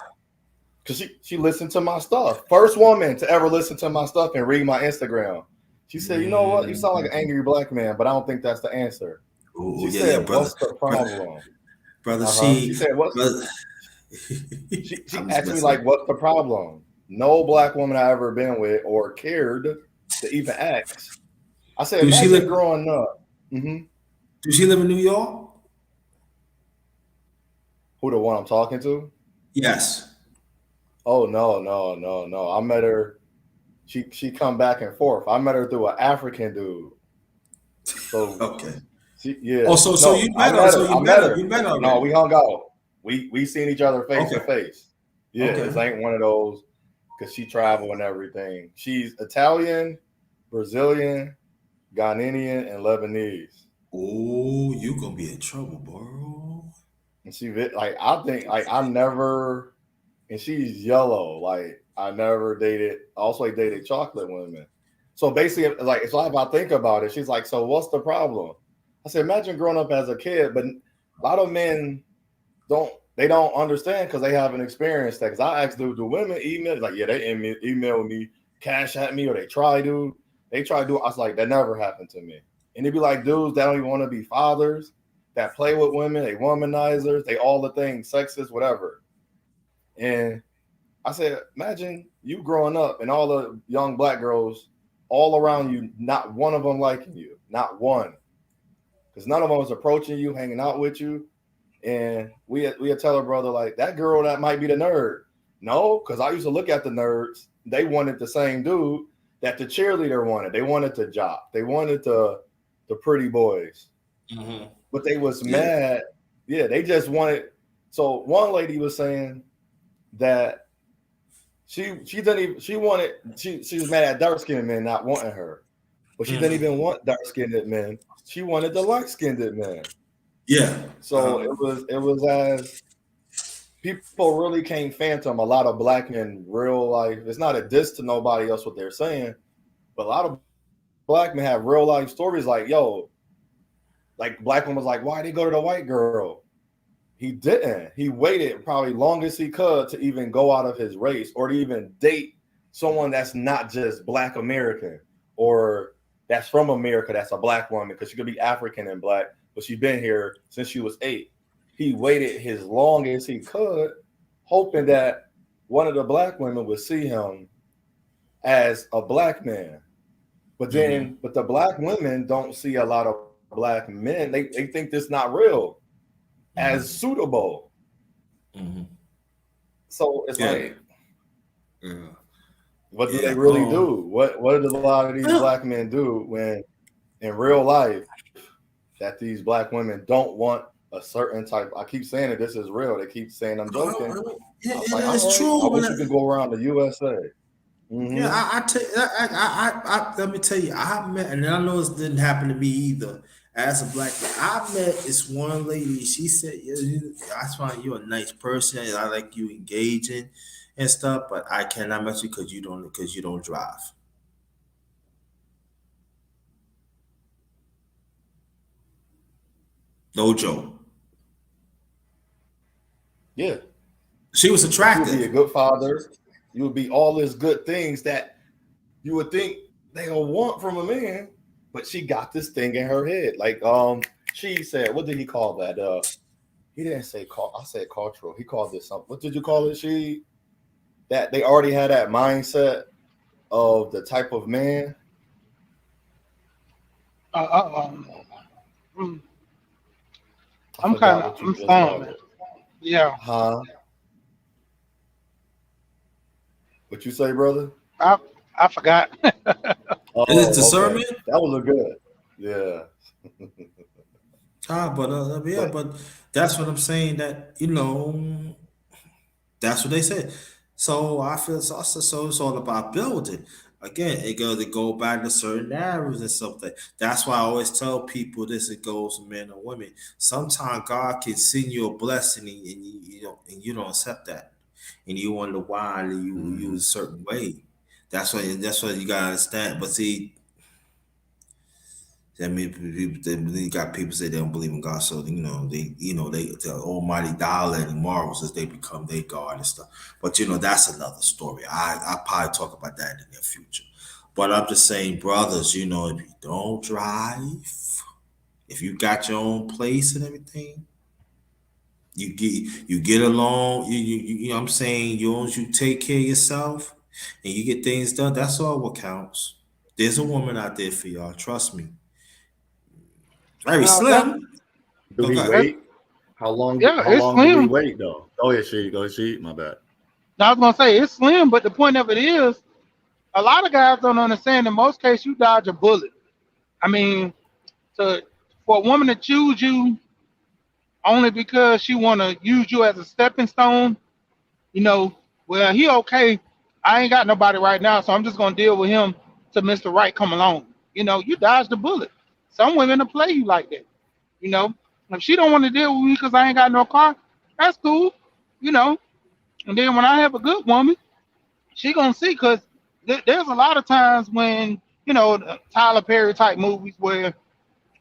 because she listened to my stuff. First woman to ever listen to my stuff and read my Instagram. She said, you know what? You sound like an Mm. angry black man, but I don't think that's the answer. Oh, She yeah, yeah, said, brother, what's the brother, problem? brother. Uh-huh. She She, said, what's brother. she I'm just asked me messing. like, what's the problem? No black woman I ever been with or cared to even ask. I said, Do she imagine live? growing up. Hmm. Do she live in New York? Who the one I'm talking to? Yes. Oh no. I met her. She come back and forth. I met her through an African dude. So Okay. Oh, yeah. so No, you I met her. met So her. you I met met her. her. You met her No, already. we hung out. We seen each other face to Okay. face. Yeah, Okay. this ain't one of those because she travel and everything. She's Italian, Brazilian, Ghanaian, and Lebanese. Oh, you gonna be in trouble, bro. And like I think like I never and she's yellow. Like I never dated. Also dated chocolate women. So basically, like it's like if I think about it, she's like, so what's the problem? I said, imagine growing up as a kid, but a lot of men don't understand because they haven't experienced that. Because I asked, do women email? Like, yeah, they email me, cash at me, or they try to. They try to do. I was like, that never happened to me. And it'd be like dudes that don't even want to be fathers, that play with women, they womanizers, they all the things, sexist, whatever. And I said, imagine you growing up and all the young black girls all around you, not one of them liking you, not one, because none of them was approaching you, hanging out with you. And we tell her brother like that girl that might be the nerd. No, because I used to look at the nerds. They wanted the same dude that the cheerleader wanted. They wanted the jock. They wanted the pretty boys. Hmm. But they was Yeah. mad. Yeah, they just wanted. So one lady was saying that she didn't even she wanted she was mad at dark skinned men not wanting her, but she didn't Hmm. even want dark skinned men. She wanted the light skinned men. Yeah. So it was as people really can't phantom a lot of black men real life. It's not a diss to nobody else what they're saying, but a lot of black men have real life stories like, yo, like black woman was like, why did he go to the white girl? He didn't. He waited probably long as he could to even go out of his race or to even date someone that's not just black American or that's from America, that's a black woman, because she could be African and black, but she's been here since she was 8. He waited as long as he could, hoping that one of the black women would see him as a black man. Mm-hmm. But the black women don't see a lot of black men. They think this not real as Mm-hmm. suitable. Mm-hmm. So it's Yeah. like, Yeah. what do they Yeah. really do? What do a lot of these Well, black men do when in real life that these black women don't want a certain type? I keep saying that this is real. They keep saying I'm joking. I was it like, is all right, I true, wish but you can go around the USA. yeah, Mm-hmm. I tell let me tell you, I met, and I know it didn't happen to me either. As a black man, I met this one lady. She said, "Yeah, I find you a nice person. And I like you engaging and stuff, but I cannot mess with you because you don't drive. No joke. Yeah, She was but you would be a attractive. good father. You would be all these good things that you would think they'll want from a man. But she got this thing in her head. Like she said, what did he call that? He didn't say call. I said cultural. He called this something. What did you call it? She that they already had that mindset of the type of man. Uh, uh, um, mm, I forgot what you I'm just stunned, called man. it. Yeah, Huh? What you say, brother? I I forgot. Is it Oh, okay. discernment? That was a good. Yeah. But yeah, But but that's what I'm saying. That that's what they said. So I feel so it's all about building. Again, it go back to certain areas and something. That's why I always tell people this. It goes to men and women. Sometimes God can send you a blessing and you don't accept that, and you wonder why you mhm. a certain way. That's why you gotta understand. But see, I mean, you got people say they don't believe in God, so they the Almighty dollar and morals as they become their God and stuff. But that's another story. I probably talk about that in the near future. But I'm just saying, brothers, if you don't drive, if you got your own place and everything, you get along. You know what I'm saying, you take care of yourself and you get things done. That's all what counts. There's a woman out there for y'all. Trust me. Very That slim. Do Oh, he God. that wait? How long? yeah, How it's long do we slim. wait though? Go ahead, she. Go ahead, she. My bad. Now, I was gonna say it's slim, but the point of it is, a lot of guys don't understand. In most cases, you dodge a bullet. I mean, to for a woman to choose you only because she want to use you as a stepping stone, you know, well, he okay. I ain't got nobody right now, so I'm just gonna deal with him till Mr. Right come along. You dodged the bullet. Some women will play you like that. You know, if she don't want to deal with me because I ain't got no car, that's cool. You know, and then when I have a good woman, she gonna see because there's a lot of times when the Tyler Perry type movies where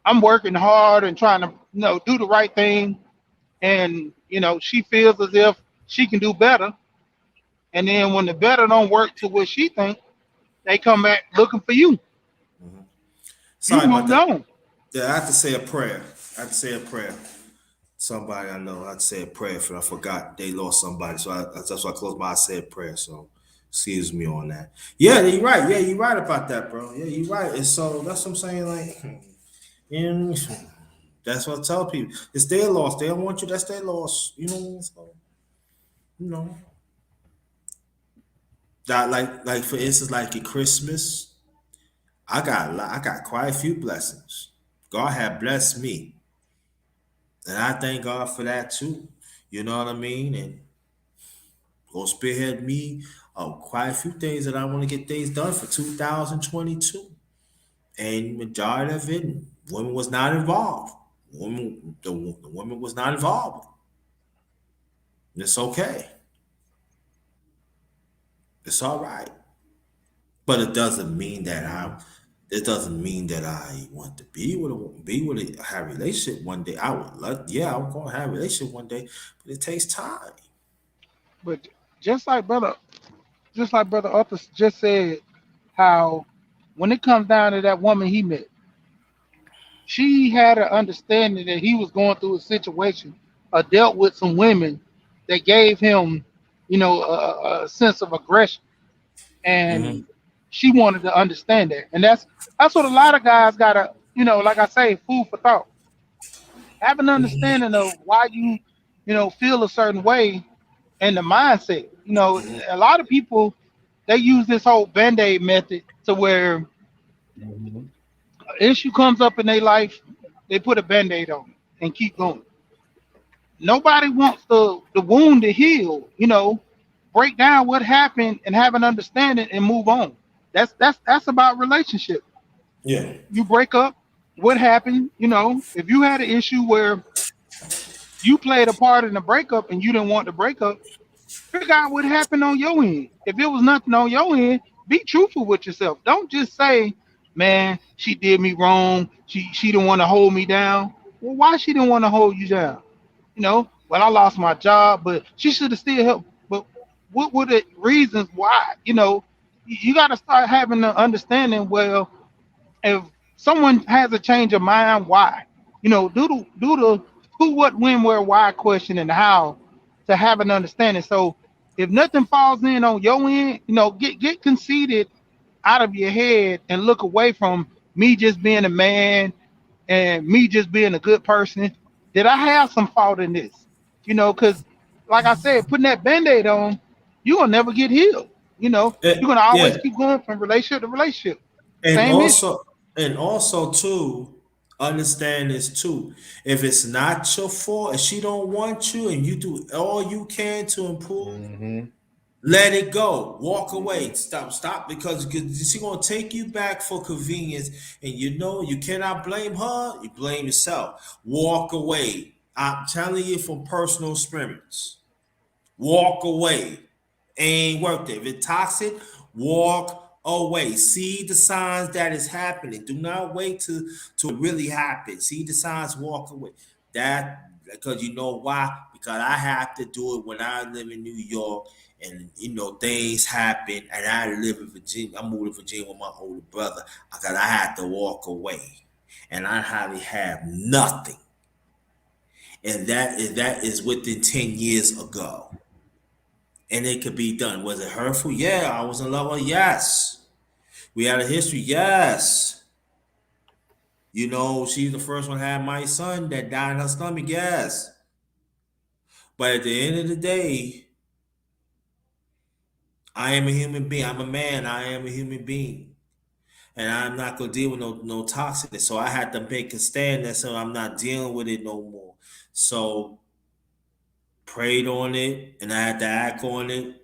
I'm working hard and trying to do the right thing, and she feels as if she can do better, and then when the better don't work to what she think, they come back looking for you. Mhm. You Sorry about moved that. on. Yeah, I have to say a prayer. I have to say a prayer. Somebody I know, I had to say a prayer for. I forgot they lost somebody, so that's why I closed my eyes, said prayer. So excuse me on that. Yeah, you're right. Yeah, you're right about that, bro. Yeah, you're right. And so that's what I'm saying. Like, and that's what I tell people. It's their loss. They don't want you. That's their loss. You know what I mean? So, you know that like for instance, like at Christmas, I got quite a few blessings. God had blessed me, and I thank God for that too. You know what I mean? And go spearhead me quite a few things that I want to get things done for 2022. And majority of it, women was not involved. The woman was not involved. It's okay. It's all right. But it doesn't mean that I want to have a relationship one day. I would love, yeah, I'm gonna have a relationship one day, but it takes time. But just like brother, Arthur just said, how when it comes down to that woman he met, she had an understanding that he was going through a situation or dealt with some women that gave him, a sense of aggression, and Hmm. she wanted to understand that, and that's what a lot of guys gotta, like I say, food for thought. Have an understanding of why you, feel a certain way and the mindset. A lot of people they use this whole band-aid method to where an Mhm. issue comes up in their life, they put a band-aid on it and keep going. Nobody wants the wound to heal, break down what happened and have an understanding and move on. That's about relationship. Yeah. You break up, what happened, if you had an issue where you played a part in the breakup and you didn't want the breakup, figure out what happened on your end. If it was nothing on your end, be truthful with yourself. Don't just say, "Man, she did me wrong. She didn't want to hold me down." Well, why she didn't want to hold you down? Well, I lost my job, but she should have still helped. But what were the reasons why? You got to start having the understanding. Well, if someone has a change of mind, why? Do the who, what, when, where, why question and how to have an understanding. So if nothing falls in on your end, get conceited out of your head and look away from me just being a man and me just being a good person. Did I have some fault in this? Because like I said, putting that band-aid on, you will never get healed. You're gonna Yeah. always keep going from relationship to relationship. And Same issue. also, and also too, understand this too. If it's not your fault and she don't want you and you do all you can to improve, Mhm. let it go. Walk away. Stop because she gonna take you back for convenience, and you cannot blame her. You blame yourself. Walk away. I'm telling you from personal experience. Walk away. Ain't worth it. If it's toxic, walk away. See the signs that is happening. Do not wait to it really happen. See the signs, walk away. That because you know why? Because I have to do it when I live in New York and things happen and I live in Virginia. I moved to Virginia with my older brother because I had to walk away. And I hardly have nothing. And that is within 10 years ago, and it could be done. Was it hurtful? Yeah. I was in love with her. Yes. We had a history. Yes. She's the first one to have my son that died in her stomach. Yes. But at the end of the day, I am a human being. I'm a man. I am a human being. And I'm not gonna deal with no toxicness. So I had to make a stand that so I'm not dealing with it no more. So prayed on it and I had to act on it.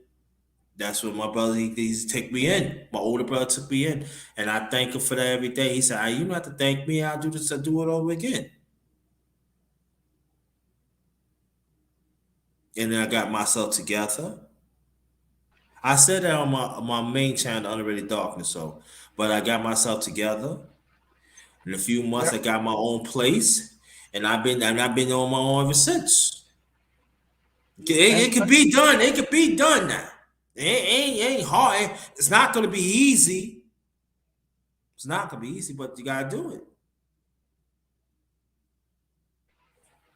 That's what my brother he used to take me in. My older brother took me in, and I thank him for that every day. He said, "You don't have to thank me. I'll do this. I'll do it over again." And then I got myself together. I said that on my main channel, Underrated Darkness. So, but I got myself together. In a few months, Yeah, I got my own place, and I've been on my own ever since. It and could be done. It could be done now. It ain't hard. It's not gonna be easy. It's not gonna be easy, but you gotta do it.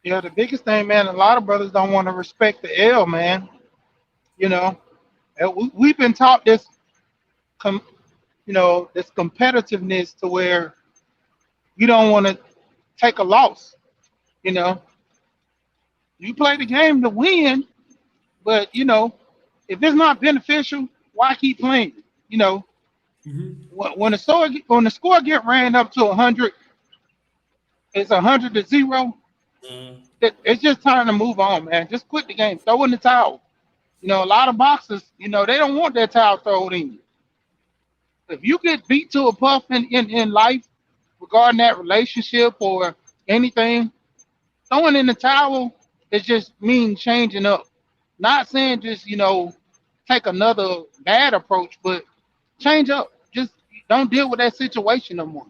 yeah, the biggest thing, man, a lot of brothers don't want to respect the L, man. You know, And we've been taught com, this competitiveness to where you don't want to take a loss. You know, you play the game to win, but if it's not beneficial, why keep playing? You know, Hmm. when the score get ran up to 100, it's 100-0. Mm. It's just time to move on, man. Just quit the game. Throw in the towel. A lot of boxers, they don't want their towel thrown in. If you get beat to a puff in life regarding that relationship or anything, throwing in the towel is just mean changing up. Not saying just, take another bad approach, but change up. Just don't deal with that situation no more.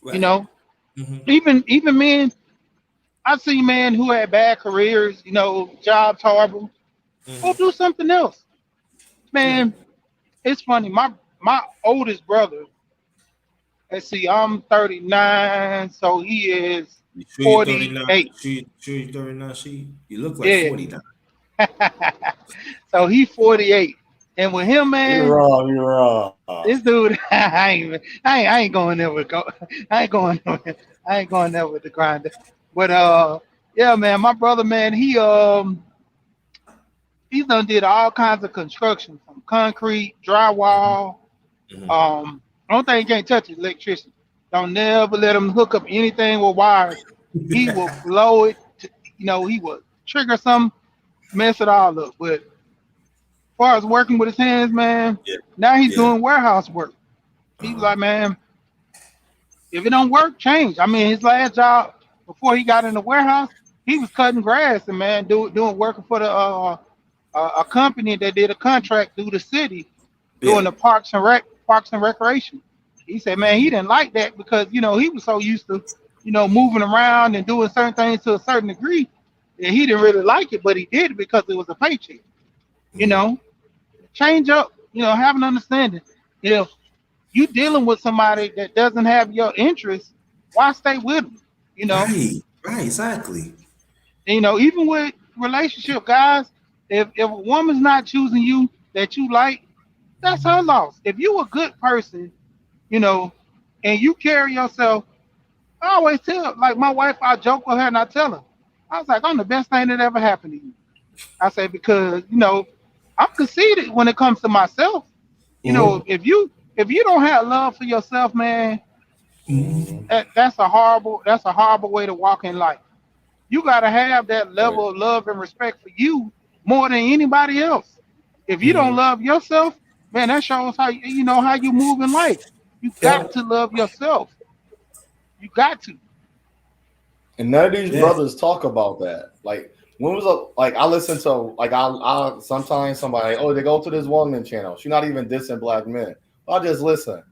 You Right. know, Hmm. even men, I see men who had bad careers, jobs horrible. Go Hmm. do something else. Yeah. Man, it's funny. My oldest brother, let's see, I'm 39, so he is You sure you 39? 48. Sure you 39? She, you look like Yeah. 49. So he 48. And with him, You man, wrong. You wrong. this dude, I ain't going there with go. I ain't going nowhere. I ain't going there with the grinder. But yeah, man, my brother, man, he's done did all kinds of construction from concrete, Hmm. drywall. Hmm. Only thing you can't touch is electricity. Don't never let him hook up anything with wires. He will blow it. He will trigger some, mess it all up. But as far as working with his hands, man, Yeah, now he's yeah. doing warehouse work. He was Uh-huh. like, man, if it don't work, change. I mean, his last job before he got in the warehouse, he was cutting grass and man, doing working for the a company that did a contract through the city doing Yeah. the parks and recreation. He said, man, he Hmm. didn't like that because he was so used to moving around and doing certain things to a certain degree that he didn't really like it, but he did it because it was a paycheck. You Hmm. know, change up. Have an understanding. If you dealing with somebody that doesn't have your interest, why stay with them? You know, Right. Right. Exactly. even with relationship guys, if a woman's not choosing you that you like, that's her loss. If you a good person, you know, and you carry yourself, I always tell, like my wife, I joke with her and I tell her, I was like, I'm the best thing that ever happened to you. I say because I'm conceited when it comes to myself. Hmm. If you don't have love for yourself, man, Mm-hmm. that's a horrible way to walk in life. You gotta have that Right. level of love and respect for you more than anybody else. If you don't Hmm. love yourself, man, that shows how you move in life. You got Yep. to love yourself. You got to. And none of these Yeah. brothers talk about that. Like when was a like I listen to like I sometimes somebody they go to this woman channel. She's not even dissing black men. I just listen.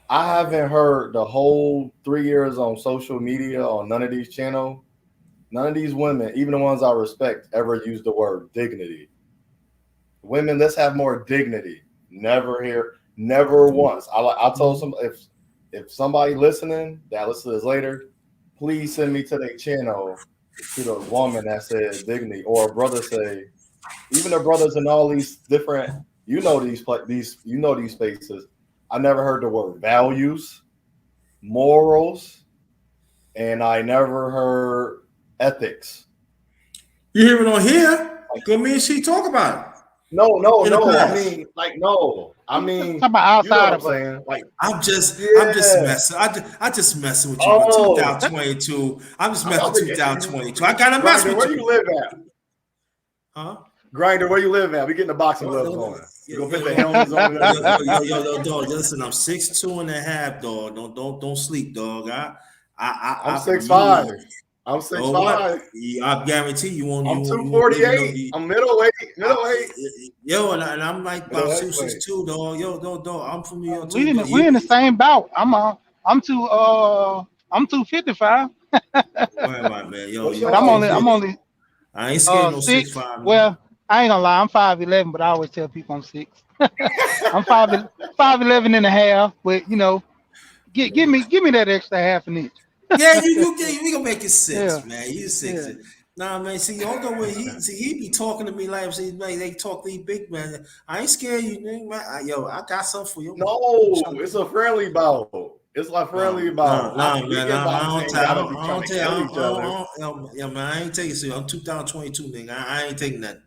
I haven't heard the whole 3 years on social media on none of these channels. None of these women, even the ones I respect, ever use the word dignity. Women, let's have more dignity. Never hear, never once. I told some if somebody listening that listen to this later, please send me to their channel to the woman that said dignity or a brother say even the brothers in all these different these spaces. I never heard the word values, morals, and I never heard ethics. You hear it on here? Like Go me and she talk about no, no, it in the no. I past. mean, like no. I You talking mean, about you know what outside I'm of us. saying? Like I'm just yeah. messing. I just messing with you. But Oh, That, 2022, I'm just I'm messing about with to get 2022. I gotta mess Grinder. with Where you you, live at? huh? Grinder, where you live at? We getting the boxing Yo, gloves yo, on. You yo, gonna yo, put the yo, helmets on and everything. dog. Listen, I'm 6'2" and a half, dog. Don't sleep, dog. I'm I, six you, five. I'm six know what? five. I guarantee I'm you two won't forty even know. eight. I'm middleweight. I, Middleweight. yo, and I'm like Middle about six six heavyweight. two, dog. Yo, dog. I'm from New York we too, in but the, we in the you, same bout. I'm two I'm 255, right, man. Yo, What's you, but your I'm you, height, only you, I'm G? only I ain't scared no six six. five, man. Well, I ain't gonna lie, I'm 5'11", but I always tell people I'm six. I'm 5'11 and a half, but give me that extra half an inch. Yeah, we gonna make it Yeah, six, man. You six. yeah. Nah, man. See, although when he be talking to me like they talk to you big man. I ain't scared you, nigga. Man. Yo, I got something for you. No, it's a friendly bout. It's like friendly bout. We Man. in I boxing. don't, I Gotta don't, be I trying don't to take. kill each other. Yo, man. I ain't taking it serious. I'm 2022, nigga. I ain't taking that.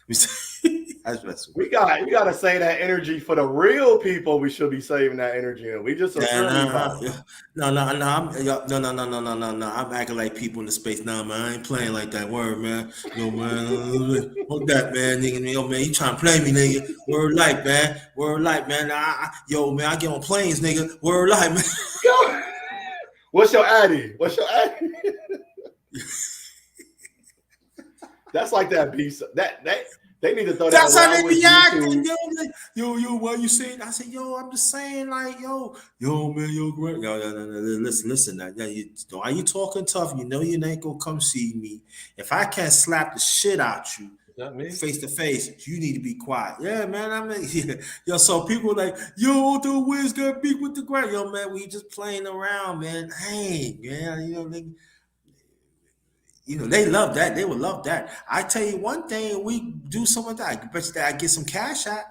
That's messing with We gotta say that energy for the real people. We should be saving that energy, and we just a yeah, friendly bout. no. I'm acting like people in the space. Nah, man, I ain't playing like that. Word, man. Yo, man, hold that, man, nigga. Yo, man, you trying to play me, nigga? Word life, man. Word life, man. Yo, man, I get on planes, nigga. Word life, man. Yo, what's your addy? What's your addy? That's like that beast. That they need to throw that That's how along they with be acting, YouTube. yo. Like, yo, what you saying? I said, yo, I'm just saying, like, yo, man, yo, great. No. Listen. Now, why you talking tough? You know you ain't gonna come see me. If I can't slap the shit out you, that me? face to face, you need to be quiet. Yeah, man. I mean, yeah. Yo, so people like, yo, the Wiz got beat with the ground. Yo, man, we just playing around, man. Hey, man, they love that. They would love that. I tell you one thing, we do some of that. I bet you that I get some cash out.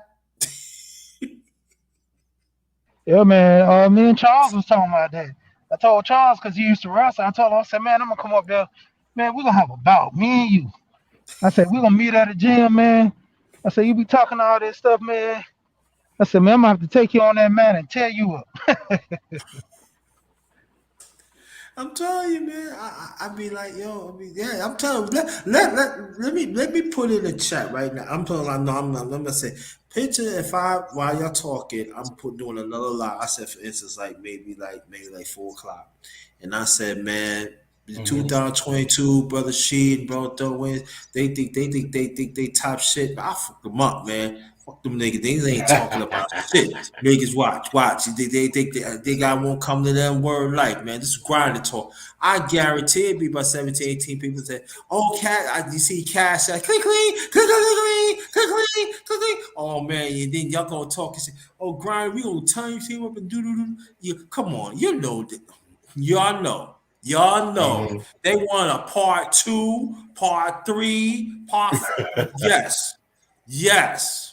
Yeah, man. Me and Charles was talking about that. I told Charles because he used to wrestle. I told him, I said, man, I'm gonna come up there. Man, we're gonna have a bout, me and you. I said, we're gonna meet at the gym, man. I said, you be talking all this stuff, man. I said, man, I'm gonna have to take you on that man and tear you up. I'm telling you, man. I be like, yo, I mean, yeah. I'm telling you. Let me put it in the chat right now. I'm telling. I know. I'm gonna say, picture if I while y'all talking, doing another live. I said, for instance, like maybe like 4 o'clock, and I said, man, the Mm-hmm. 2022 brother Sheed, bro, wins. They top shit. I fuck them up, man. Fuck them niggas. They ain't talking about shit. Niggas watch. They got won't come to them word life, man. This is grinding talk. I guarantee it be about 17, 18 people say, oh, you see cash, click, click, click, click, click, click, click, click, click. Oh, man, and then y'all gonna talk and say, oh, grind, we gonna turn your team up and do. Come on, y'all know. Y'all know. Mm-hmm. They want a part 2, part 3, yes. Yes.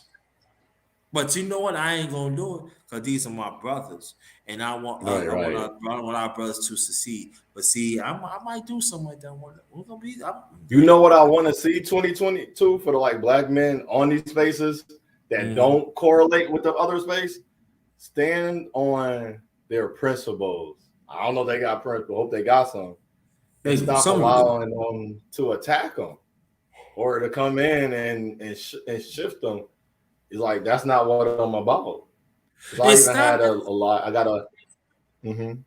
But you know what? I ain't gonna do it because these are my brothers, and I want Right, right. I want our brothers to succeed. But see, I might do something like that. We're gonna be. You know what I want to see 2022 for the like black men on these spaces that Mhm. don't correlate with the other space? Stand on their principles. I don't know if they got principles. Hope they got some. And stop Some of them do. allowing them to attack them or to come in and shift them. It's like that's not what I'm about. Because I It's even not. had a lot. I got a. Mm-hmm.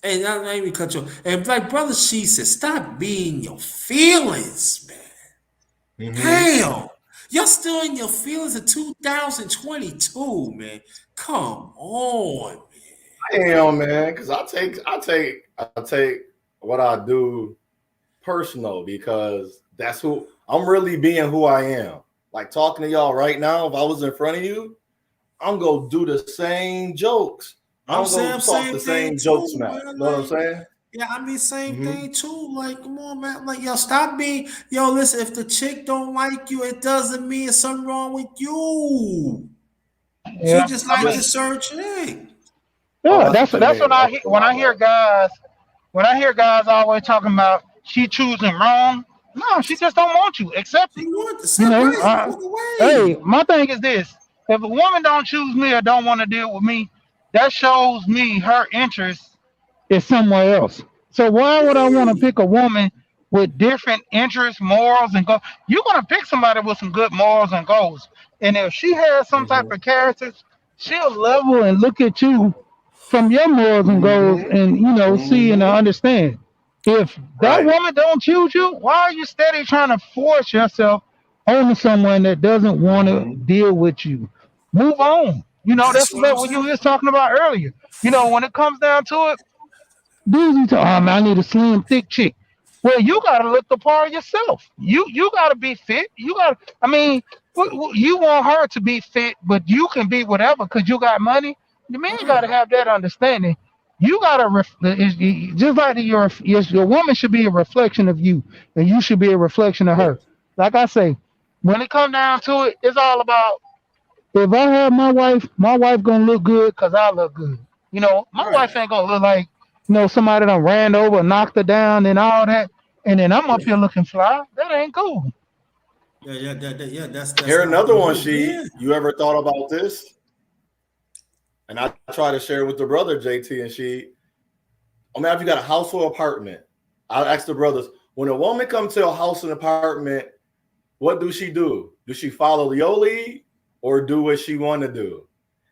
And I even cut you. And like brother She said, stop being your feelings, man. Mm-hmm. Damn, you're still in your feelings in 2022, man. Come on. Damn, man. Because I take what I do personal because that's who I'm really being who I am. Like talking to y'all right now, if I was in front of you, I'm gonna do the same jokes. I'm I'm gonna saying talk same the thing same joke too, smack. man. Know what I'm Like, saying? yeah, I mean same Mm-hmm. thing too. Like, come on, man. Like, yo, stop being listen, if the chick don't like you, it doesn't mean there's something wrong with you. She Yeah, just I likes mean, a certain chick. Oh, yeah, that's that's what you that's what mean. I Okay, hear my bad. when I hear guys always talking about she choosing wrong. No, she just don't want you. Accept She it. wants to You know. separate, walk Hey, away. my thing is this: if a woman don't choose me or don't want to deal with me, that shows me her interest is somewhere else. So why would I want to Yeah. pick a woman with different interests, morals, and goals? You're gonna pick somebody with some good morals and goals. And if she has some type Mm-hmm. of characters, she'll level and look at you from your morals and goals, Mm-hmm. and see and Mm-hmm. understand. If that Right. woman don't choose you, why are you steady trying to force yourself onto someone that doesn't want to Mm-hmm. deal with you? Move on. That's That's what I'm what you saying. was talking about earlier. When it comes down to it, dudes you tell, man, I need a slim, thick chick. Well, you gotta look the part of yourself. You gotta be fit. You gotta. I mean, you want her to be fit, but you can be whatever because you got money. The man gotta Right. have that understanding. You gotta just like your woman should be a reflection of you, and you should be a reflection of her. Like I say, when it come down to it, it's all about if I have my wife gonna look good because I look good. My wife Right. ain't gonna look like somebody done ran over, knocked her down, and all that. And then I'm up here looking fly. That ain't cool. Yeah, that's Here not the another one, move. Yeah. she. You ever thought about this? And I try to share with the brother JT and she. I mean, if you got a house or apartment, I'll ask the brothers, when a woman comes to a house and apartment, what do she do? Does she follow your lead or do what she want to do?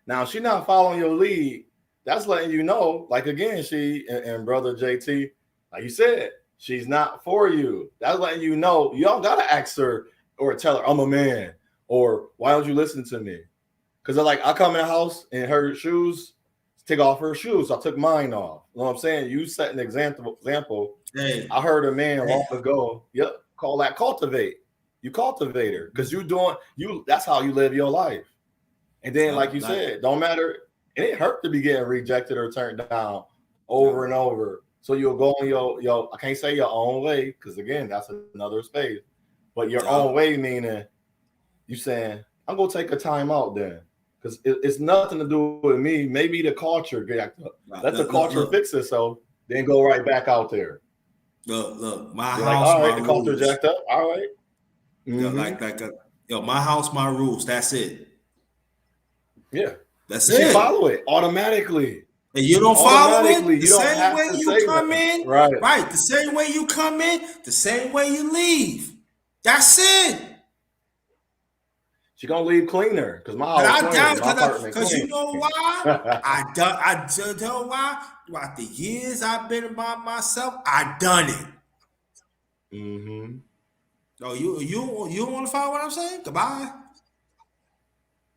Now, if she's not following your lead, that's letting you know, like again, she and brother JT, like you said, she's not for you. That's letting you know you don't gotta ask her or tell her I'm a man or why don't you listen to me? Because like I come in the house and her shoes, take off her shoes. So I took mine off. You know what I'm saying? You set an example. Hey, I heard a man hey, long ago, yep, call that cultivate. You cultivate her because you doing you. That's how you live your life. And then, like you said, don't matter. It ain't hurt to be getting rejected or turned down over and over. So you'll go on your I can't say your own way because again, that's another space. But your own way meaning you saying I'm gonna take a time out then because it's nothing to do with me. Maybe the culture let the culture fix itself, then go right back out there. Look, my You're house, like, all right, my the culture rules. jacked up. All right. My house, my rules. That's it. Yeah. That's it. You follow it automatically. And you don't follow it the you same way you come in. Right. The same way you come in, the same way you leave. That's it. She gonna leave cleaner because my house clean. My apartment Because clean. you know why? I tell why. Throughout the years I've been by myself, I done it. Mm-hmm. Oh, you want to follow what I'm saying? Goodbye.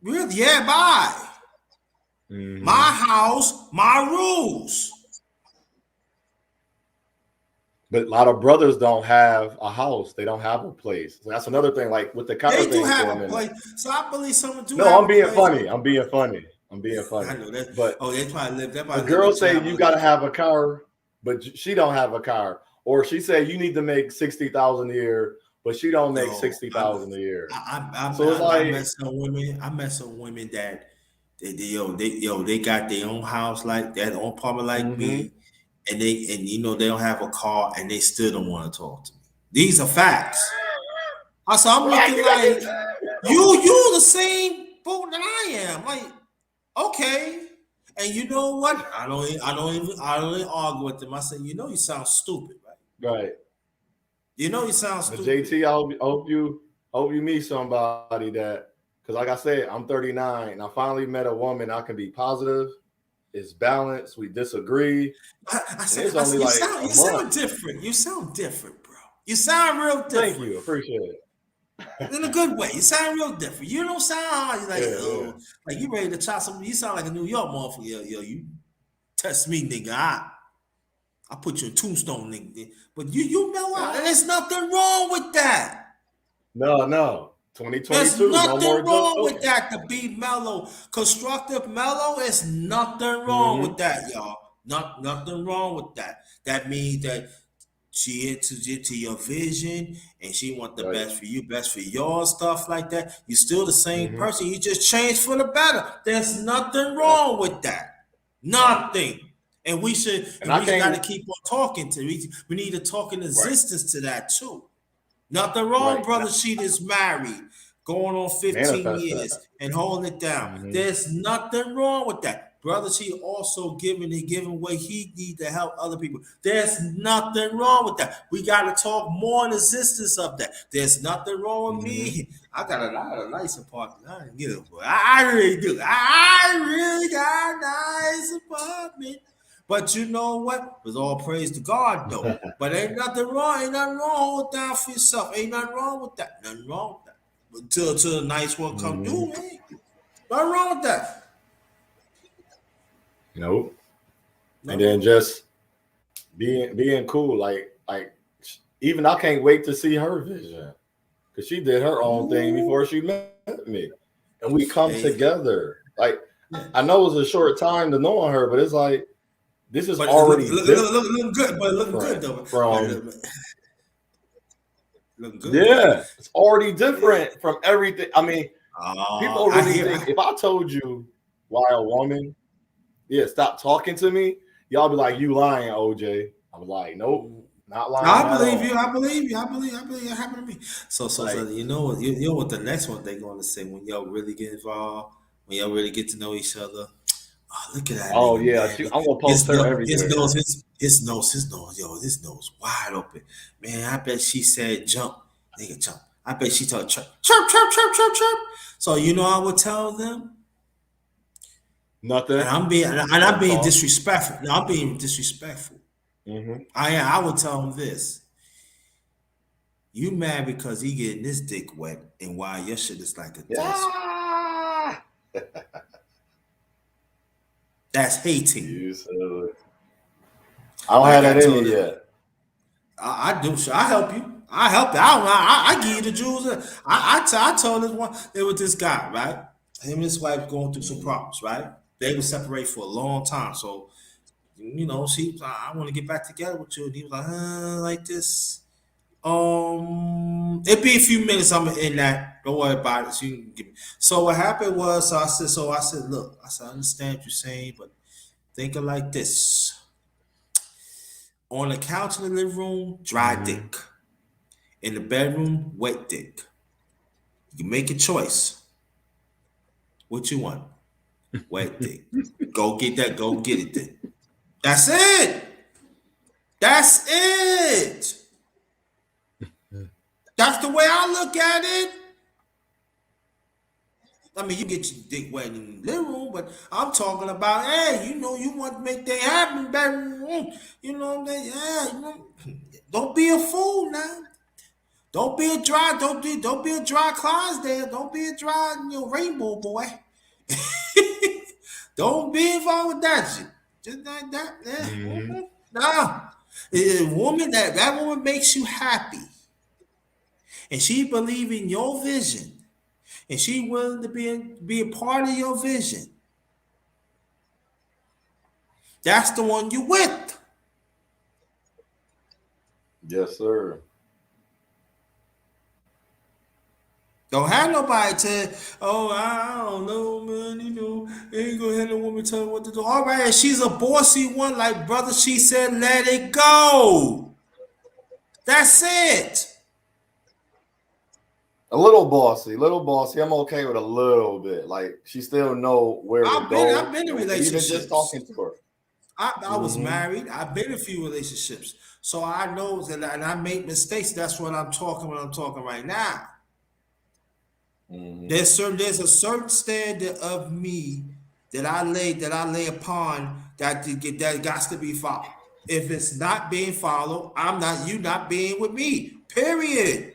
Really? Yeah, bye. Mm-hmm. My house, my rules. But a lot of brothers don't have a house. They don't have a place. So that's another thing. Like with the car they thing do have for a a minute. place. So I believe someone do. No, have I'm being a place. funny. I'm being funny. I know that. But they probably live. The girl say you got to have a car, but she don't have a car, or she said you need to make $60,000 a year, but she don't make $60,000 a year. So it's like I met some women that they got their own house like that, own apartment like me, and they don't have a car and they still don't want to talk to me. These are facts. So I'm looking like you the same boat that I am. Like, okay. And you know what? I don't even argue with them. I say, you sound stupid, right? Right. You sound stupid. JT, I hope you meet somebody that, because like I said, I'm 39 and I finally met a woman I can be positive. It's balanced. We disagree. You sound different. You sound different, bro. You sound real different. Thank you. Appreciate it. In a good way. You sound real different. You don't sound like like you ready to try something. You sound like a New York motherfucker. Yo, you test me, nigga. I put you in tombstone, nigga. But you know what? There's nothing wrong with that. No. 2022. There's nothing wrong with that to be mellow. Constructive mellow is nothing wrong with that, y'all. Nothing wrong with that. That means that she into your vision and she want the best for you, best for your stuff like that. You're still the same person. You just changed for the better. There's nothing wrong with that. Nothing. And we got to keep on talking to it. We need to talk in existence to that too. Nothing wrong, brother. She is married, going on 15 years and holding it down. There's nothing wrong with that. Brother, she also giving way he need to help other people. There's nothing wrong with that. We got to talk more in existence of that. There's nothing wrong with me. I got a nice apartment. I didn't get it, boy. I really do. I really got a nice apartment. But you know what? With all praise to God, though. But ain't nothing wrong. Ain't nothing wrong. Hold down for yourself. Ain't nothing wrong with that. Nothing wrong with that. But until the nice one come through, man. Nothing wrong with that. Nope. And then just being cool. Like even I can't wait to see her vision. Because she did her own thing before she met me. And we come together. Like, I know it was a short time to knowing her, but it's like, this is already looking good, but looking good though. Looking good. Yeah, it's already different from everything. I mean, people really think if I told you why a woman, stop talking to me, y'all be like, you lying, OJ. I'm like, nope, not lying. I believe you. I believe it happened to me. So you know what the next one they're going to say when y'all really get involved, when y'all really get to know each other. Oh, look at that. Oh, nigga, yeah. man. I'm going to post her everywhere. His nose wide open. Man, I bet she said jump. Nigga, jump. I bet she told chirp. So, I would tell them. Nothing. And I'm being disrespectful. No, I'm being disrespectful. I would tell them this. You mad because he getting this dick wet and why your shit is like a desert. That's hating. I don't have that in me yet. I do. I help you. I help you. I don't know. I give you the jewels. I told this one. There was this guy, right? Him and his wife going through some Mhm. problems, right? They were separated for a long time. So, she, I want to get back together with you. And he was like, like this. It'd be a few minutes. I'm in that. Don't worry about it. So you can give me. So what happened was, so I said, look, I said, I understand what you're saying, but think of like this. On the couch in the living room, dry Mhm. dick. In the bedroom, wet dick. You can make a choice. What you want? Wet dick. Go get that. Go get it then. That's it. That's it. That's the way I look at it. I mean, you get your dick wet in the living room, but I'm talking about, hey, you want to make that happen, baby. You know what I'm saying? Yeah, don't be a fool now. Don't be a dry Clydesdale. Don't be a dry, rainbow boy. Don't be involved with that shit. Just like that. Yeah. Mhm. Nah. A woman that woman makes you happy, and she believe in your vision, and she willing to be a part of your vision. That's the one you with. Yes, sir. Don't have nobody tell, oh, I don't know, man, ain't gonna have no woman tell me what to do. All right, if she's a bossy one, like brother, she said, let it go. That's it. A little bossy, little bossy. I'm okay with a little bit. Like she still know where to I've go, been in even just relationships. talking to her. I was Hmm. married. I've been in a few relationships. So I know that, and I made mistakes. That's what I'm talking when I'm talking right now. Hmm. There's a certain standard of me that I lay upon that got to be followed. If it's not being followed, I'm not you not being with me. Period. Right.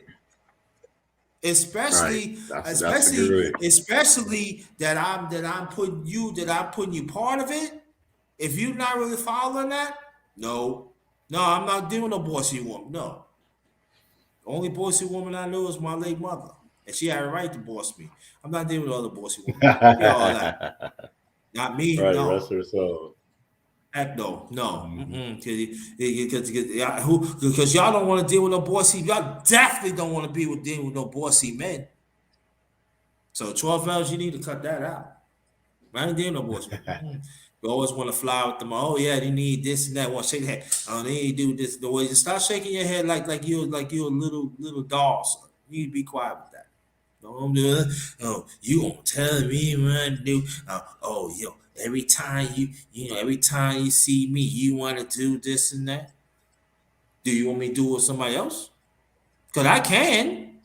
Especially, That's especially, good. especially that I'm putting you part of it. If you're not really following that, no, no, I'm not dealing with no bossy woman. No, the only bossy woman I know is my late mother, and she had a right to boss me. I'm not dealing with other bossy women. Be all that. Right. Not me. Rest No. her soul. Heck no. No. Hmm. Because y'all don't want to deal with no bossy. Y'all definitely don't want to be with dealing with no bossy men. So 12 hours, you need to cut that out. I ain't dealing with no bossy women. Mm-mm. You always want to fly with them. Oh yeah, they need this and that. Want to shake their head. Oh, they need to do this. The way you stop shaking your head like you're a little doll. Son. You need to be quiet with that. Don't do it. Oh, you gonna tell me what to do? Every time you see me, you want to do this and that. Do you want me to do it with somebody else? Cause I can.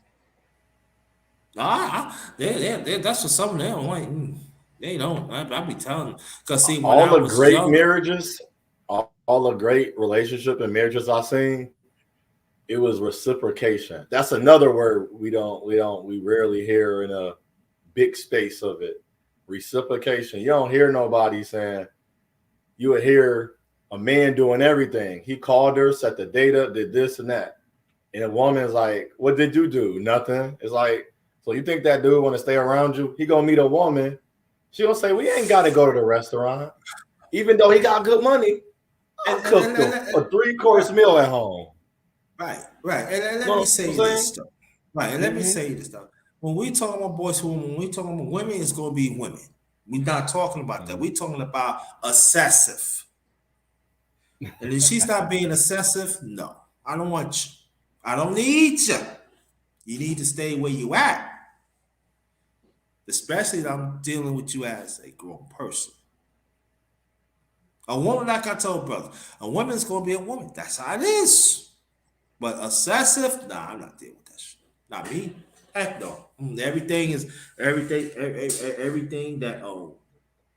No, that's for some of them. Like, they don't. I be telling them. Cause see, when All I the was great younger, marriages, all the great relationship and marriages I've seen, it was reciprocation. That's another word we rarely hear in a big space of it. Reciprocation. You don't hear nobody saying, you would hear a man doing everything. He called her, set the date up, did this and that. And a woman's like, what did you do? Nothing. It's like, so you think that dude want to stay around you? He gonna meet a woman. She gonna say, we ain't gotta go to the restaurant. Even though he got good money, and, I'll and, cook and, and, and- a three-course meal at home. right, and let me Know what I'm say saying? this stuff. Right, and let me Mm-hmm. say this stuff. When we talk about boys who women, when we talking about women, it's gonna be women. We're not talking about that. We're talking about excessive. And if she's not being excessive, no, I don't want you. I don't need you. You need to stay where you at. Especially if I'm dealing with you as a grown person. A woman, like I told brother, a woman's gonna be a woman. That's how it is. But excessive, nah, I'm not dealing with that shit. Not me. Heck no. Everything is everything that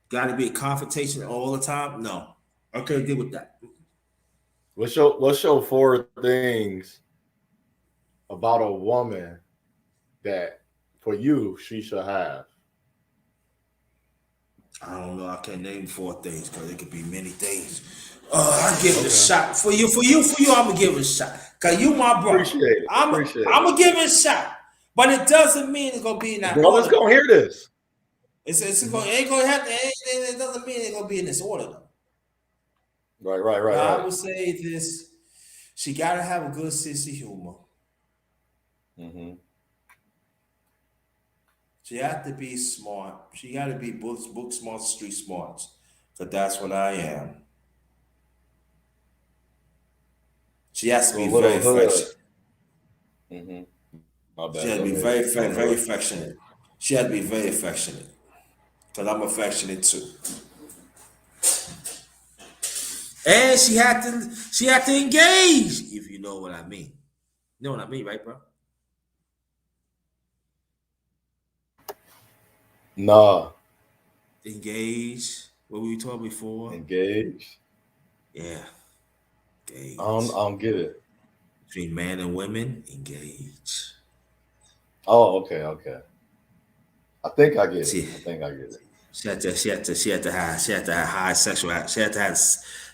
got to be a confrontation all the time. No, I can't deal with that. What's your four things about a woman that for you she should have? I don't know. I can't name four things because it could be many things. I give it a Okay. shot for you. I'm gonna give it a shot because you my brother. Appreciate it. I'm Appreciate I'm it. gonna give it a shot, but it doesn't mean it's gonna be in that Brothers order gonna though. hear this. It's Mhm. gonna it ain't gonna have to. It doesn't mean it's gonna be in this order though. Right, right, right, Now I right. would say this: she gotta have a good sense of humor. Hmm. She has to be smart. She got to be book smart, street smarts. Cause that's what I am. She has to So be a very little hood. affectionate. Hmm. My She bad. has Go to be ahead. Little very hood. affectionate. She has to be very affectionate. Cause I'm affectionate too. And she had to engage, if you know what I mean. You know what I mean, right, bro? Nah, Engage. What we talked before. engaged. Yeah, I engage. don't get it. Between man and women, engage. Oh, okay, okay. I think I get it. See, I think I get it. she had to have high sexual, she had to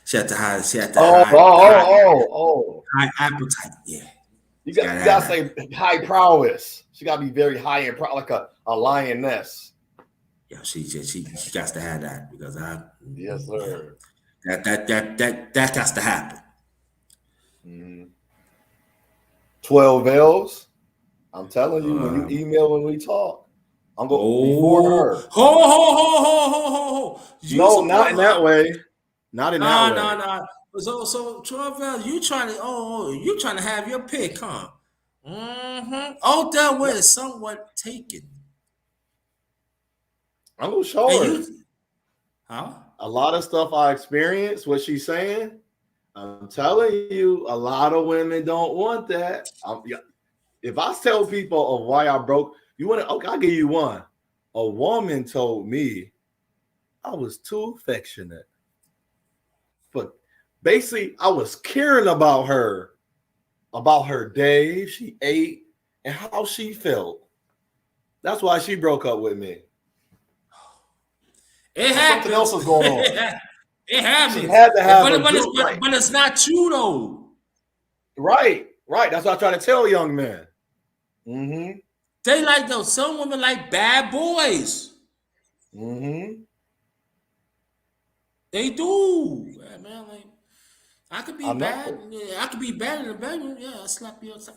Oh, oh, oh, oh, oh. high appetite. Yeah, You she got gotta you have gotta that. say high prowess. She gotta be very high in like a lioness. Yeah, she got to have that because Yes, yeah, sir. that got to happen. Mhm. 12 L's. I'm telling you, when you Um, email when we talk, I'm go before oh, her. ho. You No, not supposed in that way. Not in that no way. no. So 12 you trying to you trying to have your pick, huh? Mm-hmm. Oh, that way No, is somewhat taken. I'm gonna And show her you, huh? a lot of stuff I experienced. What she's saying, I'm telling you, a lot of women don't want that. Yeah, if I tell people of why I broke, you want to? Okay, I'll give you one. A woman told me I was too affectionate, but basically I was caring about her day, she ate, and how she felt. That's why she broke up with me. It But something else happens. was going on. It She happens. had to have But a but it's dude, but, like but it's not true though. right, right. That's what I try to tell young men. Mm-hmm. They like those. Some women like bad boys. Mm-hmm. They do. Yeah, man, like I could be I bad. know. Yeah, I could be bad in the bedroom. Yeah, I slap you upside,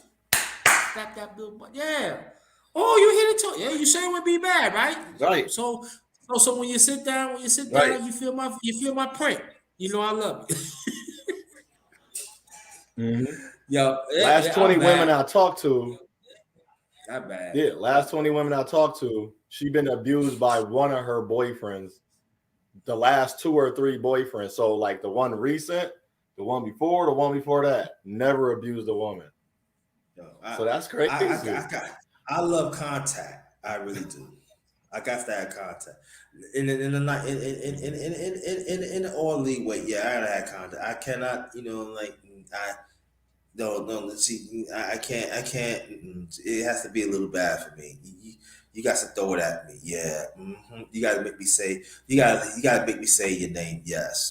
slap that little butt. Yeah. Oh, you hit it too. Yeah, you say it would be bad, right? Right, So when you sit down, right. you feel my print. You know I love you. Mm-hmm. Yo, Last yeah, 20 I'm women bad. I talked to, I'm bad. yeah, last 20 women I talked to, she been abused by one of her boyfriends, the last two or three boyfriends. So like the one recent, the one before that, never abused a woman. Yo, So that's I crazy. got I love contact. I really do. I got that contact in the night in the orderly way. Yeah, I gotta have contact. I cannot, like I no. Let's see, I can't. It has to be a little bad for me. You got to throw it at me. Yeah, you got to make me say. You got to make me say your name. Yes.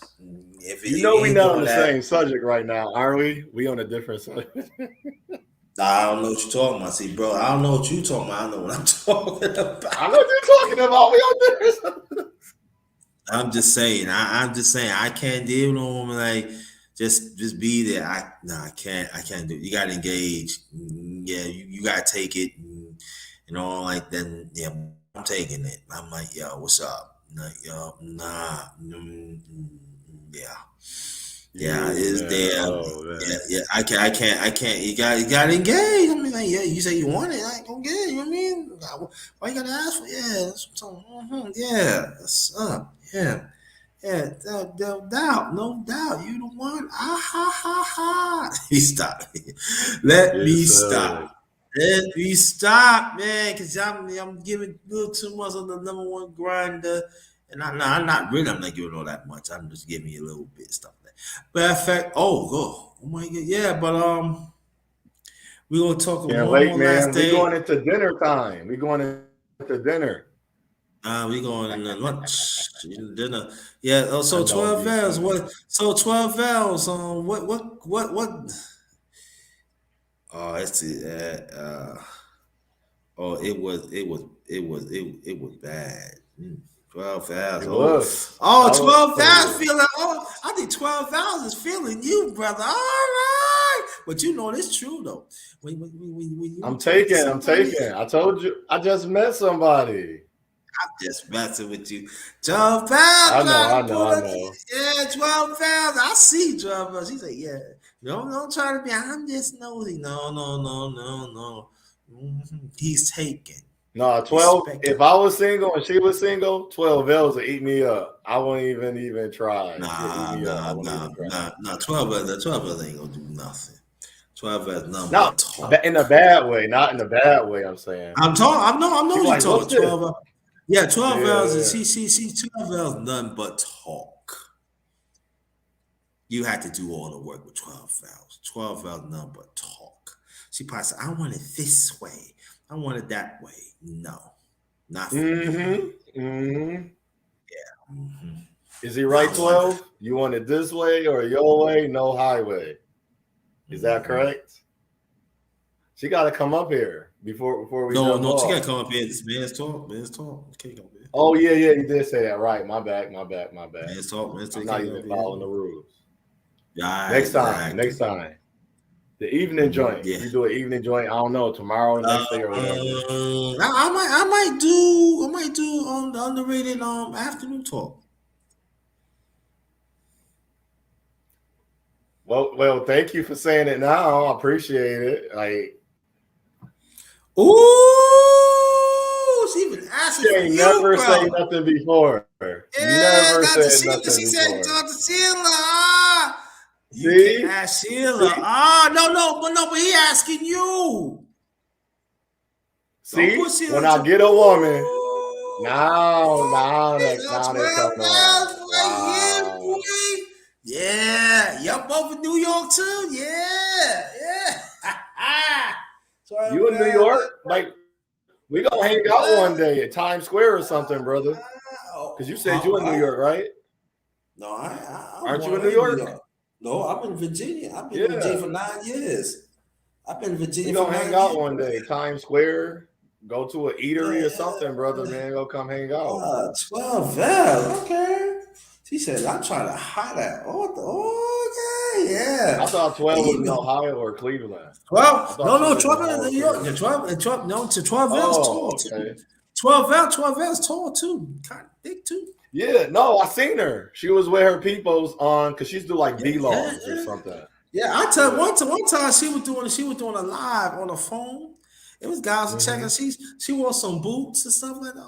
If You it know we ain't not on doing the that, same subject right now, are we? We on a different subject. I don't know what you're talking about. See, bro, I don't know what you're talking about. I know what I'm talking I about. know what you're talking about. We on different subject. I'm just saying. I'm just saying. I can't deal with a woman like just be there. I can't. I can't do it. You got to engage. Yeah, you got to take it. Like then. Yeah, I'm taking it. I'm like, yo, what's up? Like, yo, nah. Yeah. Yeah, You it's man, there. oh Yeah, man. yeah. I can't. You gotta engage. I mean, like, yeah. You say you want it, like, okay. You know what I mean? Why you gotta ask for? Yeah, that's what I'm talking. Yeah, that's up. Yeah, yeah. No doubt, no doubt. You the one. Ah ha ha ha. He stop. Let me Yes, sir. stop. Let me stop, man, because I'm giving a little too much on the number one grinder. And I'm not giving all that much. I'm just giving you a little bit of stuff. Matter of fact, oh my god, yeah, but we're gonna talk Can't one wait, more last man. We thing. going into dinner time. We going into dinner. We going in the lunch dinner. Yeah. Oh, I so know 12 me vowels. too. What? So 12 vowels. What? Oh, it's oh, it was bad. 12 vowels. It Oh, was. oh, I 12 vowels was. feeling. Oh, I think 12 vowels is feeling you, brother. All right. But you know it's true though. When you talk to I'm somebody, taking. I told you. I just met somebody. just messing with you. 12 pounds I know. trying I to know. pull I up. know. Yeah, 12 pounds. I see 12 pounds. She said, yeah. Don't try to be, I'm just nosy. No. He's taken. No, 12. Respect If it. I was single and she was single, 12 L's would eat me up. I wouldn't even try. She'll eat me up. I wouldn't even try. 12 hours, the 12 hours ain't gonna do nothing. 12 hours nothing but Not talk. in a bad way. Not in a bad way. I'm saying. I'm talking, I know She what you like, what's talking. this? 12 hours. Yeah, 12 hours is Yeah. she 12 hours nothing but talk. You had to do all the work with 12 vowels. 12 vowels, none but talk. She probably said, I want it this way. I want it that way. No, not for me. Mm-hmm. Mm-hmm. Mhm. Is he I right, want 12? You want it this way or your way? No highway. Is that mhm. correct? She got to come up here before we jump No, she gotta off. come up here. This man's talk. Man's talk. She can't come up here. Oh, yeah, yeah, you did say that. Right. My bad. My bad. My bad. Man's talk. Man's I'm talk. not Can't come even up here. following the rules. Yeah, Next time. exactly. Next time. The evening joint. Yeah. You do an evening joint. I don't know, tomorrow, next day, or whatever. I might do the underrated afternoon talk. Well, thank you for saying it now. I appreciate it. Like, Ooh, she even asking she for ain't you, never say brother. nothing before. Yeah, Never Dr. said Sheila. nothing She said, before. Dr. Sheila, you can't See? ask Sheila. See? But he asking you. Don't put See? Sheila When in I your, get a woman, ooh, now they're 12 coming around. hours right here, Wow. boy. Yeah, y'all both in New York too. Yeah. 12 You in New hours. York? Like, we gonna hang out Uh, one day at Times Square or something, brother. Because you said you in New I, York, right? no, I'm Aren't you born in New in New York? York. No, I'm in Virginia. I've been in Virginia Yeah. for 9 years. I've been in We Virginia for gonna hang 9 years. out one day, Times Square. Go to an eatery or Yeah, something, brother, man. Go come hang out. 12 Val. Okay. She said, I'm trying to holler. Okay, I yeah. thought 12 was in Even Ohio or Cleveland. I 12. thought you No, lived in 12 Val Ohio is or New York. Cleveland. Yeah, 12, no, to 12 Val's tall Oh, too. okay. 12 Val's tall too. Kind of thick too. Yeah, no, I seen her. She was with her peoples on because she's do like Yeah. vlogs or something. Yeah, I tell you, Yeah. one time she was doing a live on the phone. It was guys were checking. Hmm. She wore some boots and stuff like that.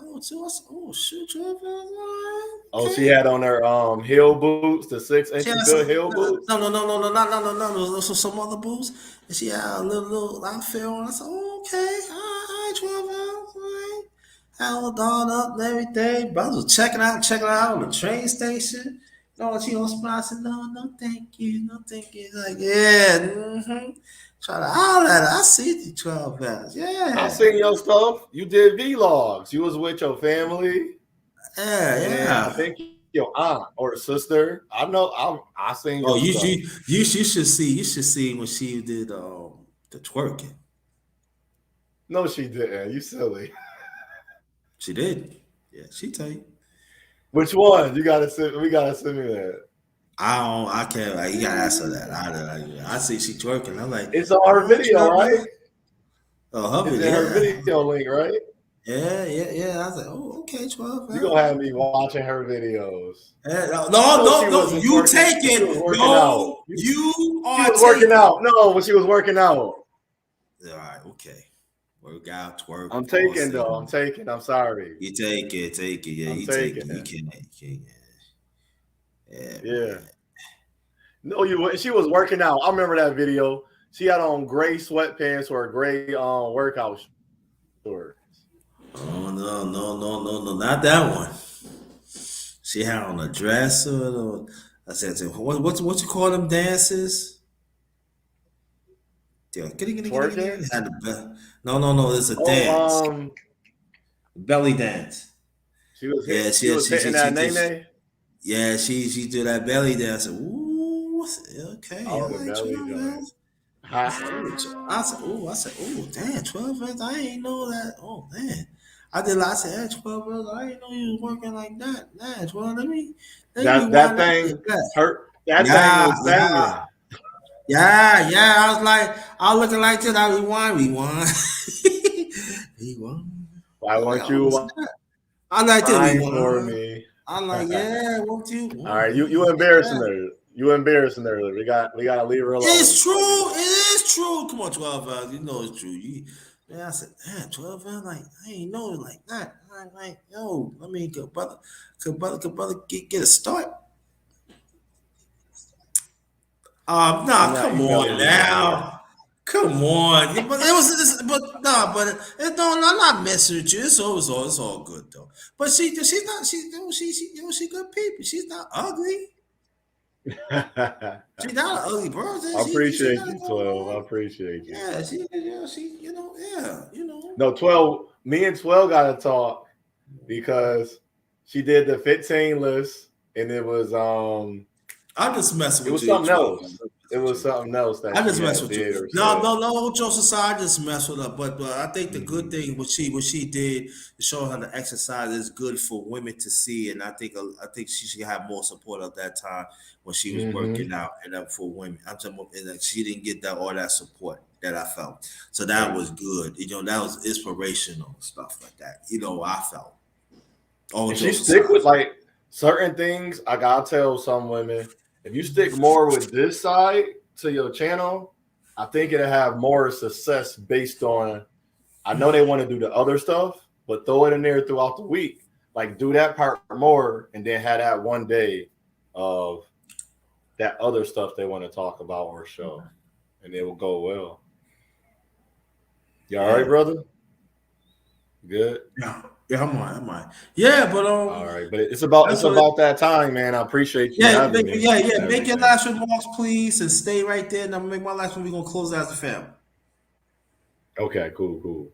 Oh shoot, 12 Val's, all right, Oh, she okay. had on her heel boots, the six She inches had good some heel boots. no. Those were some other boots, and she had a little outfit on. I said, oh, okay, all right, 12 hours, all right. Had all dolled up and everything. Brothers was checking out on the train station. No, she on spot. I said, no, thank you, no, thank you. Like, yeah, Try to holler at her. I see the 12 hours. I Yeah, seen your stuff. You did vlogs. You was with your family, and I yeah. think your aunt or sister. I know. I seen Oh, your stuff. you should see when she did the twerking. No, she didn't. You silly. She did. Yeah, she tell you. Which one? You gotta send. We gotta send me that. I can't. Like, you gotta ask her that. I see she twerking. I'm like, It's on her hi, video, Trevor. right? Oh, her It's in her video. video link, right? Yeah. I was like, oh, okay, 12 You gonna hours. have me watching her videos. Yeah, You know she no. wasn't You twerking. take She was it. working out. No, you She are was working taking. out. No, when she was working out. All right, okay. Work out, twerk, I'm floss taking it. though. I'm taking. I'm sorry. You take it. Yeah, I'm you take taking it. You it. can't. Yeah, Yeah. man. No, you wouldn't. She was working out. I remember that video. She had on gray sweatpants or gray workout shorts. Oh no, not that one. She had on a dress I said, what you call them dances? Yeah, Twerking. no. It's a Oh, dance, belly dance. She was hitting she that nay just nay. yeah, she do that belly dance. Ooh, okay, Oh, all the right, belly 12 joint. rounds. I said, oh, damn, 12 rounds. I ain't know that. Oh man, I said, hey, 12 rounds. I ain't know you was working like that. Nah, 12. Let me That rewind that. thing Yeah, hurt. That thing yeah, was yeah, singing. yeah. I was looking like this. I rewind, rewind. Why I like, won't oh, you what's that? I like to wine for rewind. me? I'm like, yeah, won't you? All Oh, right, you yeah. embarrassing her. You embarrassing her. We gotta leave her alone. It's true. It is true. Come on, 12 hours. You know it's true. Man, I said, man, 12 hours. Like, I ain't know it like that. I'm like, yo, I mean, could brother get a start? You're Nah, not come on humiliating her. now. Come on. Yeah, but it was, but nah, but no, I'm not messing with you. It's all good though. But she's not, she good people. She's not ugly. I She's not an ugly person. She appreciate got it you, going 12. I on. appreciate you. Yeah, yeah. No, 12. Me and 12 got to talk because she did the 15 list and I'm just messing it with was you, something 12. else. It was something else that I she just mess had with you. did or No, said. no, no, jokes aside, I just mess with her. But I think the good Hmm. thing what she did to show her the exercise is good for women to see, and I think she should have more support at that time when she was working Hmm. out and for women. I'm talking about, and she didn't get that all that support that I felt. So that Right. was good. That was inspirational stuff like that. I felt. All And she jokes stick aside. with like certain things. I gotta tell some women, if you stick more with this side to your channel, I think it'll have more success based on. I know they want to do the other stuff, but throw it in there throughout the week. Like do that part more, and then have that one day of that other stuff they want to talk about or show, and it will go well. You all right, Yeah. brother? Good. Yeah. Yeah, I'm on. Yeah, but All right, but it's that's what it. about that time, man. I appreciate you Yeah, having me yeah. and Make your everything. last remarks, please, and stay right there. And I'm gonna make my last one. We're gonna close out the family. Okay, cool, cool.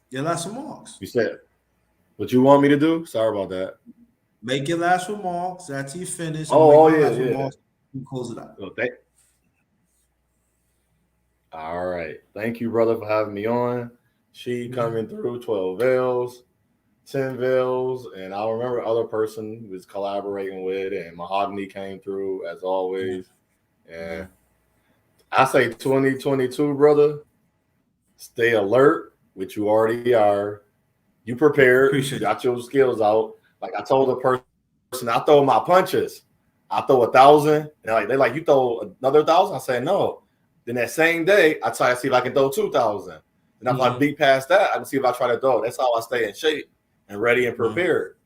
Your last remarks. You said what you want me to do? Sorry about that. Make your last remarks. After you finish, I'm gonna make Oh, my yeah, last yeah. remarks and close it out. Well, all right. Thank you, brother, for having me on. She coming through 12 Vales, 10 Vales, and I remember other person was collaborating with, and Mahogany came through as Yeah, always. yeah. And I say 2022, brother, stay alert, which you already are. You prepared, you Appreciate it. got your skills out. Like I told the person, I throw my punches. I throw 1,000, and they like you throw another 1,000. I say no. Then that same day, I try to see if I can throw 2,000. And if I Mm-hmm. beat past that, I can see if I try to throw. That's how I stay in shape and ready and Mm-hmm. prepared.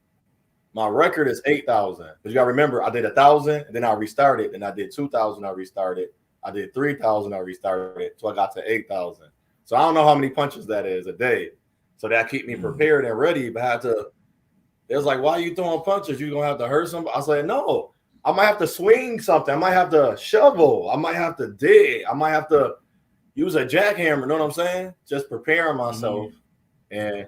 My record is 8,000. But you gotta remember, I did 1,000, and then I restarted. Then I did 2,000. I restarted. I did 3,000. I restarted. So I got to 8,000. So I don't know how many punches that is a day. So that keep me Mm-hmm. prepared and ready. But I had to. It was like, why are you throwing punches? You gonna have to hurt somebody? I said, no. I might have to swing something. I might have to shovel. I might have to dig. I might have to use a jackhammer. You know what I'm saying? Just preparing myself. And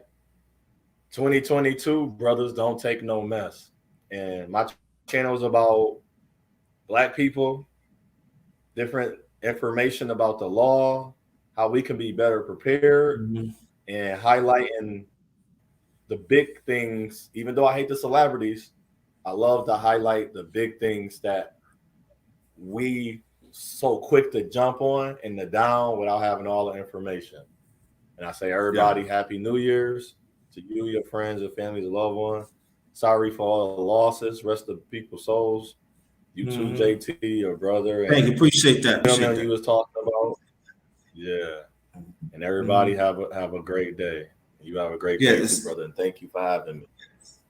2022, brothers, don't take no mess. And my channel is about Black people, different information about the law, how we can be better prepared, Mm-hmm. and highlighting the big things. Even though I hate the celebrities, I love to highlight the big things that we so quick to jump on and the down without having all the information. And I say, Yeah. everybody, Happy New Year's to you, your friends, your families, your loved ones. Sorry for all the losses. Rest of people's souls. You too, Mm-hmm. JT, your brother, Thank you. and Appreciate that. Appreciate gentleman you that. was talking about. Yeah. And everybody Mm-hmm. have a great day. You have a great Yeah. day too, brother. And thank you for having me.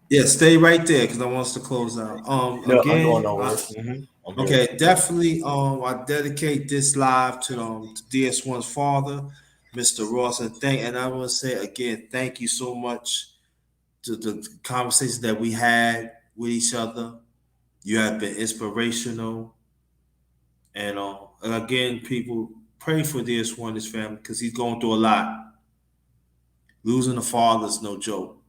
Yeah. Stay right there because I want us to close out. No, I'm going Again, nowhere. I'm here. okay, definitely. I dedicate this live to DS1's father, Mr. Ross, and I want to say again, thank you so much to the conversations that we had with each other. You have been inspirational, and again, people pray for DS1 his family because he's going through a lot. Losing a father is no joke.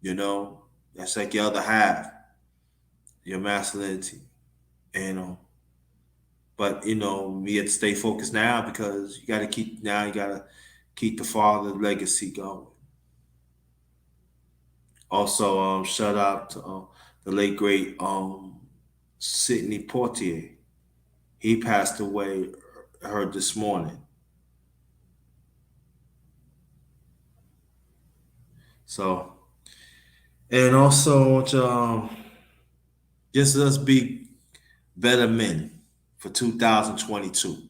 You know, that's like your other half, your masculinity. You know, but we have to stay focused now because you gotta keep the father legacy going. Also, shout out to the late great Sidney Portier. He passed away. I heard this morning. So, and also just let's be better men for 2022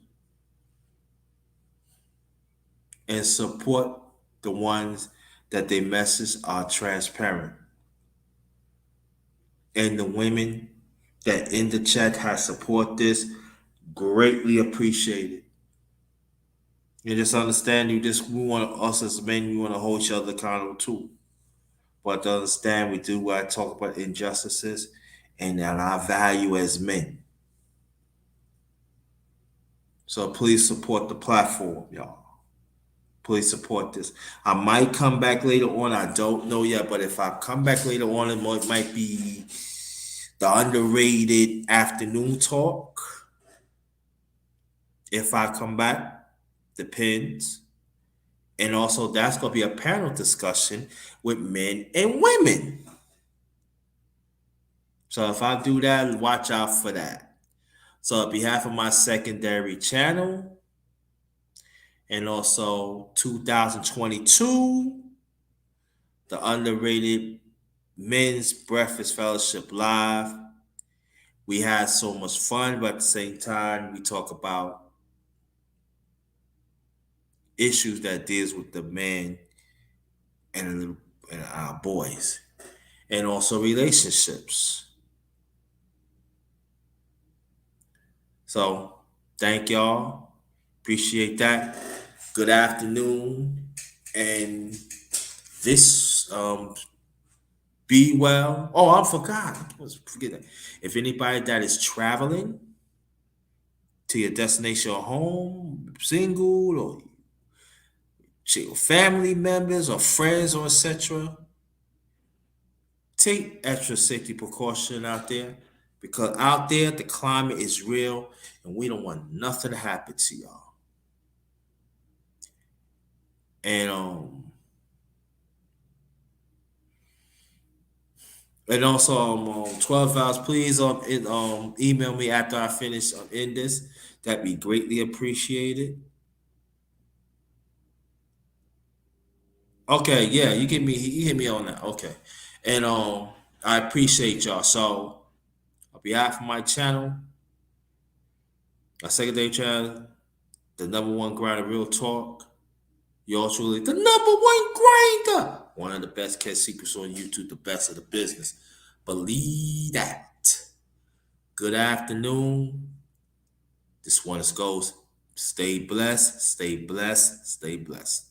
and support the ones that their messages are transparent, and the women that in the chat has support this greatly appreciated. You just understand, we want us as men, we want to hold each other accountable too. But to understand, we do what I talk about injustices and our value as men. So please support the platform, y'all. Please support this. I might come back later on. I don't know yet, but if I come back later on, it might be the underrated afternoon talk. If I come back, depends. And also, that's going to be a panel discussion with men and women. So if I do that, watch out for that. So, on behalf of my secondary channel and also 2022, the Underrated Men's Breakfast Fellowship Live, we had so much fun, but at the same time, we talk about issues that deals with the men and, and our boys, and also relationships. So, thank y'all. Appreciate that. Good afternoon. And this be well. Oh, I forgot. I was forget that. If anybody that is traveling to your destination or home, single or to your family members or friends or etc., take extra safety precaution out there because out there the climate is real and we don't want nothing to happen to y'all. And also, 12 hours, please email me after I finish in this. That'd be greatly appreciated. Okay, yeah, you hit me on that. Okay. And I appreciate y'all. So on behalf of my channel, my secondary channel, the number one grinder real talk, yours truly, the number one grinder. One of the best kept secrets on YouTube, the best of the business. Believe that. Good afternoon. This one is goes. Stay blessed, stay blessed, stay blessed.